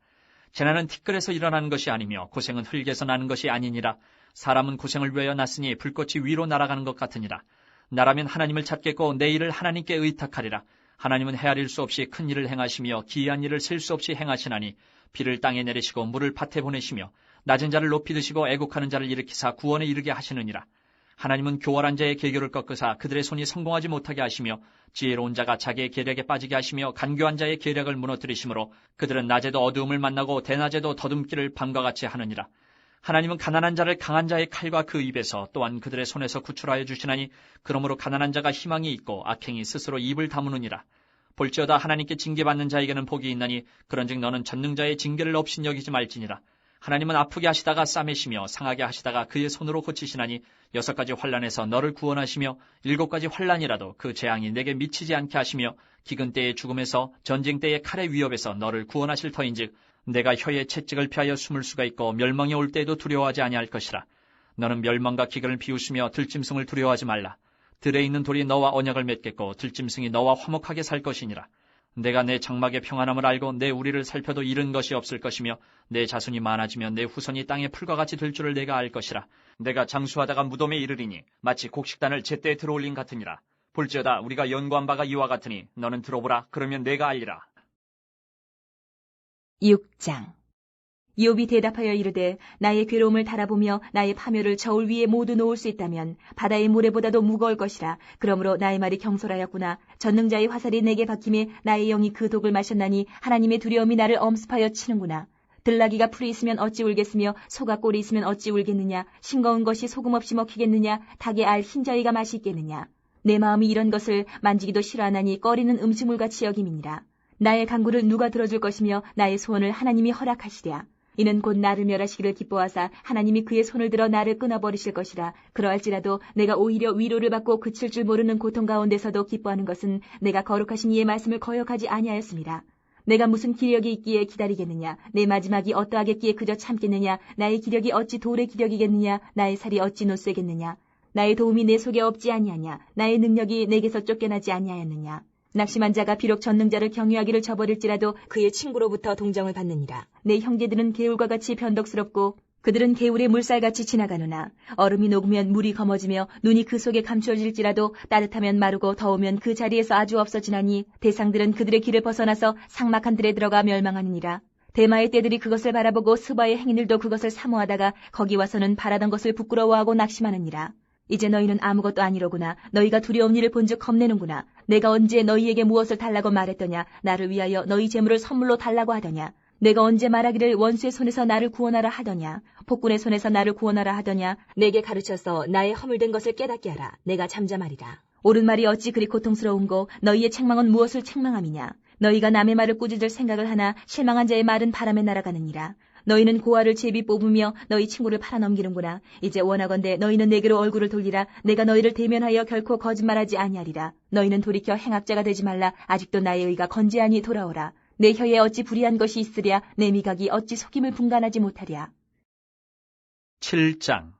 [SPEAKER 1] 재난은 티끌에서 일어나는 것이 아니며 고생은 흙에서 나는 것이 아니니라. 사람은 고생을 위하여 났으니 불꽃이 위로 날아가는 것 같으니라. 나라면 하나님을 찾겠고 내 일을 하나님께 의탁하리라. 하나님은 헤아릴 수 없이 큰 일을 행하시며 기이한 일을 셀 수 없이 행하시나니 비를 땅에 내리시고 물을 밭에 보내시며 낮은 자를 높이 드시고 애국하는 자를 일으키사 구원에 이르게 하시느니라. 하나님은 교활한 자의 계교를 꺾으사 그들의 손이 성공하지 못하게 하시며 지혜로운 자가 자기의 계략에 빠지게 하시며 간교한 자의 계략을 무너뜨리시므로 그들은 낮에도 어두움을 만나고 대낮에도 더듬기를 밤과 같이 하느니라. 하나님은 가난한 자를 강한 자의 칼과 그 입에서 또한 그들의 손에서 구출하여 주시나니 그러므로 가난한 자가 희망이 있고 악행이 스스로 입을 다무느니라. 볼지어다 하나님께 징계받는 자에게는 복이 있나니 그런즉 너는 전능자의 징계를 업신여기지 말지니라. 하나님은 아프게 하시다가 싸매시며 상하게 하시다가 그의 손으로 고치시나니 6가지 환난에서 너를 구원하시며 7가지 환난이라도 그 재앙이 내게 미치지 않게 하시며 기근 때의 죽음에서 전쟁 때의 칼의 위협에서 너를 구원하실 터인즉 내가 혀의 채찍을 피하여 숨을 수가 있고 멸망이 올 때에도 두려워하지 아니할 것이라. 너는 멸망과 기근을 비웃으며 들짐승을 두려워하지 말라. 들에 있는 돌이 너와 언약을 맺겠고 들짐승이 너와 화목하게 살 것이니라. 내가 내 장막의 평안함을 알고 내 우리를 살펴도 잃은 것이 없을 것이며 내 자손이 많아지면 내 후손이 땅의 풀과 같이 될 줄을 내가 알 것이라. 내가 장수하다가 무덤에 이르리니 마치 곡식단을 제때에 들어올린 같으니라. 볼지어다 우리가 연구한 바가 이와 같으니 너는 들어보라. 그러면 내가 알리라.
[SPEAKER 2] 6장. 이옵이 대답하여 이르되 나의 괴로움을 달아보며 나의 파멸을 저울 위에 모두 놓을 수 있다면 바다의 모래보다도 무거울 것이라. 그러므로 나의 말이 경솔하였구나. 전능자의 화살이 내게 박힘에 나의 영이 그 독을 마셨나니 하나님의 두려움이 나를 엄습하여 치는구나. 들나귀가 풀이 있으면 어찌 울겠으며 소가 꼴이 있으면 어찌 울겠느냐. 싱거운 것이 소금 없이 먹히겠느냐. 닭의 알 흰저희가 맛이 있겠느냐. 내 마음이 이런 것을 만지기도 싫어하나니 꺼리는 음식물같이 여김이니라. 나의 간구를 누가 들어줄 것이며 나의 소원을 하나님이 허락하시랴. 이는 곧 나를 멸하시기를 기뻐하사 하나님이 그의 손을 들어 나를 끊어버리실 것이라. 그러할지라도 내가 오히려 위로를 받고 그칠 줄 모르는 고통 가운데서도 기뻐하는 것은 내가 거룩하신 이의 말씀을 거역하지 아니하였습니다. 내가 무슨 기력이 있기에 기다리겠느냐. 내 마지막이 어떠하겠기에 그저 참겠느냐. 나의 기력이 어찌 돌의 기력이겠느냐. 나의 살이 어찌 노쇠겠느냐. 나의 도움이 내 속에 없지 아니하냐. 나의 능력이 내게서 쫓겨나지 아니하였느냐. 낙심한 자가 비록 전능자를 경유하기를 저버릴지라도 그의 친구로부터 동정을 받느니라. 내 형제들은 개울과 같이 변덕스럽고 그들은 개울의 물살같이 지나가느나 얼음이 녹으면 물이 검어지며 눈이 그 속에 감추어질지라도 따뜻하면 마르고 더우면 그 자리에서 아주 없어지나니 대상들은 그들의 길을 벗어나서 삭막한 들에 들어가 멸망하느니라. 대마의 떼들이 그것을 바라보고 스바의 행인들도 그것을 사모하다가 거기 와서는 바라던 것을 부끄러워하고 낙심하느니라. 이제 너희는 아무것도 아니로구나. 너희가 두려운 일을 본즉 겁내는구나. 내가 언제 너희에게 무엇을 달라고 말했더냐. 나를 위하여 너희 재물을 선물로 달라고 하더냐. 내가 언제 말하기를 원수의 손에서 나를 구원하라 하더냐. 폭군의 손에서 나를 구원하라 하더냐. 내게 가르쳐서 나의 허물된 것을 깨닫게 하라. 내가 잠잠하리라. 옳은 말이 어찌 그리 고통스러운고 너희의 책망은 무엇을 책망함이냐. 너희가 남의 말을 꾸짖을 생각을 하나 실망한 자의 말은 바람에 날아가느니라. 너희는 고아를 제비 뽑으며 너희 친구를 팔아넘기는구나. 이제 원하건대 너희는 내게로 얼굴을 돌리라. 내가 너희를 대면하여 결코 거짓말하지 아니하리라. 너희는 돌이켜 행악자가 되지 말라. 아직도 나의 의가 건재하니 돌아오라. 내 혀에 어찌 불의한 것이 있으랴. 내 미각이 어찌 속임을 분간하지 못하랴.
[SPEAKER 1] 7장.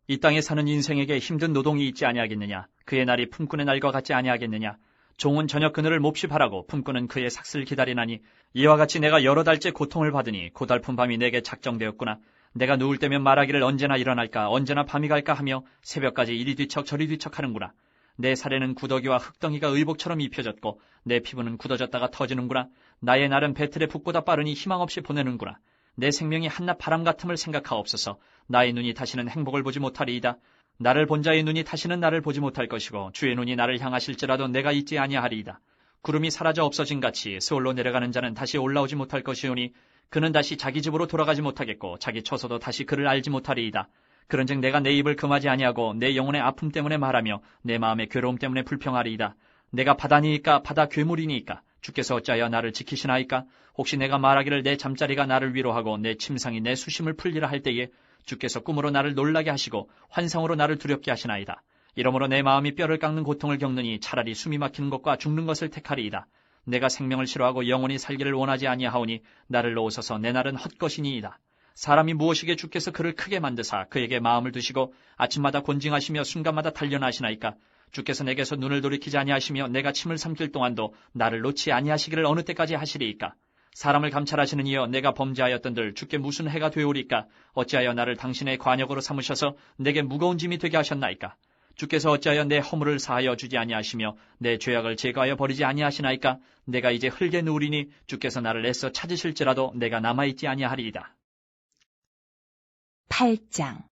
[SPEAKER 1] 이 땅에 사는 인생에게 힘든 노동이 있지 아니하겠느냐. 그의 날이 품꾼의 날과 같지 아니하겠느냐. 종은 저녁 그늘을 몹시 바라고 품꾼은 그의 삭슬 기다리나니 이와 같이 내가 여러 달째 고통을 받으니 고달픈 밤이 내게 작정되었구나. 내가 누울 때면 말하기를 언제나 일어날까 언제나 밤이 갈까 하며 새벽까지 이리 뒤척 저리 뒤척 하는구나. 내 살에는 구더기와 흙덩이가 의복처럼 입혀졌고 내 피부는 굳어졌다가 터지는구나. 나의 날은 배틀의 북보다 빠르니 희망 없이 보내는구나. 내 생명이 한낱 바람 같음을 생각하옵소서. 나의 눈이 다시는 행복을 보지 못하리이다. 나를 본 자의 눈이 다시는 나를 보지 못할 것이고 주의 눈이 나를 향하실지라도 내가 잊지 아니하리이다. 구름이 사라져 없어진 같이 스올로 내려가는 자는 다시 올라오지 못할 것이오니 그는 다시 자기 집으로 돌아가지 못하겠고 자기 처소도 다시 그를 알지 못하리이다. 그런즉 내가 내 입을 금하지 아니하고 내 영혼의 아픔 때문에 말하며 내 마음의 괴로움 때문에 불평하리이다. 내가 바다니이까 바다 괴물이니이까 주께서 어찌하여 나를 지키시나이까. 혹시 내가 말하기를 내 잠자리가 나를 위로하고 내 침상이 내 수심을 풀리라 할 때에 주께서 꿈으로 나를 놀라게 하시고 환상으로 나를 두렵게 하시나이다. 이러므로 내 마음이 뼈를 깎는 고통을 겪느니 차라리 숨이 막히는 것과 죽는 것을 택하리이다. 내가 생명을 싫어하고 영원히 살기를 원하지 아니하오니 나를 놓으소서. 내 날은 헛것이니이다. 사람이 무엇이게 주께서 그를 크게 만드사 그에게 마음을 두시고 아침마다 곤징하시며 순간마다 단련하시나이까. 주께서 내게서 눈을 돌이키지 아니하시며 내가 침을 삼킬 동안도 나를 놓지 아니하시기를 어느 때까지 하시리이까. 사람을 감찰하시는 이여 내가 범죄하였던들 주께 무슨 해가 되오리까. 어찌하여 나를 당신의 관역으로 삼으셔서 내게 무거운 짐이 되게 하셨나이까. 주께서 어찌하여 내 허물을 사하여 주지 아니하시며 내 죄악을 제거하여 버리지 아니하시나이까. 내가 이제 흙에 누우리니 주께서 나를 애써 찾으실지라도 내가 남아있지 아니하리이다.
[SPEAKER 2] 8장.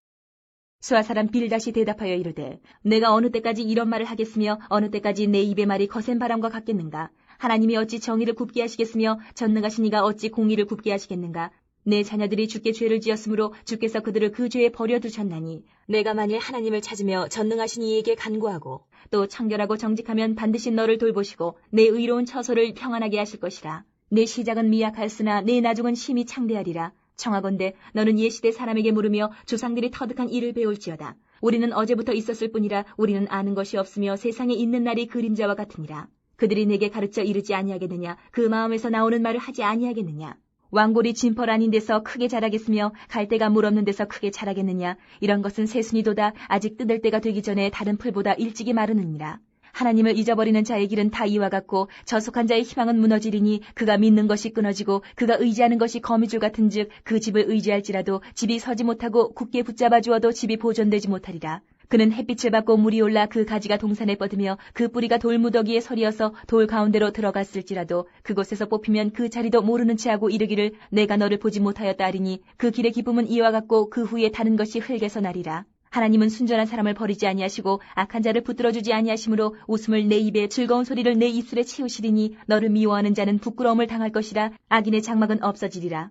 [SPEAKER 2] 수아 사람 빌닷이 대답하여 이르되 내가 어느 때까지 이런 말을 하겠으며 어느 때까지 내 입의 말이 거센 바람과 같겠는가. 하나님이 어찌 정의를 굽게 하시겠으며 전능하신 이가 어찌 공의를 굽게 하시겠는가. 내 자녀들이 주께 죄를 지었으므로 주께서 그들을 그 죄에 버려두셨나니 내가 만일 하나님을 찾으며 전능하신 이에게 간구하고 또 청결하고 정직하면 반드시 너를 돌보시고 내 의로운 처소를 평안하게 하실 것이라. 내 시작은 미약하였으나 내 나중은 심히 창대하리라. 청하건대 너는 옛시대 사람에게 물으며 조상들이 터득한 일을 배울지어다. 우리는 어제부터 있었을 뿐이라 우리는 아는 것이 없으며 세상에 있는 날이 그림자와 같으니라. 그들이 내게 가르쳐 이르지 아니하겠느냐. 그 마음에서 나오는 말을 하지 아니하겠느냐. 왕골이 진펄 아닌 데서 크게 자라겠으며 갈대가 물 없는 데서 크게 자라겠느냐. 이런 것은 새순이도다. 아직 뜯을 때가 되기 전에 다른 풀보다 일찍이 마르느니라. 하나님을 잊어버리는 자의 길은 다 이와 같고 저속한 자의 희망은 무너지리니 그가 믿는 것이 끊어지고 그가 의지하는 것이 거미줄 같은즉 그 집을 의지할지라도 집이 서지 못하고 굳게 붙잡아 주어도 집이 보존되지 못하리라. 그는 햇빛을 받고 물이 올라 그 가지가 동산에 뻗으며 그 뿌리가 돌무더기에 서리어서 돌 가운데로 들어갔을지라도 그곳에서 뽑히면 그 자리도 모르는 체하고 이르기를 내가 너를 보지 못하였다 하리니 그 길의 기쁨은 이와 같고 그 후에 다른 것이 흙에서 나리라. 하나님은 순전한 사람을 버리지 아니하시고 악한 자를 붙들어주지 아니하시므로 웃음을 내 입에 즐거운 소리를 내 입술에 채우시리니 너를 미워하는 자는 부끄러움을 당할 것이라. 악인의 장막은 없어지리라.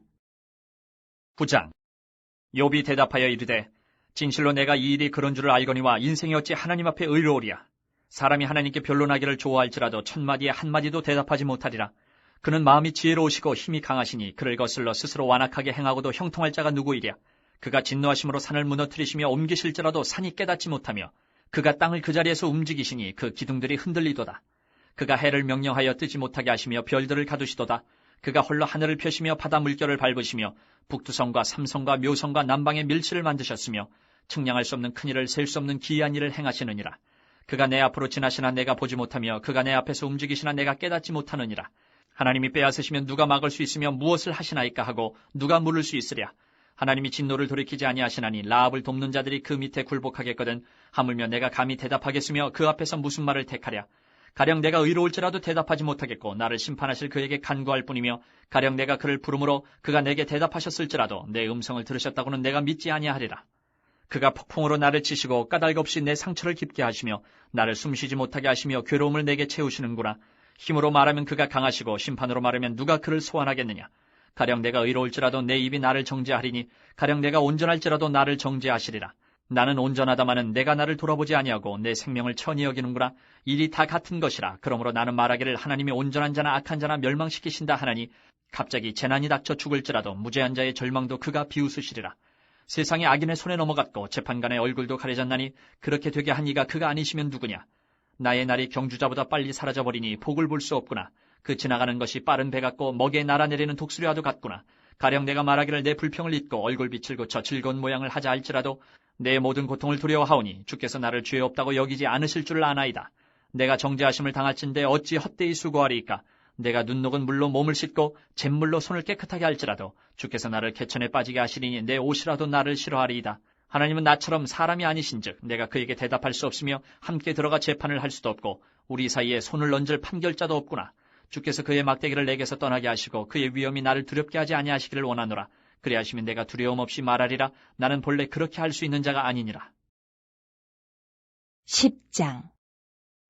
[SPEAKER 1] 9장. 욥이 대답하여 이르되 진실로 내가 이 일이 그런 줄을 알거니와 인생이 어찌 하나님 앞에 의로우랴. 사람이 하나님께 변론하기를 좋아할지라도 천마디에 한마디도 대답하지 못하리라. 그는 마음이 지혜로우시고 힘이 강하시니 그를 거슬러 스스로 완악하게 행하고도 형통할 자가 누구이랴. 그가 진노하심으로 산을 무너뜨리시며 옮기실지라도 산이 깨닫지 못하며 그가 땅을 그 자리에서 움직이시니 그 기둥들이 흔들리도다. 그가 해를 명령하여 뜨지 못하게 하시며 별들을 가두시도다. 그가 홀로 하늘을 펴시며 바다 물결을 밟으시며 북두성과 삼성과 묘성과 남방의 밀치를 만드셨으며 측량할 수 없는 큰일을 셀 수 없는 기이한 일을 행하시느니라. 그가 내 앞으로 지나시나 내가 보지 못하며 그가 내 앞에서 움직이시나 내가 깨닫지 못하느니라. 하나님이 빼앗으시면 누가 막을 수 있으며 무엇을 하시나이까 하고 누가 물을 수 있으랴. 하나님이 진노를 돌이키지 아니하시나니 라합을 돕는 자들이 그 밑에 굴복하겠거든. 하물며 내가 감히 대답하겠으며 그 앞에서 무슨 말을 택하랴. 가령 내가 의로울지라도 대답하지 못하겠고 나를 심판하실 그에게 간구할 뿐이며 가령 내가 그를 부르므로 그가 내게 대답하셨을지라도 내 음성을 들으셨다고는 내가 믿지 아니하리라. 그가 폭풍으로 나를 치시고 까닭없이 내 상처를 깊게 하시며 나를 숨쉬지 못하게 하시며 괴로움을 내게 채우시는구나. 힘으로 말하면 그가 강하시고 심판으로 말하면 누가 그를 소환하겠느냐. 가령 내가 의로울지라도 내 입이 나를 정죄하리니 가령 내가 온전할지라도 나를 정죄하시리라. 나는 온전하다마는 내가 나를 돌아보지 아니하고 내 생명을 천히 여기는구나. 일이 다 같은 것이라. 그러므로 나는 말하기를 하나님이 온전한 자나 악한 자나 멸망시키신다 하나니 갑자기 재난이 닥쳐 죽을지라도 무죄한 자의 절망도 그가 비웃으시리라. 세상이 악인의 손에 넘어갔고 재판관의 얼굴도 가려졌나니 그렇게 되게 한 이가 그가 아니시면 누구냐. 나의 날이 경주자보다 빨리 사라져버리니 복을 볼 수 없구나. 그 지나가는 것이 빠른 배 같고 먹이에 날아내리는 독수리와도 같구나. 가령 내가 말하기를 내 불평을 잊고 얼굴빛을 고쳐 즐거운 모양을 하자 할지라도 내 모든 고통을 두려워하오니 주께서 나를 죄 없다고 여기지 않으실 줄을 아나이다. 내가 정죄하심을 당할진대 어찌 헛되이 수고하리이까. 내가 눈 녹은 물로 몸을 씻고 잿물로 손을 깨끗하게 할지라도 주께서 나를 개천에 빠지게 하시리니 내 옷이라도 나를 싫어하리이다. 하나님은 나처럼 사람이 아니신즉 내가 그에게 대답할 수 없으며 함께 들어가 재판을 할 수도 없고 우리 사이에 손을 얹을 판결자도 없구나. 주께서 그의 막대기를 내게서 떠나게 하시고 그의 위엄이 나를 두렵게 하지 아니하시기를 원하노라. 그리하시면 내가 두려움 없이 말하리라. 나는 본래 그렇게 할 수 있는 자가 아니니라.
[SPEAKER 2] 10장.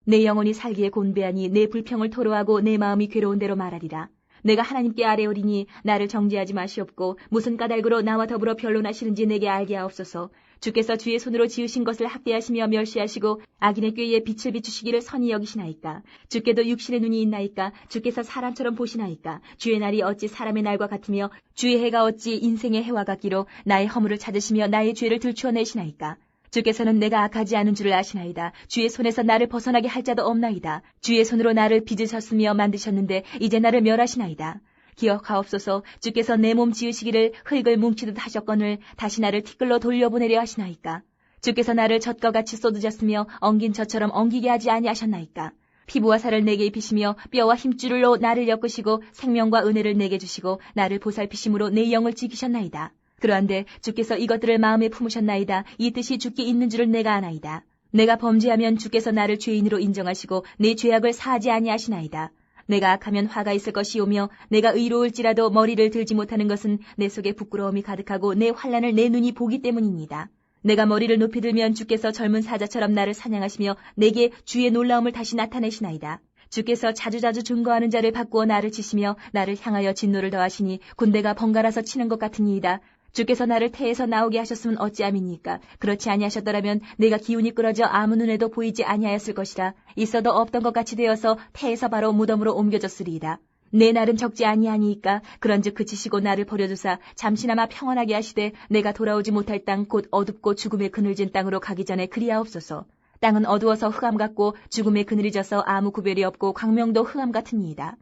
[SPEAKER 2] 내 영혼이 살기에 곤배하니 내 불평을 토로하고 내 마음이 괴로운 대로 말하리라. 내가 하나님께 아뢰오리니 나를 정죄하지 마시옵고 무슨 까닭으로 나와 더불어 변론하시는지 내게 알게 하옵소서. 주께서 주의 손으로 지으신 것을 학대하시며 멸시하시고 악인의 꾀에 빛을 비추시기를 선히 여기시나이까. 주께도 육신의 눈이 있나이까. 주께서 사람처럼 보시나이까. 주의 날이 어찌 사람의 날과 같으며 주의 해가 어찌 인생의 해와 같기로 나의 허물을 찾으시며 나의 죄를 들추어내시나이까. 주께서는 내가 악하지 않은 줄을 아시나이다. 주의 손에서 나를 벗어나게 할 자도 없나이다. 주의 손으로 나를 빚으셨으며 만드셨는데 이제 나를 멸하시나이다. 기억하옵소서. 주께서 내 몸 지으시기를 흙을 뭉치듯 하셨거늘 다시 나를 티끌로 돌려보내려 하시나이까. 주께서 나를 젖과 같이 쏟으셨으며 엉긴 젖처럼 엉기게 하지 아니하셨나이까. 피부와 살을 내게 입히시며 뼈와 힘줄로 나를 엮으시고 생명과 은혜를 내게 주시고 나를 보살피심으로 내 영을 지키셨나이다. 그러한데 주께서 이것들을 마음에 품으셨나이다. 이 뜻이 주께 있는 줄을 내가 아나이다. 내가 범죄하면 주께서 나를 죄인으로 인정하시고 내 죄악을 사하지 아니하시나이다. 내가 악하면 화가 있을 것이오며 내가 의로울지라도 머리를 들지 못하는 것은 내 속에 부끄러움이 가득하고 내 환난을 내 눈이 보기 때문입니다. 내가 머리를 높이 들면 주께서 젊은 사자처럼 나를 사냥하시며 내게 주의 놀라움을 다시 나타내시나이다. 주께서 자주자주 증거하는 자를 바꾸어 나를 치시며 나를 향하여 진노를 더하시니 군대가 번갈아서 치는 것 같으니이다. 주께서 나를 태에서 나오게 하셨으면 어찌함입니까? 그렇지 아니하셨더라면 내가 기운이 끌어져 아무 눈에도 보이지 아니하였을 것이라. 있어도 없던 것 같이 되어서 태에서 바로 무덤으로 옮겨졌으리이다. 내 날은 적지 아니하니이까. 그런즉 그치시고 나를 버려두사 잠시나마 평안하게 하시되 내가 돌아오지 못할 땅 곧 어둡고 죽음의 그늘진 땅으로 가기 전에 그리하옵소서. 땅은 어두워서 흑암 같고 죽음의 그늘이 져서 아무 구별이 없고 광명도 흑암 같으니이다.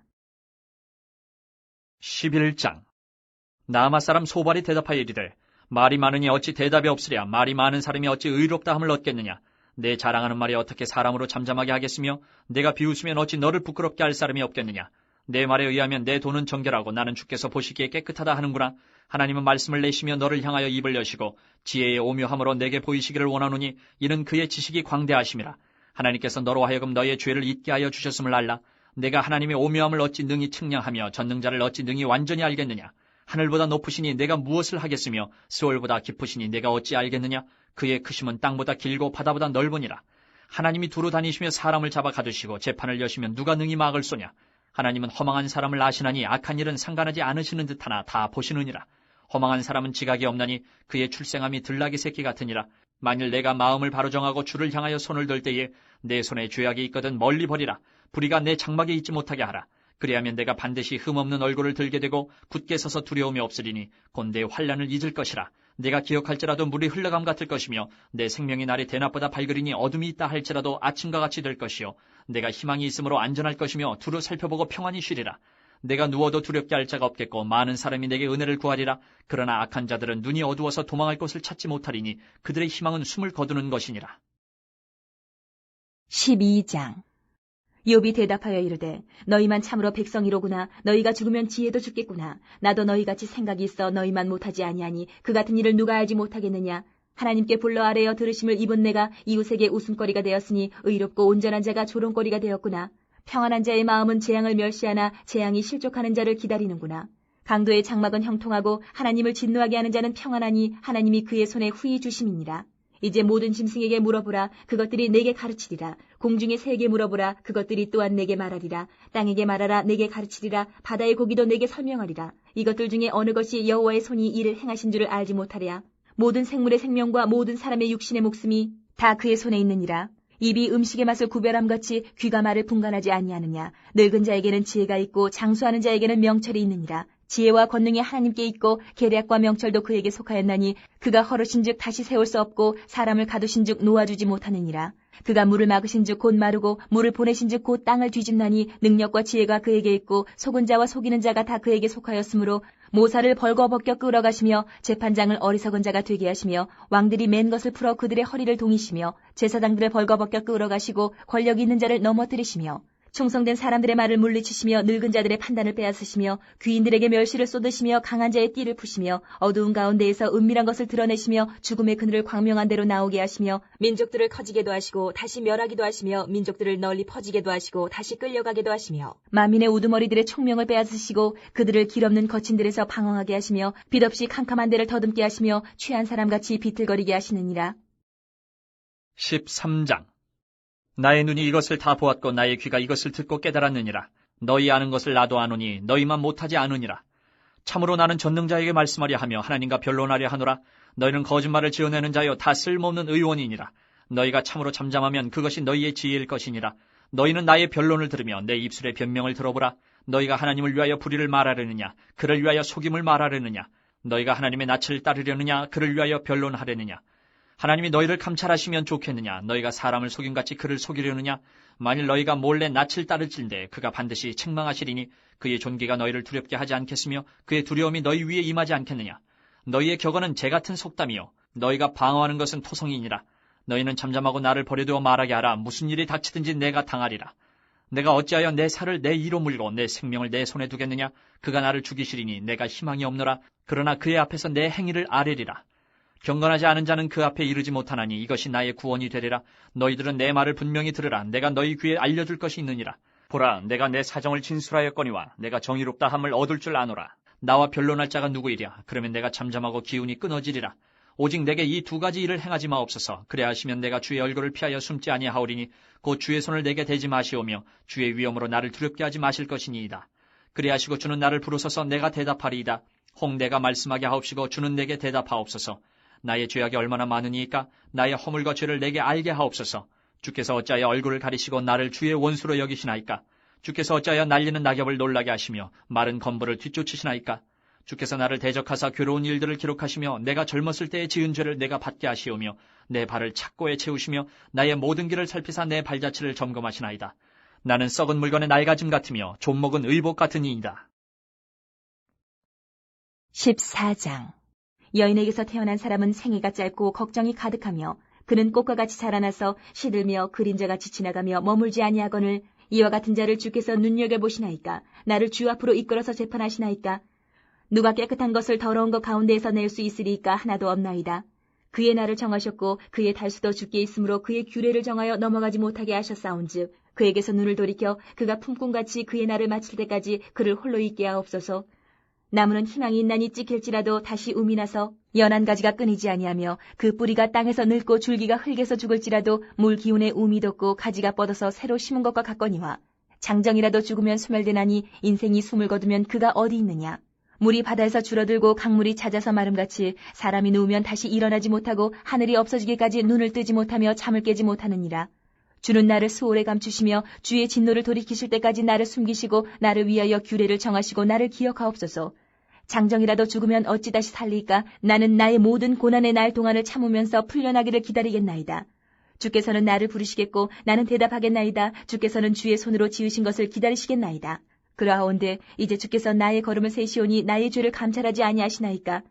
[SPEAKER 1] 11장. 나아마 사람 소발이 대답하여 이르되 말이 많으니 어찌 대답이 없으랴. 말이 많은 사람이 어찌 의롭다 함을 얻겠느냐. 내 자랑하는 말이 어떻게 사람으로 잠잠하게 하겠으며 내가 비웃으면 어찌 너를 부끄럽게 할 사람이 없겠느냐. 내 말에 의하면 내 돈은 정결하고 나는 주께서 보시기에 깨끗하다 하는구나. 하나님은 말씀을 내시며 너를 향하여 입을 여시고 지혜의 오묘함으로 내게 보이시기를 원하노니 이는 그의 지식이 광대하심이라. 하나님께서 너로 하여금 너의 죄를 잊게 하여 주셨음을 알라. 내가 하나님의 오묘함을 어찌 능히 측량하며 전능자를 어찌 능히 완전히 알겠느냐. 하늘보다 높으시니 내가 무엇을 하겠으며 스올보다 깊으시니 내가 어찌 알겠느냐. 그의 크심은 땅보다 길고 바다보다 넓으니라. 하나님이 두루 다니시며 사람을 잡아 가두시고 재판을 여시면 누가 능히 막을 쏘냐. 하나님은 허망한 사람을 아시나니 악한 일은 상관하지 않으시는 듯하나 다 보시느니라. 허망한 사람은 지각이 없나니 그의 출생함이 들나귀 새끼 같으니라. 만일 내가 마음을 바로 정하고 주를 향하여 손을 들 때에 내 손에 죄악이 있거든 멀리 버리라. 불의가 내 장막에 있지 못하게 하라. 그리하면 내가 반드시 흠없는 얼굴을 들게 되고 굳게 서서 두려움이 없으리니 곧 내 환난을 잊을 것이라. 내가 기억할지라도 물이 흘러감 같을 것이며 내 생명의 날이 대낮보다 밝으리니 어둠이 있다 할지라도 아침과 같이 될 것이요 내가 희망이 있으므로 안전할 것이며 두루 살펴보고 평안히 쉬리라. 내가 누워도 두렵게 할 자가 없겠고 많은 사람이 내게 은혜를 구하리라. 그러나 악한 자들은 눈이 어두워서 도망할 곳을 찾지 못하리니 그들의 희망은 숨을 거두는 것이니라.
[SPEAKER 2] 12장. 욥이 대답하여 이르되 너희만 참으로 백성이로구나. 너희가 죽으면 지혜도 죽겠구나. 나도 너희같이 생각이 있어 너희만 못하지 아니하니 그 같은 일을 누가 알지 못하겠느냐. 하나님께 불러 아뢰어 들으심을 입은 내가 이웃에게 웃음거리가 되었으니 의롭고 온전한 자가 조롱거리가 되었구나. 평안한 자의 마음은 재앙을 멸시하나 재앙이 실족하는 자를 기다리는구나. 강도의 장막은 형통하고 하나님을 진노하게 하는 자는 평안하니 하나님이 그의 손에 후히 주심이니라. 이제 모든 짐승에게 물어보라. 그것들이 내게 가르치리라. 공중의 새에게 물어보라. 그것들이 또한 내게 말하리라. 땅에게 말하라. 내게 가르치리라. 바다의 고기도 내게 설명하리라. 이것들 중에 어느 것이 여호와의 손이 이를 행하신 줄을 알지 못하랴. 모든 생물의 생명과 모든 사람의 육신의 목숨이 다 그의 손에 있느니라. 입이 음식의 맛을 구별함같이 귀가 말을 분간하지 아니하느냐. 늙은 자에게는 지혜가 있고 장수하는 자에게는 명철이 있느니라. 지혜와 권능이 하나님께 있고 계략과 명철도 그에게 속하였나니 그가 허르신즉 다시 세울 수 없고 사람을 가두신즉 놓아주지 못하느니라. 그가 물을 막으신즉 곧 마르고 물을 보내신즉 곧 땅을 뒤집나니 능력과 지혜가 그에게 있고 속은 자와 속이는 자가 다 그에게 속하였으므로 모사를 벌거벗겨 끌어가시며 재판장을 어리석은 자가 되게 하시며 왕들이 맨 것을 풀어 그들의 허리를 동이시며 제사장들을 벌거벗겨 끌어가시고 권력 있는 자를 넘어뜨리시며 충성된 사람들의 말을 물리치시며 늙은 자들의 판단을 빼앗으시며 귀인들에게 멸시를 쏟으시며 강한 자의 띠를 푸시며 어두운 가운데에서 은밀한 것을 드러내시며 죽음의 그늘을 광명한 대로 나오게 하시며 민족들을 커지게도 하시고 다시 멸하기도 하시며 민족들을 널리 퍼지게도 하시고 다시 끌려가게도 하시며 만민의 우두머리들의 총명을 빼앗으시고 그들을 길없는 거친 들에서 방황하게 하시며 빛없이 캄캄한 데를 더듬게 하시며 취한 사람같이 비틀거리게 하시느니라.
[SPEAKER 1] 13장. 나의 눈이 이것을 다 보았고 나의 귀가 이것을 듣고 깨달았느니라. 너희 아는 것을 나도 아노니 너희만 못하지 않으니라. 참으로 나는 전능자에게 말씀하려 하며 하나님과 변론하려 하노라. 너희는 거짓말을 지어내는 자여 다 쓸모없는 의원이니라. 너희가 참으로 잠잠하면 그것이 너희의 지혜일 것이니라. 너희는 나의 변론을 들으며 내 입술의 변명을 들어보라. 너희가 하나님을 위하여 불의를 말하려느냐 그를 위하여 속임을 말하려느냐. 너희가 하나님의 낯을 따르려느냐 그를 위하여 변론하려느냐. 하나님이 너희를 감찰하시면 좋겠느냐. 너희가 사람을 속임같이 그를 속이려느냐. 만일 너희가 몰래 낯을 따를진대 그가 반드시 책망하시리니 그의 존귀가 너희를 두렵게 하지 않겠으며 그의 두려움이 너희 위에 임하지 않겠느냐. 너희의 격언은 재 같은 속담이요 너희가 방어하는 것은 토성이니라. 너희는 잠잠하고 나를 버려두어 말하게 하라. 무슨 일이 닥치든지 내가 당하리라. 내가 어찌하여 내 살을 내 이로 물고 내 생명을 내 손에 두겠느냐. 그가 나를 죽이시리니 내가 희망이 없노라. 그러나 그의 앞에서 내 행위를 아뢰리라. 경건하지 않은 자는 그 앞에 이르지 못하나니 이것이 나의 구원이 되리라. 너희들은 내 말을 분명히 들으라. 내가 너희 귀에 알려줄 것이 있느니라. 보라, 내가 내 사정을 진술하였거니와 내가 정의롭다 함을 얻을 줄 아노라. 나와 변론할 자가 누구이랴. 그러면 내가 잠잠하고 기운이 끊어지리라. 오직 내게 이 두 가지 일을 행하지 마옵소서. 그래 하시면 내가 주의 얼굴을 피하여 숨지 아니하오리니 곧 주의 손을 내게 대지 마시오며 주의 위엄으로 나를 두렵게 하지 마실 것이니이다. 그래 하시고 주는 나를 부르소서. 내가 대답하리이다. 혹 내가 말씀하게 하옵시고 주는 내게 대답하옵소서. 나의 죄악이 얼마나 많으니까 나의 허물과 죄를 내게 알게 하옵소서. 주께서 어찌하여 얼굴을 가리시고 나를 주의 원수로 여기시나이까. 주께서 어찌하여 날리는 낙엽을 놀라게 하시며 마른 건부를 뒤쫓으시나이까. 주께서 나를 대적하사 괴로운 일들을 기록하시며 내가 젊었을 때의 지은 죄를 내가 받게 하시오며 내 발을 착고에 채우시며 나의 모든 길을 살피사 내 발자취를 점검하시나이다. 나는 썩은 물건의 낡아짐 같으며 좀먹은 의복 같으니이다.
[SPEAKER 2] 14장. 여인에게서 태어난 사람은 생애가 짧고 걱정이 가득하며 그는 꽃과 같이 자라나서 시들며 그림자같이 지나가며 머물지 아니하거늘 이와 같은 자를 주께서 눈여겨보시나이까? 나를 주 앞으로 이끌어서 재판하시나이까? 누가 깨끗한 것을 더러운 것 가운데에서 낼 수 있으리까? 하나도 없나이다. 그의 날을 정하셨고 그의 달수도 주께 있으므로 그의 규례를 정하여 넘어가지 못하게 하셨사온즉 그에게서 눈을 돌이켜 그가 품꾼같이 그의 날을 마칠 때까지 그를 홀로 있게 하옵소서. 나무는 희망이 있나니 찍힐지라도 다시 um이 나서 연한 가지가 끊이지 아니하며 그 뿌리가 땅에서 늙고 줄기가 흙에서 죽을지라도 물 기운에 um이 돋고 가지가 뻗어서 새로 심은 것과 같거니와 장정이라도 죽으면 소멸되나니 인생이 숨을 거두면 그가 어디 있느냐. 물이 바다에서 줄어들고 강물이 잦아서 마름같이 사람이 누우면 다시 일어나지 못하고 하늘이 없어지기까지 눈을 뜨지 못하며 잠을 깨지 못하느니라. 주는 나를 수월에 감추시며 주의 진노를 돌이키실 때까지 나를 숨기시고 나를 위하여 규례를 정하시고 나를 기억하옵소서. 장정이라도 죽으면 어찌 다시 살리까? 나는 나의 모든 고난의 날 동안을 참으면서 풀려나기를 기다리겠나이다. 주께서는 나를 부르시겠고 나는 대답하겠나이다. 주께서는 주의 손으로 지으신 것을 기다리시겠나이다. 그러하온데 이제 주께서 나의 걸음을 세시오니 나의 죄를 감찰하지 아니하시나이까?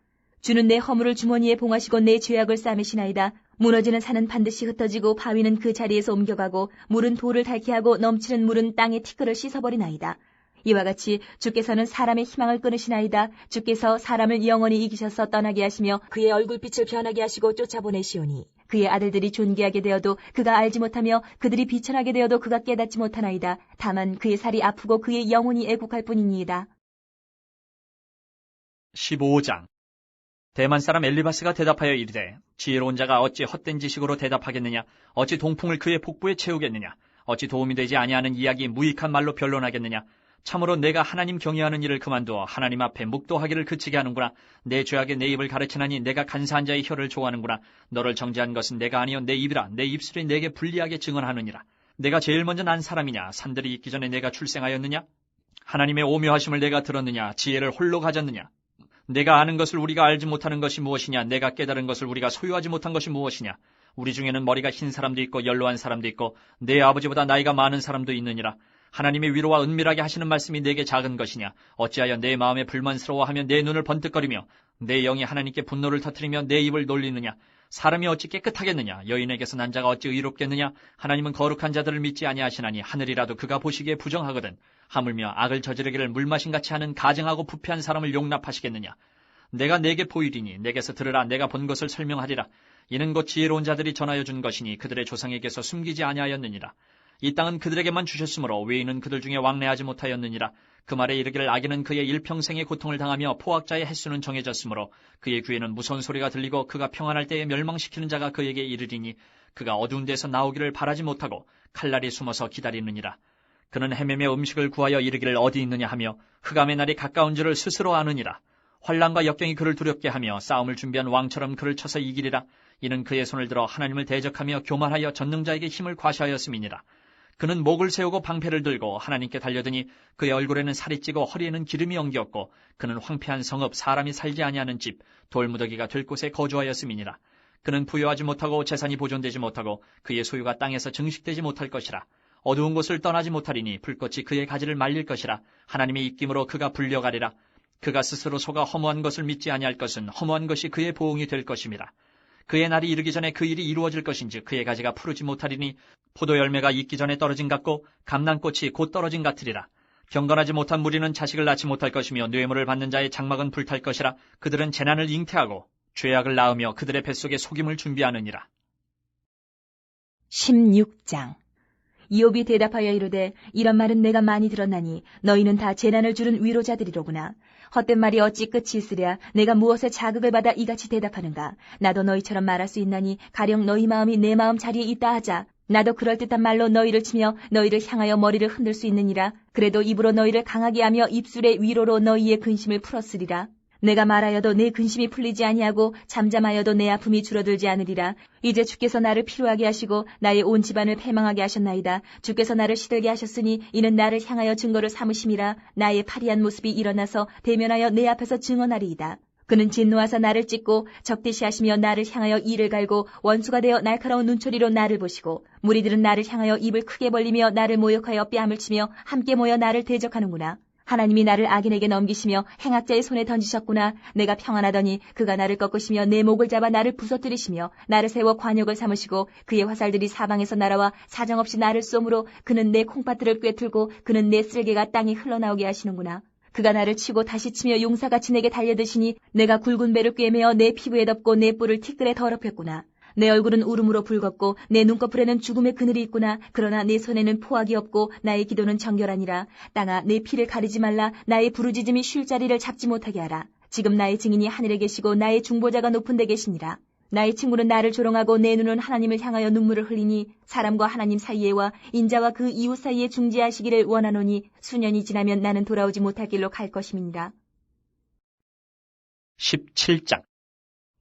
[SPEAKER 2] 주는 내 허물을 주머니에 봉하시고 내 죄악을 싸매시나이다. 무너지는 산은 반드시 흩어지고 바위는 그 자리에서 옮겨가고 물은 돌을 닳게 하고 넘치는 물은 땅의 티끌을 씻어버리나이다. 이와 같이 주께서는 사람의 희망을 끊으시나이다. 주께서 사람을 영원히 이기셔서 떠나게 하시며 그의 얼굴빛을 변하게 하시고 쫓아보내시오니 그의 아들들이 존귀하게 되어도 그가 알지 못하며 그들이 비천하게 되어도 그가 깨닫지 못하나이다. 다만 그의 살이 아프고 그의 영혼이 애국할 뿐이니이다.
[SPEAKER 1] 15장. 대만 사람 엘리바스가 대답하여 이르되 지혜로운 자가 어찌 헛된 지식으로 대답하겠느냐. 어찌 동풍을 그의 복부에 채우겠느냐. 어찌 도움이 되지 아니하는 이야기 무익한 말로 변론하겠느냐. 참으로 내가 하나님 경외하는 일을 그만두어 하나님 앞에 묵도하기를 그치게 하는구나. 내 죄악에 내 입을 가르치나니 내가 간사한 자의 혀를 좋아하는구나. 너를 정죄한 것은 내가 아니요 내 입이라. 내 입술이 내게 불리하게 증언하느니라. 내가 제일 먼저 난 사람이냐. 산들이 있기 전에 내가 출생하였느냐. 하나님의 오묘하심을 내가 들었느냐. 지혜를 홀로 가졌느냐. 내가 아는 것을 우리가 알지 못하는 것이 무엇이냐. 내가 깨달은 것을 우리가 소유하지 못한 것이 무엇이냐. 우리 중에는 머리가 흰 사람도 있고 연로한 사람도 있고 내 아버지보다 나이가 많은 사람도 있느니라. 하나님의 위로와 은밀하게 하시는 말씀이 내게 작은 것이냐. 어찌하여 내 마음에 불만스러워하며 내 눈을 번뜩거리며 내 영이 하나님께 분노를 터뜨리며 내 입을 놀리느냐. 사람이 어찌 깨끗하겠느냐. 여인에게서 난 자가 어찌 의롭겠느냐. 하나님은 거룩한 자들을 믿지 아니하시나니 하늘이라도 그가 보시기에 부정하거든. 하물며 악을 저지르기를 물마신같이 하는 가증하고 부패한 사람을 용납하시겠느냐. 내가 내게 보이리니 내게서 들으라. 내가 본 것을 설명하리라. 이는 곧 지혜로운 자들이 전하여 준 것이니 그들의 조상에게서 숨기지 아니하였느니라. 이 땅은 그들에게만 주셨으므로 외인은 그들 중에 왕래하지 못하였느니라. 그 말에 이르기를 악인은 그의 일평생의 고통을 당하며 포악자의 횟수는 정해졌으므로 그의 귀에는 무서운 소리가 들리고 그가 평안할 때에 멸망시키는 자가 그에게 이르리니 그가 어두운 데서 나오기를 바라지 못하고 칼날이 숨어서 기다리느니라. 그는 헤매며 음식을 구하여 이르기를 어디 있느냐 하며 흑암의 날이 가까운 줄을 스스로 아느니라. 환난과 역경이 그를 두렵게 하며 싸움을 준비한 왕처럼 그를 쳐서 이기리라. 이는 그의 손을 들어 하나님을 대적하며 교만하여 전능자에게 힘을 과시하였음이니라. 그는 목을 세우고 방패를 들고 하나님께 달려드니 그의 얼굴에는 살이 찌고 허리에는 기름이 엉겼고 그는 황폐한 성읍 사람이 살지 아니하는 집 돌무더기가 될 곳에 거주하였음이니라. 그는 부여하지 못하고 재산이 보존되지 못하고 그의 소유가 땅에서 증식되지 못할 것이라. 어두운 곳을 떠나지 못하리니 불꽃이 그의 가지를 말릴 것이라. 하나님의 입김으로 그가 불려가리라. 그가 스스로 속아 허무한 것을 믿지 아니할 것은 허무한 것이 그의 보응이 될 것임이라. 그의 날이 이르기 전에 그 일이 이루어질 것인지 그의 가지가 푸르지 못하리니 포도 열매가 익기 전에 떨어진 같고 감람꽃이 곧 떨어진 같으리라. 경건하지 못한 무리는 자식을 낳지 못할 것이며 뇌물을 받는 자의 장막은 불탈 것이라. 그들은 재난을 잉태하고 죄악을 낳으며 그들의 뱃속에 속임을 준비하느니라.
[SPEAKER 2] 16장. 이욥이 대답하여 이르되 이런 말은 내가 많이 들었나니 너희는 다 재난을 주는 위로자들이로구나. 헛된 말이 어찌 끝이 있으랴. 내가 무엇에 자극을 받아 이같이 대답하는가. 나도 너희처럼 말할 수 있나니 가령 너희 마음이 내 마음 자리에 있다 하자. 나도 그럴듯한 말로 너희를 치며 너희를 향하여 머리를 흔들 수 있느니라. 그래도 입으로 너희를 강하게 하며 입술의 위로로 너희의 근심을 풀었으리라. 내가 말하여도 내 근심이 풀리지 아니하고 잠잠하여도 내 아픔이 줄어들지 않으리라. 이제 주께서 나를 피로하게 하시고 나의 온 집안을 패망하게 하셨나이다. 주께서 나를 시들게 하셨으니 이는 나를 향하여 증거를 삼으심이라. 나의 파리한 모습이 일어나서 대면하여 내 앞에서 증언하리이다. 그는 진노하사 나를 찢고 적대시하시며 나를 향하여 이를 갈고 원수가 되어 날카로운 눈초리로 나를 보시고 무리들은 나를 향하여 입을 크게 벌리며 나를 모욕하여 뺨을 치며 함께 모여 나를 대적하는구나. 하나님이 나를 악인에게 넘기시며 행악자의 손에 던지셨구나. 내가 평안하더니 그가 나를 꺾으시며 내 목을 잡아 나를 부서뜨리시며 나를 세워 관역을 삼으시고 그의 화살들이 사방에서 날아와 사정없이 나를 쏘므로 그는 내 콩팥들을 꿰뚫고 그는 내 쓸개가 땅에 흘러나오게 하시는구나. 그가 나를 치고 다시 치며 용사같이 내게 달려드시니 내가 굵은 배를 꿰매어 내 피부에 덮고 내 뿔을 티끌에 더럽혔구나. 내 얼굴은 울음으로 붉었고 내 눈꺼풀에는 죽음의 그늘이 있구나. 그러나 내 손에는 포악이 없고 나의 기도는 정결하니라. 땅아, 내 피를 가리지 말라. 나의 부르짖음이 쉴 자리를 잡지 못하게 하라. 지금 나의 증인이 하늘에 계시고 나의 중보자가 높은 데 계시니라. 나의 친구는 나를 조롱하고 내 눈은 하나님을 향하여 눈물을 흘리니 사람과 하나님 사이에와 인자와 그 이웃 사이에 중재하시기를 원하노니 수년이 지나면 나는 돌아오지 못할 길로 갈 것임이니라.
[SPEAKER 1] 17장.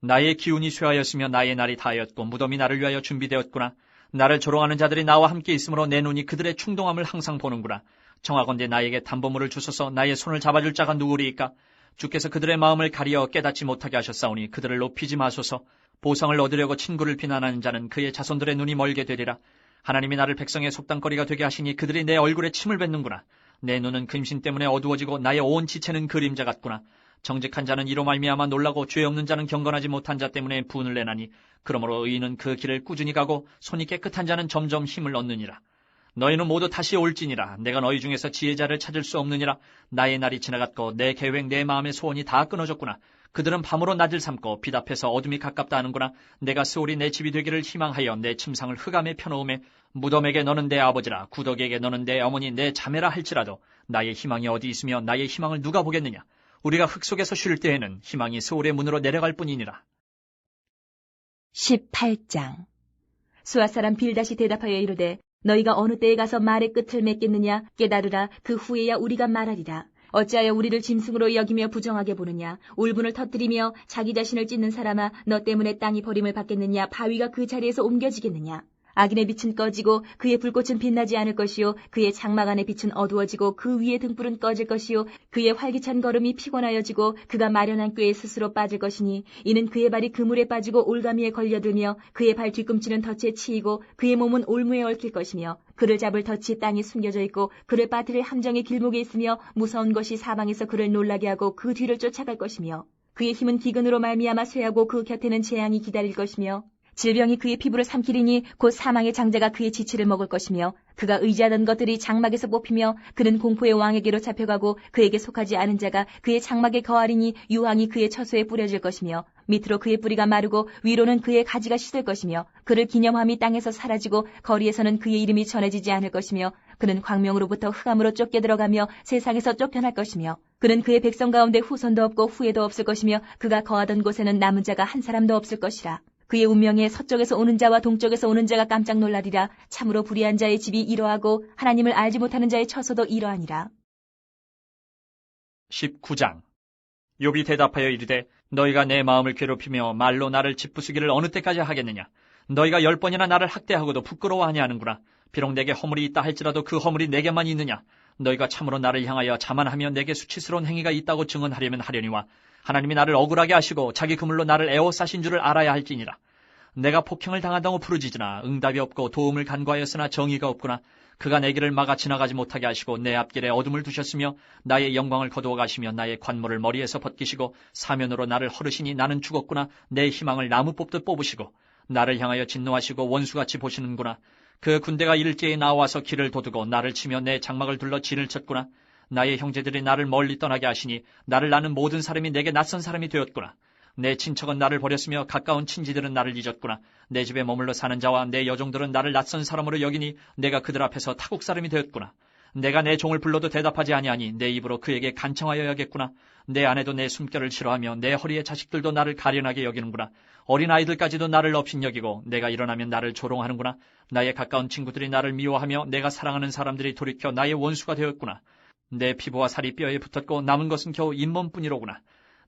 [SPEAKER 1] 나의 기운이 쇠하였으며 나의 날이 다하였고 무덤이 나를 위하여 준비되었구나. 나를 조롱하는 자들이 나와 함께 있으므로 내 눈이 그들의 충동함을 항상 보는구나. 청하건대 나에게 담보물을 주소서. 나의 손을 잡아줄 자가 누구리이까? 주께서 그들의 마음을 가리어 깨닫지 못하게 하셨사오니 그들을 높이지 마소서. 보상을 얻으려고 친구를 비난하는 자는 그의 자손들의 눈이 멀게 되리라. 하나님이 나를 백성의 속담거리가 되게 하시니 그들이 내 얼굴에 침을 뱉는구나. 내 눈은 금신 때문에 어두워지고 나의 온 지체는 그림자 같구나. 정직한 자는 이로 말미암아 놀라고 죄 없는 자는 경건하지 못한 자 때문에 분을 내나니 그러므로 의인은 그 길을 꾸준히 가고 손이 깨끗한 자는 점점 힘을 얻느니라. 너희는 모두 다시 올지니라. 내가 너희 중에서 지혜자를 찾을 수 없느니라. 나의 날이 지나갔고 내 계획 내 마음의 소원이 다 끊어졌구나. 그들은 밤으로 낮을 삼고 빛 앞에서 어둠이 가깝다 하는구나. 내가 스올이 내 집이 되기를 희망하여 내 침상을 흑암에 펴놓음에 무덤에게 너는 내 아버지라 구덕에게 너는 내 어머니 내 자매라 할지라도 나의 희망이 어디 있으며 나의 희망을 누가 보겠느냐. 우리가 흙 속에서 쉴 때에는 희망이 스올의 문으로 내려갈 뿐이니라.
[SPEAKER 2] 18장. 수아 사람 빌닷이 대답하여 이르되 너희가 어느 때에 가서 말의 끝을 맺겠느냐. 깨달으라. 그 후에야 우리가 말하리라. 어찌하여 우리를 짐승으로 여기며 부정하게 보느냐. 울분을 터뜨리며 자기 자신을 찢는 사람아, 너 때문에 땅이 버림을 받겠느냐. 바위가 그 자리에서 옮겨지겠느냐. 악인의 빛은 꺼지고 그의 불꽃은 빛나지 않을 것이요 그의 장막 안의 빛은 어두워지고 그 위의 등불은 꺼질 것이요 그의 활기찬 걸음이 피곤하여지고 그가 마련한 꾀에 스스로 빠질 것이니 이는 그의 발이 그물에 빠지고 올가미에 걸려들며 그의 발 뒤꿈치는 덫에 치이고 그의 몸은 올무에 얽힐 것이며 그를 잡을 덫이 땅에 숨겨져 있고 그를 빠뜨릴 함정이 길목에 있으며 무서운 것이 사방에서 그를 놀라게 하고 그 뒤를 쫓아갈 것이며 그의 힘은 기근으로 말미암아 쇠하고 그 곁에는 재앙이 기다릴 것이며 질병이 그의 피부를 삼키리니 곧 사망의 장자가 그의 지체를 먹을 것이며 그가 의지하던 것들이 장막에서 뽑히며 그는 공포의 왕에게로 잡혀가고 그에게 속하지 않은 자가 그의 장막에 거하리니 유황이 그의 처소에 뿌려질 것이며 밑으로 그의 뿌리가 마르고 위로는 그의 가지가 시들 것이며 그를 기념함이 땅에서 사라지고 거리에서는 그의 이름이 전해지지 않을 것이며 그는 광명으로부터 흑암으로 쫓겨 들어가며 세상에서 쫓겨날 것이며 그는 그의 백성 가운데 후손도 없고 후예도 없을 것이며 그가 거하던 곳에는 남은 자가 한 사람도 없을 것이라. 그의 운명에 서쪽에서 오는 자와 동쪽에서 오는 자가 깜짝 놀라리라. 참으로 불의한 자의 집이 이러하고 하나님을 알지 못하는 자의 처소도 이러하니라.
[SPEAKER 1] 19장. 욥이 대답하여 이르되 너희가 내 마음을 괴롭히며 말로 나를 짓부수기를 어느 때까지 하겠느냐. 너희가 10번이나 나를 학대하고도 부끄러워하냐 하는구나. 비록 내게 허물이 있다 할지라도 그 허물이 내게만 있느냐. 너희가 참으로 나를 향하여 자만하며 내게 수치스러운 행위가 있다고 증언하려면 하려니와 하나님이 나를 억울하게 하시고 자기 그물로 나를 에워싸신 줄을 알아야 할지니라. 내가 폭행을 당한다고 부르짖으나 응답이 없고 도움을 간구하였으나 정의가 없구나. 그가 내 길을 막아 지나가지 못하게 하시고 내 앞길에 어둠을 두셨으며 나의 영광을 거두어 가시며 나의 관모를 머리에서 벗기시고 사면으로 나를 헐으시니 나는 죽었구나. 내 희망을 나무 뽑듯 뽑으시고 나를 향하여 진노하시고 원수같이 보시는구나. 그 군대가 일제히 나와서 길을 도두고 나를 치며 내 장막을 둘러 진을 쳤구나. 나의 형제들이 나를 멀리 떠나게 하시니 나를 아는 모든 사람이 내게 낯선 사람이 되었구나. 내 친척은 나를 버렸으며 가까운 친지들은 나를 잊었구나. 내 집에 머물러 사는 자와 내 여종들은 나를 낯선 사람으로 여기니 내가 그들 앞에서 타국 사람이 되었구나. 내가 내 종을 불러도 대답하지 아니하니 내 입으로 그에게 간청하여야겠구나. 내 아내도 내 숨결을 싫어하며 내 허리의 자식들도 나를 가련하게 여기는구나. 어린아이들까지도 나를 업신여기고 내가 일어나면 나를 조롱하는구나. 나의 가까운 친구들이 나를 미워하며 내가 사랑하는 사람들이 돌이켜 나의 원수가 되었구나. 내 피부와 살이 뼈에 붙었고 남은 것은 겨우 잇몸뿐이로구나.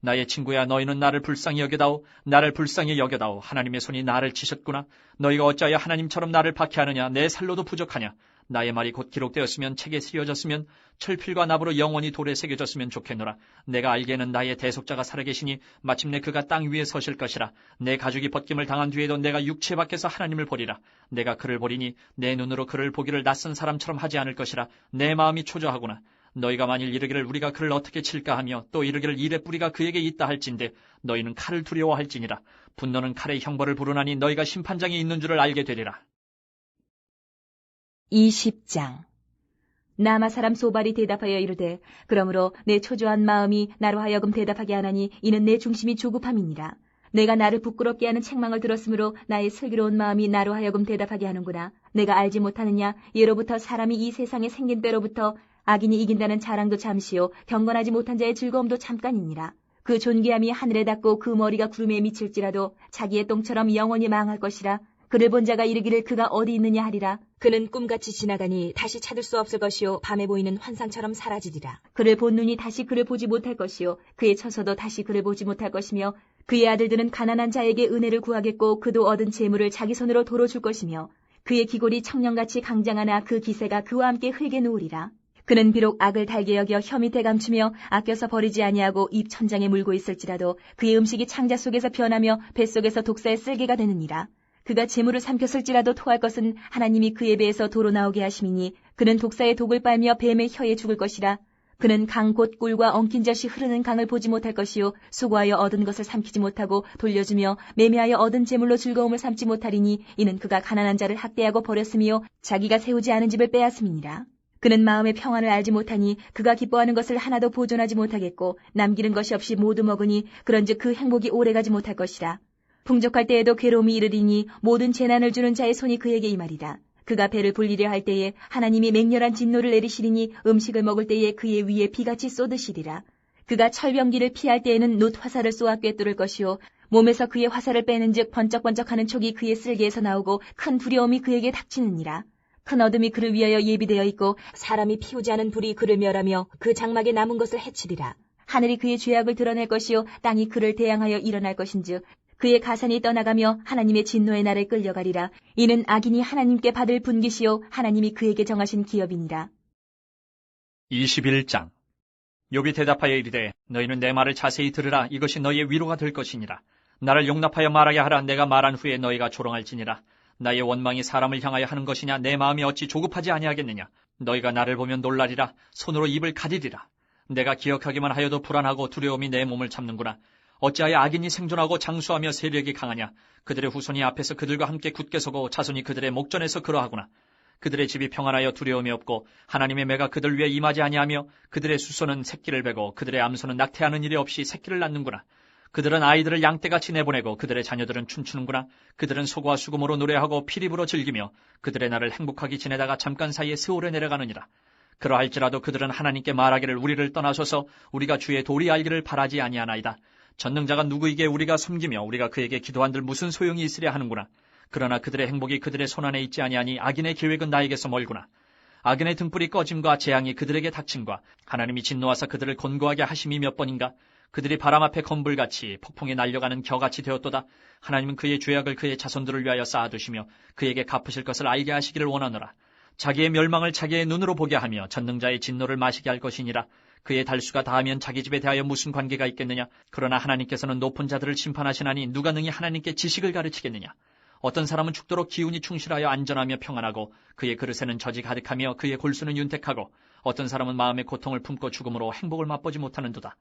[SPEAKER 1] 나의 친구야, 너희는 나를 불쌍히 여겨다오. 나를 불쌍히 여겨다오. 하나님의 손이 나를 치셨구나. 너희가 어찌하여 하나님처럼 나를 박해하느냐. 내 살로도 부족하냐. 나의 말이 곧 기록되었으면 책에 쓰여졌으면 철필과 납으로 영원히 돌에 새겨졌으면 좋겠노라. 내가 알기에는 나의 대속자가 살아계시니 마침내 그가 땅 위에 서실 것이라. 내 가죽이 벗김을 당한 뒤에도 내가 육체 밖에서 하나님을 보리라. 내가 그를 보리니 내 눈으로 그를 보기를 낯선 사람처럼 하지 않을 것이라. 내 마음이 초조하구나. 너희가 만일 이르기를 우리가 그를 어떻게 칠까 하며 또 이르기를 일의 뿌리가 그에게 있다 할진대 너희는 칼을 두려워할지니라. 분노는 칼의 형벌을 부르나니 너희가 심판장이 있는 줄을 알게 되리라.
[SPEAKER 2] 20장. 나마 사람 소발이 대답하여 이르되 그러므로 내 초조한 마음이 나로 하여금 대답하게 하나니 이는 내 중심이 조급함이니라. 내가 나를 부끄럽게 하는 책망을 들었으므로 나의 슬기로운 마음이 나로 하여금 대답하게 하는구나. 내가 알지 못하느냐. 예로부터 사람이 이 세상에 생긴 때로부터 악인이 이긴다는 자랑도 잠시요 경건하지 못한 자의 즐거움도 잠깐이니라. 그 존귀함이 하늘에 닿고 그 머리가 구름에 미칠지라도 자기의 똥처럼 영원히 망할 것이라. 그를 본 자가 이르기를 그가 어디 있느냐 하리라. 그는 꿈같이 지나가니 다시 찾을 수 없을 것이요 밤에 보이는 환상처럼 사라지리라. 그를 본 눈이 다시 그를 보지 못할 것이요 그의 처소도 다시 그를 보지 못할 것이며 그의 아들들은 가난한 자에게 은혜를 구하겠고 그도 얻은 재물을 자기 손으로 도로 줄 것이며 그의 기골이 청년같이 강장하나 그 기세가 그와 함께 흙에 누우리라. 그는 비록 악을 달게 여겨 혀 밑에 감추며 아껴서 버리지 아니하고 입 천장에 물고 있을지라도 그의 음식이 창자 속에서 변하며 뱃속에서 독사의 쓸개가 되느니라. 그가 재물을 삼켰을지라도 토할 것은 하나님이 그의 배에서 도로 나오게 하심이니 그는 독사의 독을 빨며 뱀의 혀에 죽을 것이라. 그는 강 곧 꿀과 엉킨 젖이 흐르는 강을 보지 못할 것이요 수고하여 얻은 것을 삼키지 못하고 돌려주며 매매하여 얻은 재물로 즐거움을 삼지 못하리니 이는 그가 가난한 자를 학대하고 버렸으며 자기가 세우지 않은 집을 빼앗음이니라. 그는 마음의 평안을 알지 못하니 그가 기뻐하는 것을 하나도 보존하지 못하겠고 남기는 것이 없이 모두 먹으니 그런즉 그 행복이 오래가지 못할 것이라. 풍족할 때에도 괴로움이 이르리니 모든 재난을 주는 자의 손이 그에게 임하리라. 그가 배를 불리려 할 때에 하나님이 맹렬한 진노를 내리시리니 음식을 먹을 때에 그의 위에 비같이 쏟으시리라. 그가 철병기를 피할 때에는 놋 화살을 쏘아 꿰뚫을 것이요 몸에서 그의 화살을 빼는즉 번쩍번쩍하는 촉이 그의 쓸개에서 나오고 큰 두려움이 그에게 닥치느니라. 큰 어둠이 그를 위하여 예비되어 있고 사람이 피우지 않은 불이 그를 멸하며 그 장막에 남은 것을 해치리라. 하늘이 그의 죄악을 드러낼 것이요 땅이 그를 대항하여 일어날 것인즉 그의 가산이 떠나가며 하나님의 진노의 날에 끌려가리라. 이는 악인이 하나님께 받을 분깃이요 하나님이 그에게 정하신 기업이니라.
[SPEAKER 1] 21장. 욥이 대답하여 이르되 너희는 내 말을 자세히 들으라. 이것이 너희의 위로가 될 것이니라. 나를 용납하여 말하게 하라. 내가 말한 후에 너희가 조롱할지니라. 나의 원망이 사람을 향하여 하는 것이냐. 내 마음이 어찌 조급하지 아니하겠느냐. 너희가 나를 보면 놀라리라. 손으로 입을 가리리라. 내가 기억하기만 하여도 불안하고 두려움이 내 몸을 잡는구나. 어찌하여 악인이 생존하고 장수하며 세력이 강하냐. 그들의 후손이 앞에서 그들과 함께 굳게 서고 자손이 그들의 목전에서 그러하구나. 그들의 집이 평안하여 두려움이 없고 하나님의 매가 그들 위에 임하지 아니하며 그들의 수소는 새끼를 베고 그들의 암소는 낙태하는 일이 없이 새끼를 낳는구나. 그들은 아이들을 양떼같이 내보내고 그들의 자녀들은 춤추는구나. 그들은 소고와 수금으로 노래하고 피리부로 즐기며 그들의 날을 행복하게 지내다가 잠깐 사이에 스올에 내려가느니라. 그러할지라도 그들은 하나님께 말하기를 우리를 떠나소서 우리가 주의 도리 알기를 바라지 아니하나이다. 전능자가 누구에게 우리가 섬기며 우리가 그에게 기도한들 무슨 소용이 있으랴 하는구나. 그러나 그들의 행복이 그들의 손안에 있지 아니하니 악인의 계획은 나에게서 멀구나. 악인의 등불이 꺼짐과 재앙이 그들에게 닥침과 하나님이 진노하사 그들을 곤고하게 하심이 몇 번인가. 그들이 바람 앞에 건불같이 폭풍에 날려가는 겨같이 되었도다. 하나님은 그의 죄악을 그의 자손들을 위하여 쌓아두시며 그에게 갚으실 것을 알게 하시기를 원하노라. 자기의 멸망을 자기의 눈으로 보게 하며 전능자의 진노를 마시게 할 것이니라. 그의 달수가 닿으면 자기 집에 대하여 무슨 관계가 있겠느냐. 그러나 하나님께서는 높은 자들을 심판하시나니 누가 능히 하나님께 지식을 가르치겠느냐. 어떤 사람은 죽도록 기운이 충실하여 안전하며 평안하고 그의 그릇에는 젖이 가득하며 그의 골수는 윤택하고 어떤 사람은 마음의 고통을 품고 죽음으로 행복을 맛보지 못하는도다.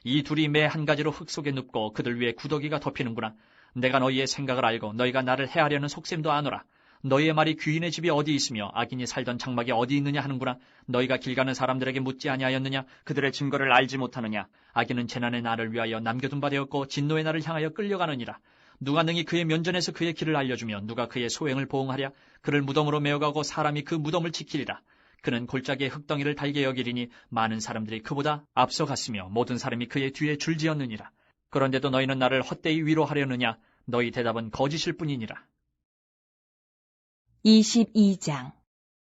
[SPEAKER 1] 이 둘이 매 한 가지로 흙 속에 눕고 그들 위에 구더기가 덮이는구나. 내가 너희의 생각을 알고 너희가 나를 해하려는 속셈도 아노라. 너희의 말이 귀인의 집이 어디 있으며 악인이 살던 장막이 어디 있느냐 하는구나. 너희가 길 가는 사람들에게 묻지 아니하였느냐. 그들의 증거를 알지 못하느냐. 악인은 재난의 날을 위하여 남겨둔 바 되었고 진노의 날을 향하여 끌려가느니라. 누가 능히 그의 면전에서 그의 길을 알려주며 누가 그의 소행을 보응하랴. 그를 무덤으로 메어가고 사람이 그 무덤을 지키리라. 그는 골짜기의 흙덩이를 달게 여기리니 많은 사람들이 그보다 앞서갔으며 모든 사람이 그의 뒤에 줄지었느니라. 그런데도 너희는 나를 헛되이 위로하려느냐. 너희 대답은 거짓일 뿐이니라.
[SPEAKER 2] 22장.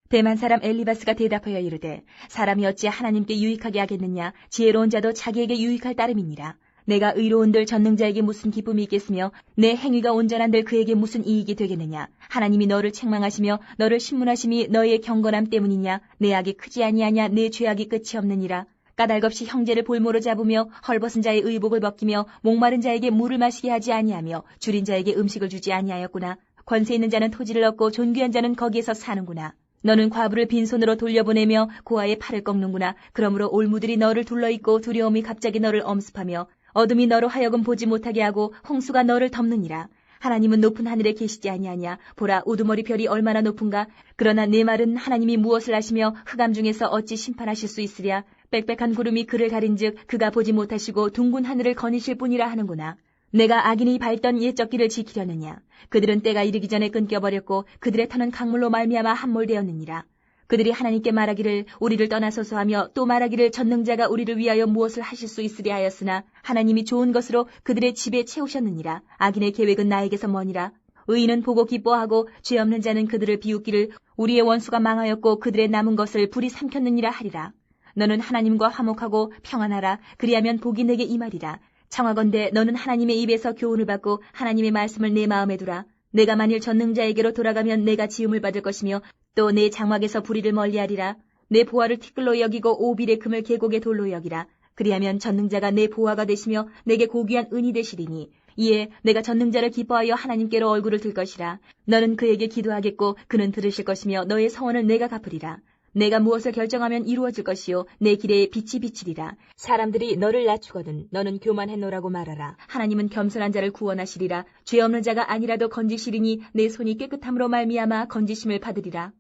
[SPEAKER 2] 대만 사람 엘리바스가 대답하여 이르되 사람이 어찌 하나님께 유익하게 하겠느냐. 지혜로운 자도 자기에게 유익할 따름이니라. 내가 의로운들 전능자에게 무슨 기쁨이 있겠으며 내 행위가 온전한들 그에게 무슨 이익이 되겠느냐. 하나님이 너를 책망하시며 너를 신문하심이 너의 경건함 때문이냐. 내 악이 크지 아니하냐. 내 죄악이 끝이 없느니라. 까닭없이 형제를 볼모로 잡으며 헐벗은 자의 의복을 벗기며 목마른 자에게 물을 마시게 하지 아니하며 줄인 자에게 음식을 주지 아니하였구나. 권세 있는 자는 토지를 얻고 존귀한 자는 거기에서 사는구나. 너는 과부를 빈손으로 돌려보내며 고아의 팔을 꺾는구나. 그러므로 올무들이 너를 둘러있고 두려움이 갑자기 너를 엄습하며 어둠이 너로 하여금 보지 못하게 하고 홍수가 너를 덮느니라. 하나님은 높은 하늘에 계시지 아니하냐. 보라, 우두머리 별이 얼마나 높은가. 그러나 내 말은 하나님이 무엇을 하시며 흑암 중에서 어찌 심판하실 수 있으랴. 빽빽한 구름이 그를 가린즉 그가 보지 못하시고 둥근 하늘을 거니실 뿐이라 하는구나. 내가 악인이 밟던 옛적 길을 지키려느냐. 그들은 때가 이르기 전에 끊겨버렸고 그들의 터는 강물로 말미암아 함몰되었느니라. 그들이 하나님께 말하기를 우리를 떠나소서 하며 또 말하기를 전능자가 우리를 위하여 무엇을 하실 수 있으랴 하였으나 하나님이 좋은 것으로 그들의 집에 채우셨느니라. 악인의 계획은 나에게서 머니라. 의인은 보고 기뻐하고 죄 없는 자는 그들을 비웃기를 우리의 원수가 망하였고 그들의 남은 것을 불이 삼켰느니라 하리라. 너는 하나님과 화목하고 평안하라. 그리하면 복이 내게 임하리라. 청하건대 너는 하나님의 입에서 교훈을 받고 하나님의 말씀을 내 마음에 두라. 내가 만일 전능자에게로 돌아가면 내가 지음을 받을 것이며 또 내 장막에서 불의를 멀리하리라. 내 보화를 티끌로 여기고 오빌의 금을 계곡의 돌로 여기라. 그리하면 전능자가 내 보화가 되시며 내게 고귀한 은이 되시리니 이에 내가 전능자를 기뻐하여 하나님께로 얼굴을 들 것이라. 너는 그에게 기도하겠고 그는 들으실 것이며 너의 서원을 내가 갚으리라. 내가 무엇을 결정하면 이루어질 것이요 내 길에 빛이 비치리라. 사람들이 너를 낮추거든 너는 교만했노라고 말하라. 하나님은 겸손한 자를 구원하시리라. 죄 없는 자가 아니라도 건지시리니 내 손이 깨끗함으로 말미암아 건지심을 받으리라.